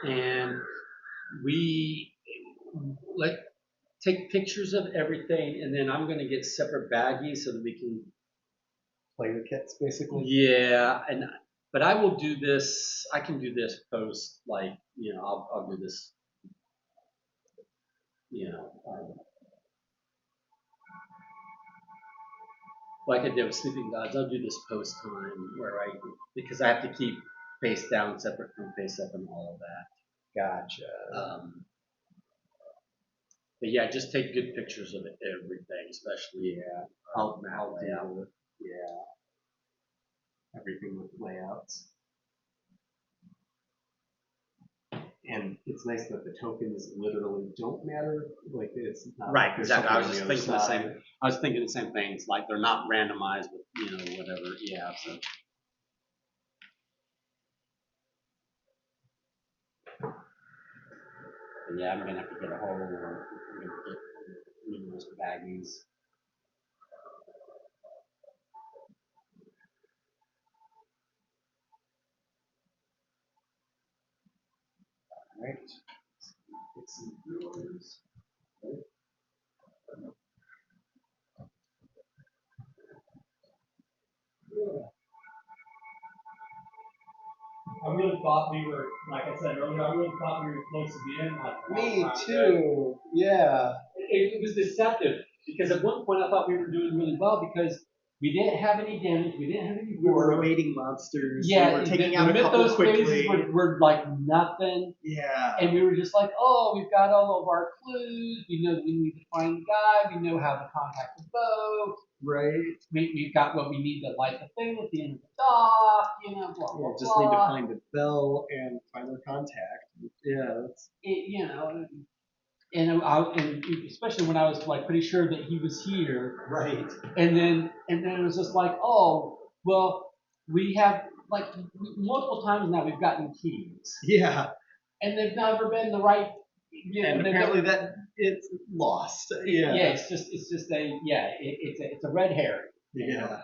And we take pictures of everything, and then I'm going to get separate baggies so that we can Player kits, basically. Yeah, but I will do this. I can do this post, like I'll do this. Like I did with Sleeping Gods. I'll do this post time because I have to keep face down separate from face up and all of that. Gotcha. But yeah, just take good pictures of everything, especially I'll layout. Everything with layouts. And it's nice that the tokens literally don't matter. Like it's not Right, like exactly. I was something just on the thinking other the same. side. I was thinking the same things. Like they're not randomized with whatever. Yeah. So. But yeah, I'm gonna have to get a whole. I'm gonna get numerous baggies. All right. Fix some doors. Right. I really thought we were, like I said earlier, I really thought we were close to the end. Me too. Yeah. It was deceptive because at one point I thought we were doing really well because we didn't have any damage, we didn't have any. We were evading monsters. Yeah, we were taking the out a couple mythos quickly. phases were like nothing. Yeah. And we were just like, oh, we've got all of our clues. We know that we need to find the guy. We know how to contact the boat. Right. We've got what we need to light the thing at the end of the dock. Blah blah Just blah. need to find a bell and find their contact. Yeah. And especially when I was like pretty sure that he was here. Right. And then it was just like, oh, well, we have like multiple times now we've gotten keys. Yeah. And they've never been the right. And apparently that it's lost. Yeah. Yeah, it's just it's a red herring. Yeah.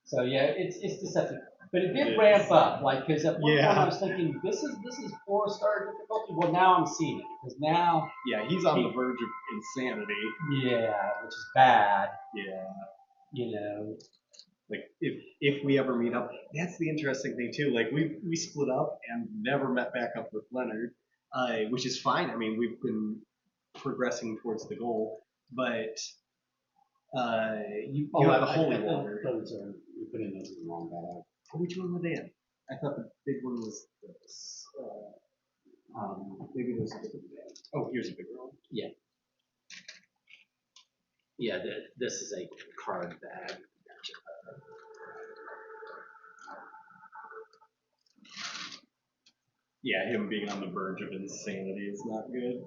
So yeah, it's deceptive, but it did ramp up. Like because at one point I was thinking this is 4-star difficulty. Well, now I'm seeing it because now. Yeah, he's on the verge of insanity. Yeah, which is bad. Yeah. Like if we ever meet up, that's the interesting thing too. Like we split up and never met back up with Leonard, which is fine. I mean, we've been progressing towards the goal, but you have the holy water. You put in those in the wrong bag. Which one were they in? I thought the big one was this. Maybe there's a different bag. Oh, here's a bigger one. Yeah. Yeah, this is a card bag. Yeah, him being on the verge of insanity is not good.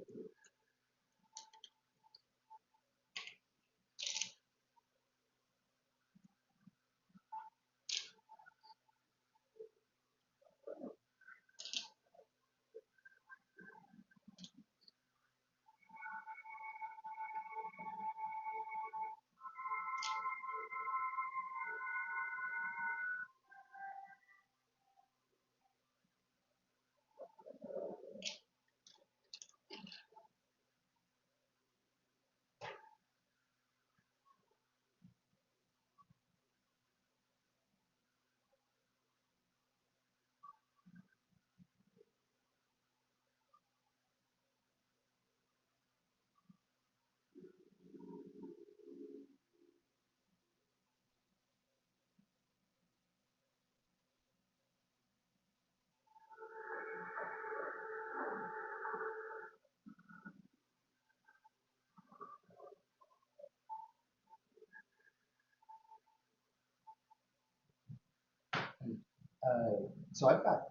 So I've got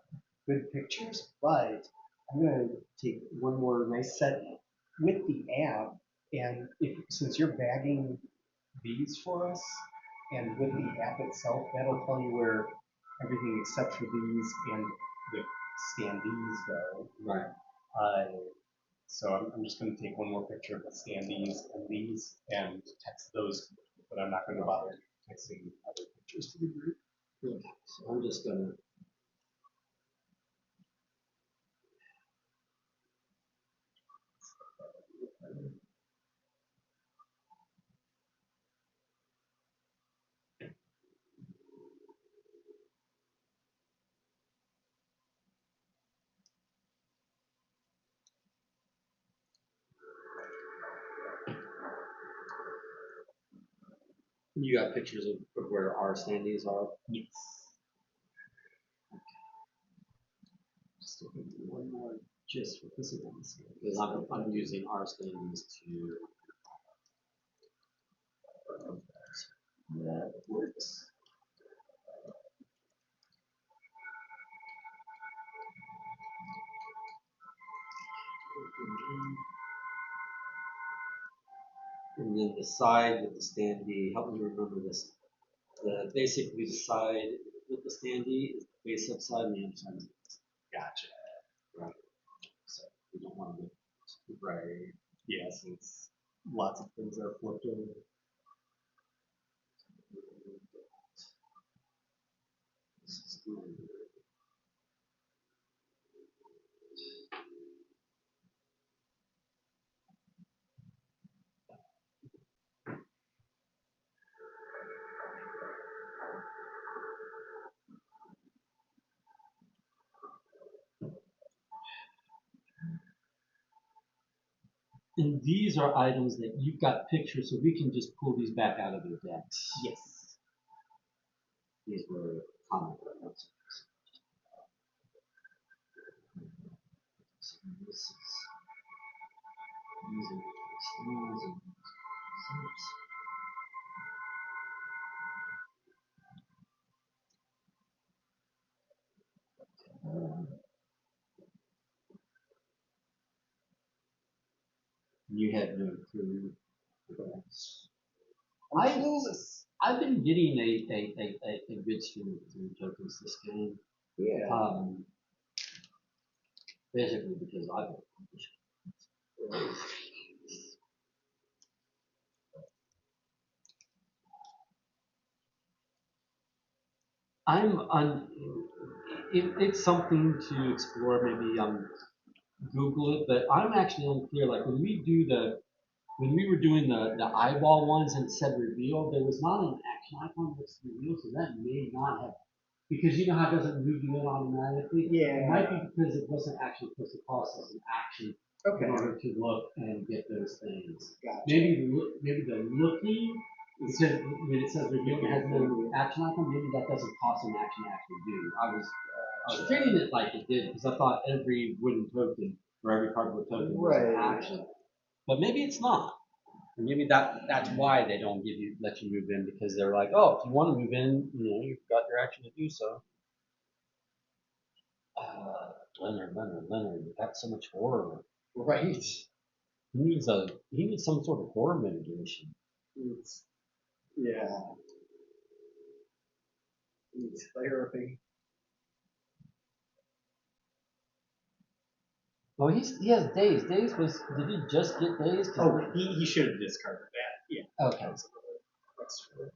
good pictures, but I'm gonna take one more nice set with the app, and since you're bagging these for us, and with the app itself, that'll tell you where everything except for these and the standees go. Right. So I'm just going to take one more picture of the standees and these and text those, but I'm not going to bother texting other pictures to the group. Okay. So I'm just gonna. You got pictures of where our standees are? Yes. Just looking for one more just for this one. Because I'm using our standees to. That works. And then the side with the standee, help me remember this. Basically the side with the standee is the face up side and the underside is Gotcha. right. So we don't want to Right. Yeah, since lots of things are flipped over. And these are items that you've got pictures, so we can just pull these back out of their decks. Yes. These were comic books. So this is these are you had no clue. I've been getting a good stream of through tokens this game. Yeah. Basically because I've been it's something to explore. Maybe Google it, but I'm actually unclear. Like when we were doing the eyeball ones and it said reveal, there was not an action icon that's reveal, so that may not have because you know how it doesn't move you in automatically. Yeah. It might be because it wasn't actually supposed to process an action Okay. in order to look and get those things. Gotcha. Maybe the looking because when it says reveal it has no action icon, maybe that doesn't cost an action to actually do. I was treating it like it did because I thought every wooden token or every cardboard token was an action. But maybe it's not. And maybe that's why they don't let you move in because they're like, oh, if you want to move in, you've got your action to do so. Leonard, that's so much horror. Right. He needs some sort of horror mitigation. Yeah. It's therapy. Well, he has Days. Did he just get Days? Oh, he should have discarded that. Yeah. Okay. That's true.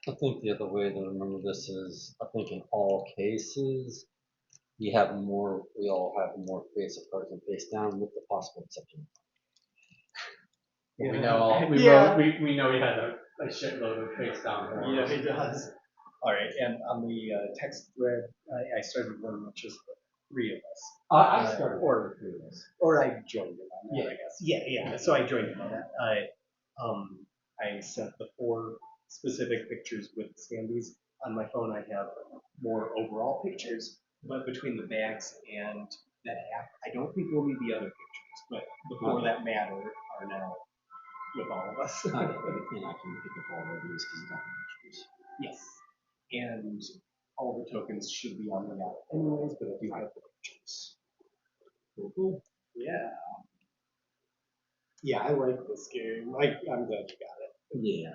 I think the other way to remember this is, I think in all cases, we all have more face of cards and face down, with the possible exception. We know we know he has a shitload of face down. Yeah, he does. All right, and on the text thread, I started one with just the three of us. I started. Or the three of us. Or I joined in on that, I guess. Yeah. So I joined in on that. I sent the 4 specific pictures with standees. On my phone, I have more overall pictures, but between the bags and that app, I don't think we'll need the other pictures, but the 4 that matter are now with all of us. And I can pick up all of these because you got the pictures. Yes. And all the tokens should be on the app anyways, but if you have the pictures. Cool. Yeah. Yeah, I like this game. I'm glad you got it. Yeah.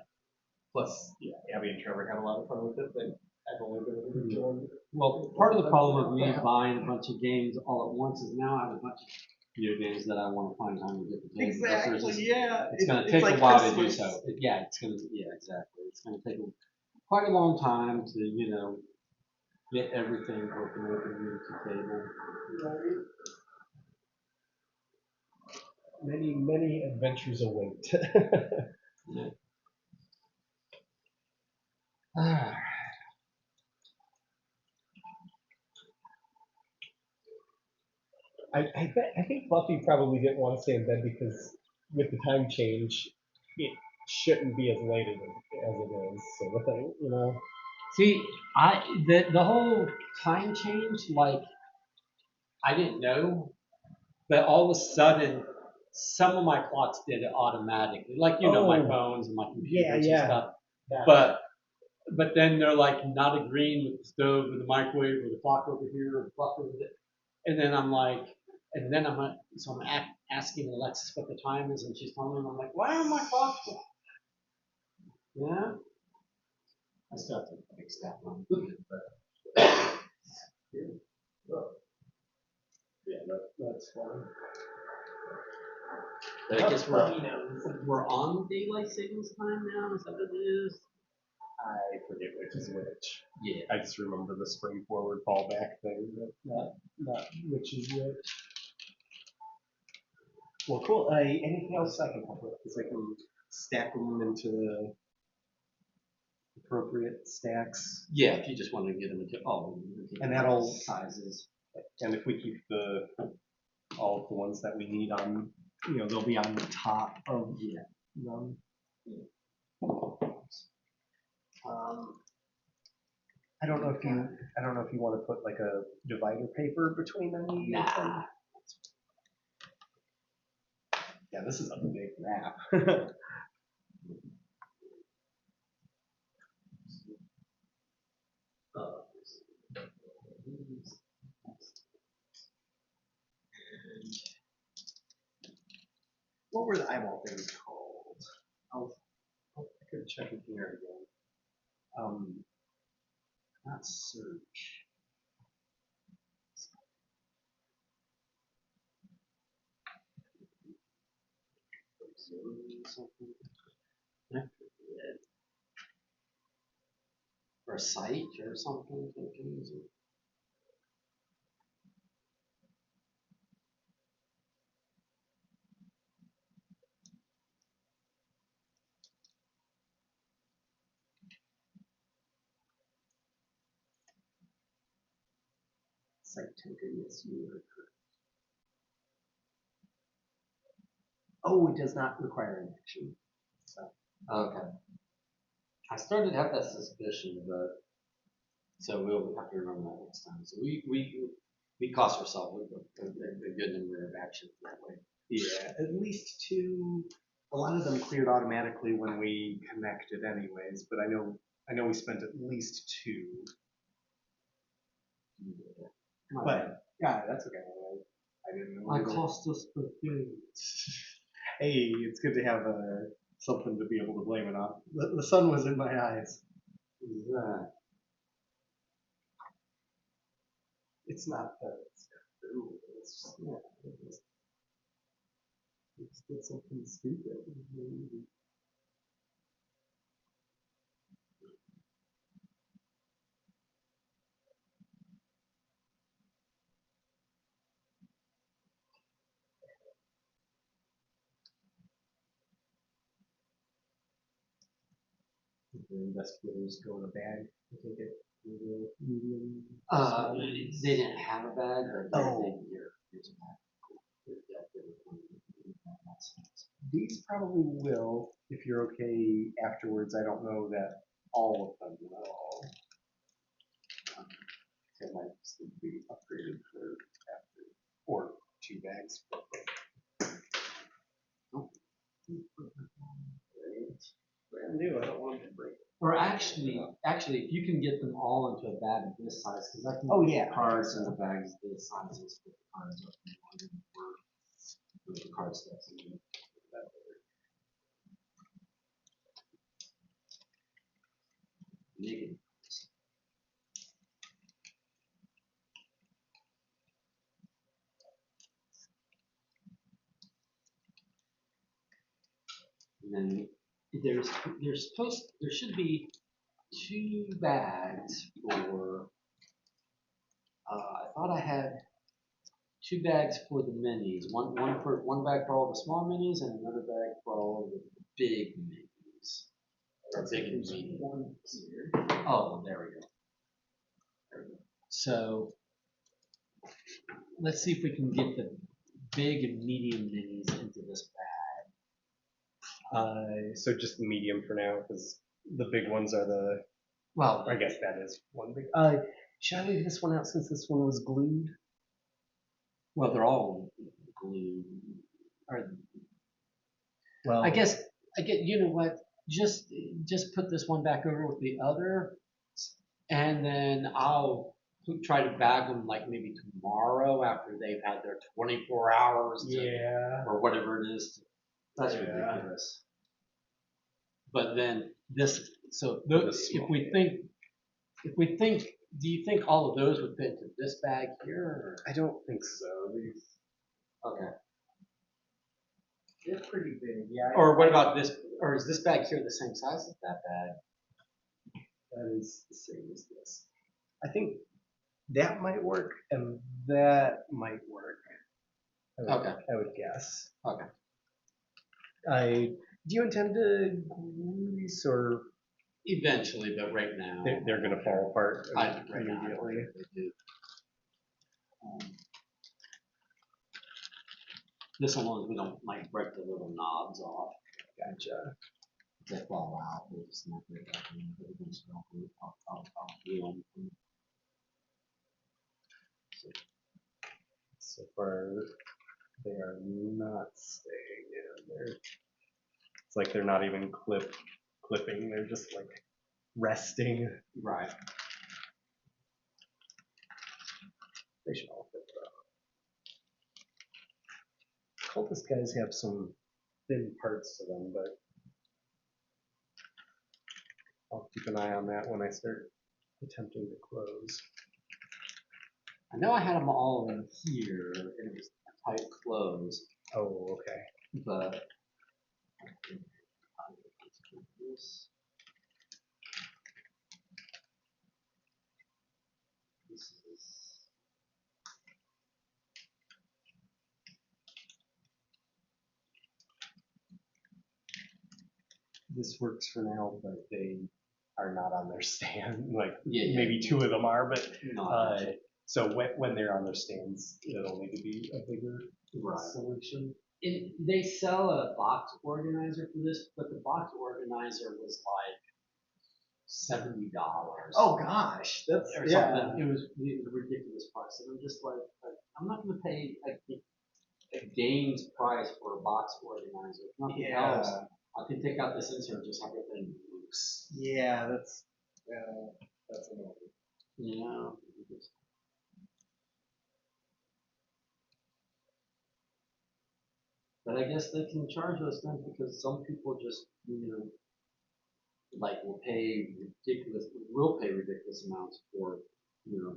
Plus, Abby and Trevor had a lot of fun with it, but I've only been able to join. Well, part of the problem with me buying a bunch of games all at once is now I have a bunch of video games that I want to find time to get to play. Yeah. It's going to take a while to do so. Exactly. It's going to take quite a long time to, get everything open into the table. Right. Many adventures await. Yeah. I think Buffy probably didn't want to stay in bed because with the time change, it shouldn't be as late as it is, sort of thing, See, the whole time change, like, I didn't know, but all of a sudden, some of my clocks did it automatically. Like, my phones and my computers and stuff. Yeah. But then they're like not agreeing with the stove or the microwave or the clock over here or the clock over there. And then I'm asking Alexis what the time is, and she's telling me, and I'm like, why are my clocks wrong? Yeah. I still have to fix that one. Yeah, that's fine. But I guess we're on daylight savings time now. Is that what it is? I forget which is which. Yeah. I just remember the spring forward fallback thing, but not which is which. Well, cool. Anything else I can help with? Because I can stack them into the appropriate stacks. Yeah, if you just want to get them into And that'll sizes. And if we keep all of the ones that we need on, they'll be on the top of them. I don't know if you want to put like a divider paper between any. Nah. Yeah, this is a big map. What were the eyeball things called? I could check it here again. Not search. Something. Or a site or something. Site token, yes, you are correct. Oh, it does not require an action. So. Okay. I started to have that suspicion, but so we'll have to remember that next time. So we cost ourselves a good number of actions that way. Yeah, at least 2. A lot of them cleared automatically when we connected, anyways. But I know we spent at least 2. Yeah. But yeah, that's okay. I didn't know. I cost us the thing. Hey, it's good to have something to be able to blame it on. The sun was in my eyes. That. It's not that it's true. It's just, it's did something stupid. the investigators go in a bag? I take it medium. They didn't have a bag, but Oh. here's a bag. These probably will, if you're okay afterwards. I don't know that all of them will. It might just need to be upgraded for after, or 2 bags. Brand new, I don't want to break. Or actually, if you can get them all into a bag of this size, because I can Oh, put yeah. cards in the bags this sizes, put the cards up in one, or the card sets in the negative. And then there should be 2 bags for, I thought I had 2 bags for the minis. One bag for all the small minis and another bag for all of the big minis. Or big and medium. One here. Oh, there we go. So let's see if we can get the big and medium minis into this bag. So just the medium for now, because the big ones are the. Well, I guess that is one big. Should I leave this one out since this one was glued? well, they're all glued. Well, I guess you know what? Just put this one back over with the other, and then I'll try to bag them like maybe tomorrow after they've had their 24 hours. Or whatever it is. That's ridiculous. But then this, so if we think, do you think all of those would fit into this bag here? Or? I don't think so. Okay. They're pretty big, yeah. Or what about this? Or is this bag here the same size as that bag? That is the same as this. I think that might work, and that might work. I would guess. Okay. Do you intend to grease, or Eventually, but right now they're going to fall apart right now, immediately? they do. This one we don't like break the little knobs off. Gotcha. They fall out. They just snap it back in. But eventually, I'll glue them. So far, they are not staying in. It's like they're not even clipping. They're just like resting. Right. They should all fit though. Cultist guys have some thin parts to them, but I'll keep an eye on that when I start attempting to close. I know I had them all in here, and it was a tight close, Oh, okay. but I think this. This is. This works for now, but they are not on their stand. Like Maybe 2 of them are, but not. so when they're on their stands, it'll need to be a bigger solution. They sell a box organizer for this, but the box organizer was like $70. Oh gosh, that's or something. It was a ridiculous price, and I'm just like I'm not going to pay a game's price for a box organizer. If nothing else, I can take out this insert and just have everything loose. Yeah, that's annoying. Yeah. But I guess they can charge those things because some people just, like will pay ridiculous amounts for,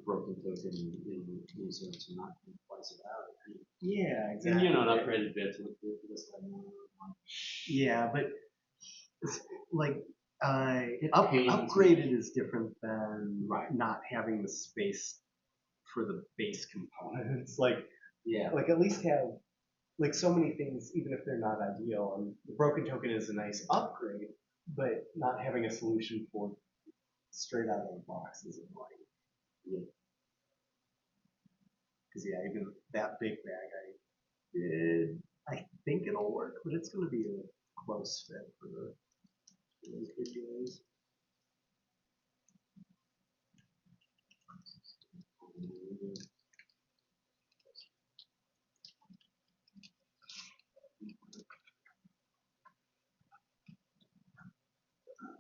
broken token inserts and not think twice about it. Yeah, exactly. And an upgraded bit to this like yeah, but like upgraded is different than not having the space for the base components. Like at least have like so many things, even if they're not ideal. And the broken token is a nice upgrade, but not having a solution for straight out of the box is annoying. Because even that big bag, I think it'll work, but it's going to be a close fit for those big guys.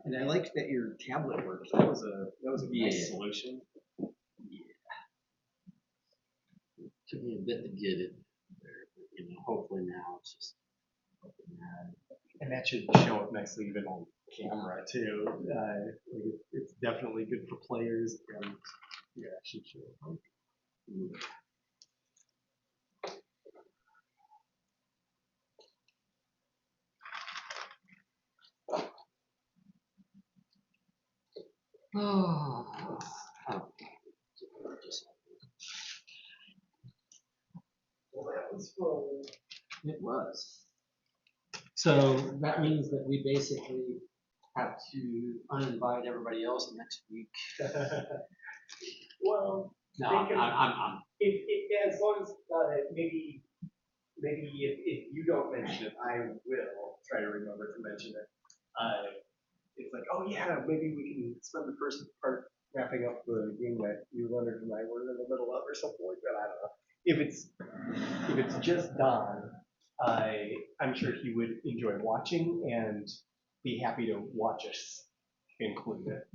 And I liked that your tablet worked. That was a nice solution. Took me a bit to get it there, but hopefully now it's just open that. And that should show up nicely even on camera too. It's definitely good for players, and yeah, it should show up. Well, that was fun. It was. So that means that we basically have to uninvite everybody else next week. Well, No, I'm as long as maybe if you don't mention it, I will try to remember to mention it. It's like, oh yeah, maybe we can spend the first part wrapping up the game that you, Leonard, and I were in the middle of, or something like that. I don't know. If it's just Don, I'm sure he would enjoy watching and be happy to watch us include it.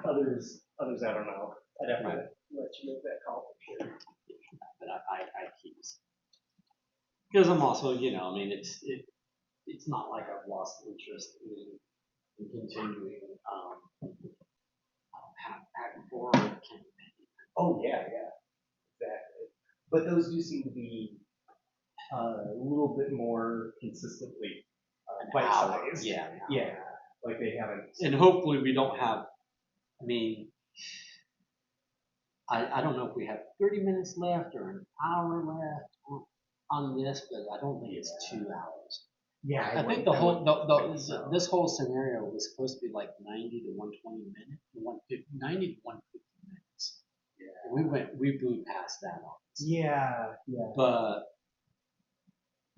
Others, I don't know. I'd have to let you make that call for sure. but I keep, because I'm also, I mean, it's not like I've lost interest in continuing Arkham Horror campaign. Oh yeah, exactly. But those do seem to be a little bit more consistently bite-sized. Yeah. Like they haven't. And hopefully we don't have. I mean, I don't know if we have 30 minutes left or an hour left on this, but I don't think it's 2 hours. Yeah, I think this whole scenario was supposed to be like 90 to 120 minutes, 90 to 150 minutes. Yeah. We blew past that on this. Yeah. But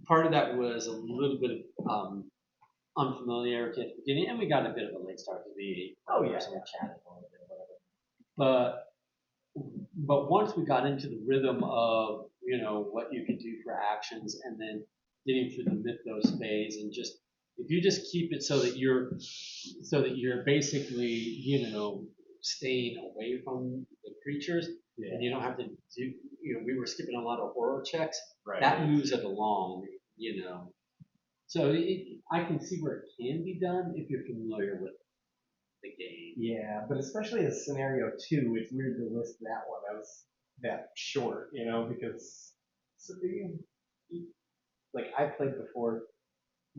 part of that was a little bit of unfamiliarity at the beginning, and we got a bit of a late start to the. Oh yeah. So we chatted a little bit, whatever. But once we got into the rhythm of what you could do for actions, and then getting through the mythos phase, and just if you just keep it so that you're basically staying away from the creatures, and you don't have to do we were skipping a lot of horror checks. Right. That moves it along, So I can see where it can be done if you're familiar with the game. Yeah, but especially as scenario 2, it's weird to list that one as that short, because like I've played before,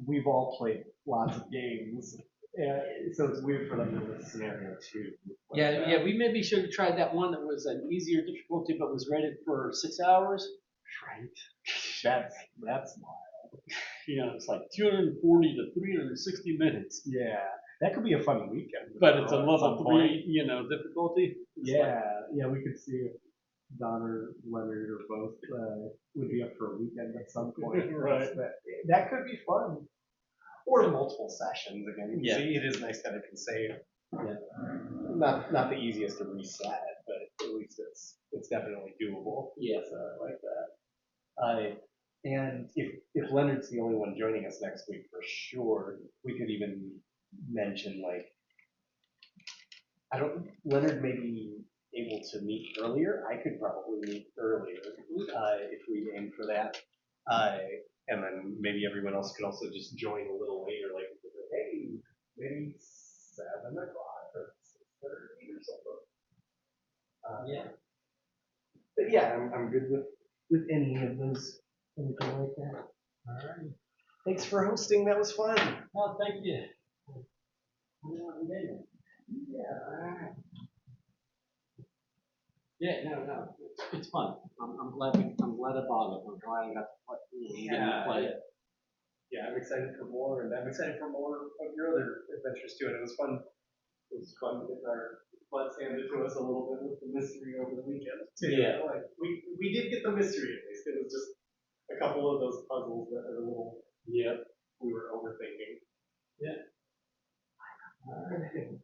we've all played lots of games, so it's weird for them to list scenario 2. Yeah, we maybe should have tried that one that was an easier difficulty but was rated for 6 hours. Right. That's wild. It's like 240 to 360 minutes. Yeah. That could be a fun weekend. But it's a level 3, difficulty. Yeah, we could see if Don or Leonard or both would be up for a weekend at some point. Right. That could be fun. Or multiple sessions again. Yeah. See, it is nice that it can save. Yeah. Not the easiest to reset, but at least it's definitely doable. Yeah. So I like that. And if Leonard's the only one joining us next week, for sure, we could even mention Leonard may be able to meet earlier. I could probably meet earlier if we aim for that. And then maybe everyone else could also just join a little later, like, hey, maybe 7 o'clock or 6:30 or something. But yeah, I'm good with any of those, anything like that. All right. Thanks for hosting. That was fun. Oh, thank you. Yeah, no, it's fun. I'm glad I bought it. I'm glad I got to play. Play it. yeah, I'm excited for more, and I'm excited for more of your other adventures too. And it was fun. It was fun getting our butts handed to us a little bit with the mystery over the weekend too. Yeah. Like we did get the mystery at least. It was just a couple of those puzzles that are a little we were overthinking. All right.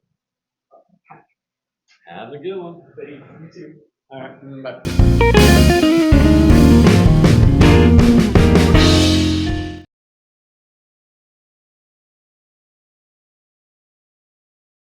Have a good one. Thanks, you too. All right. Bye.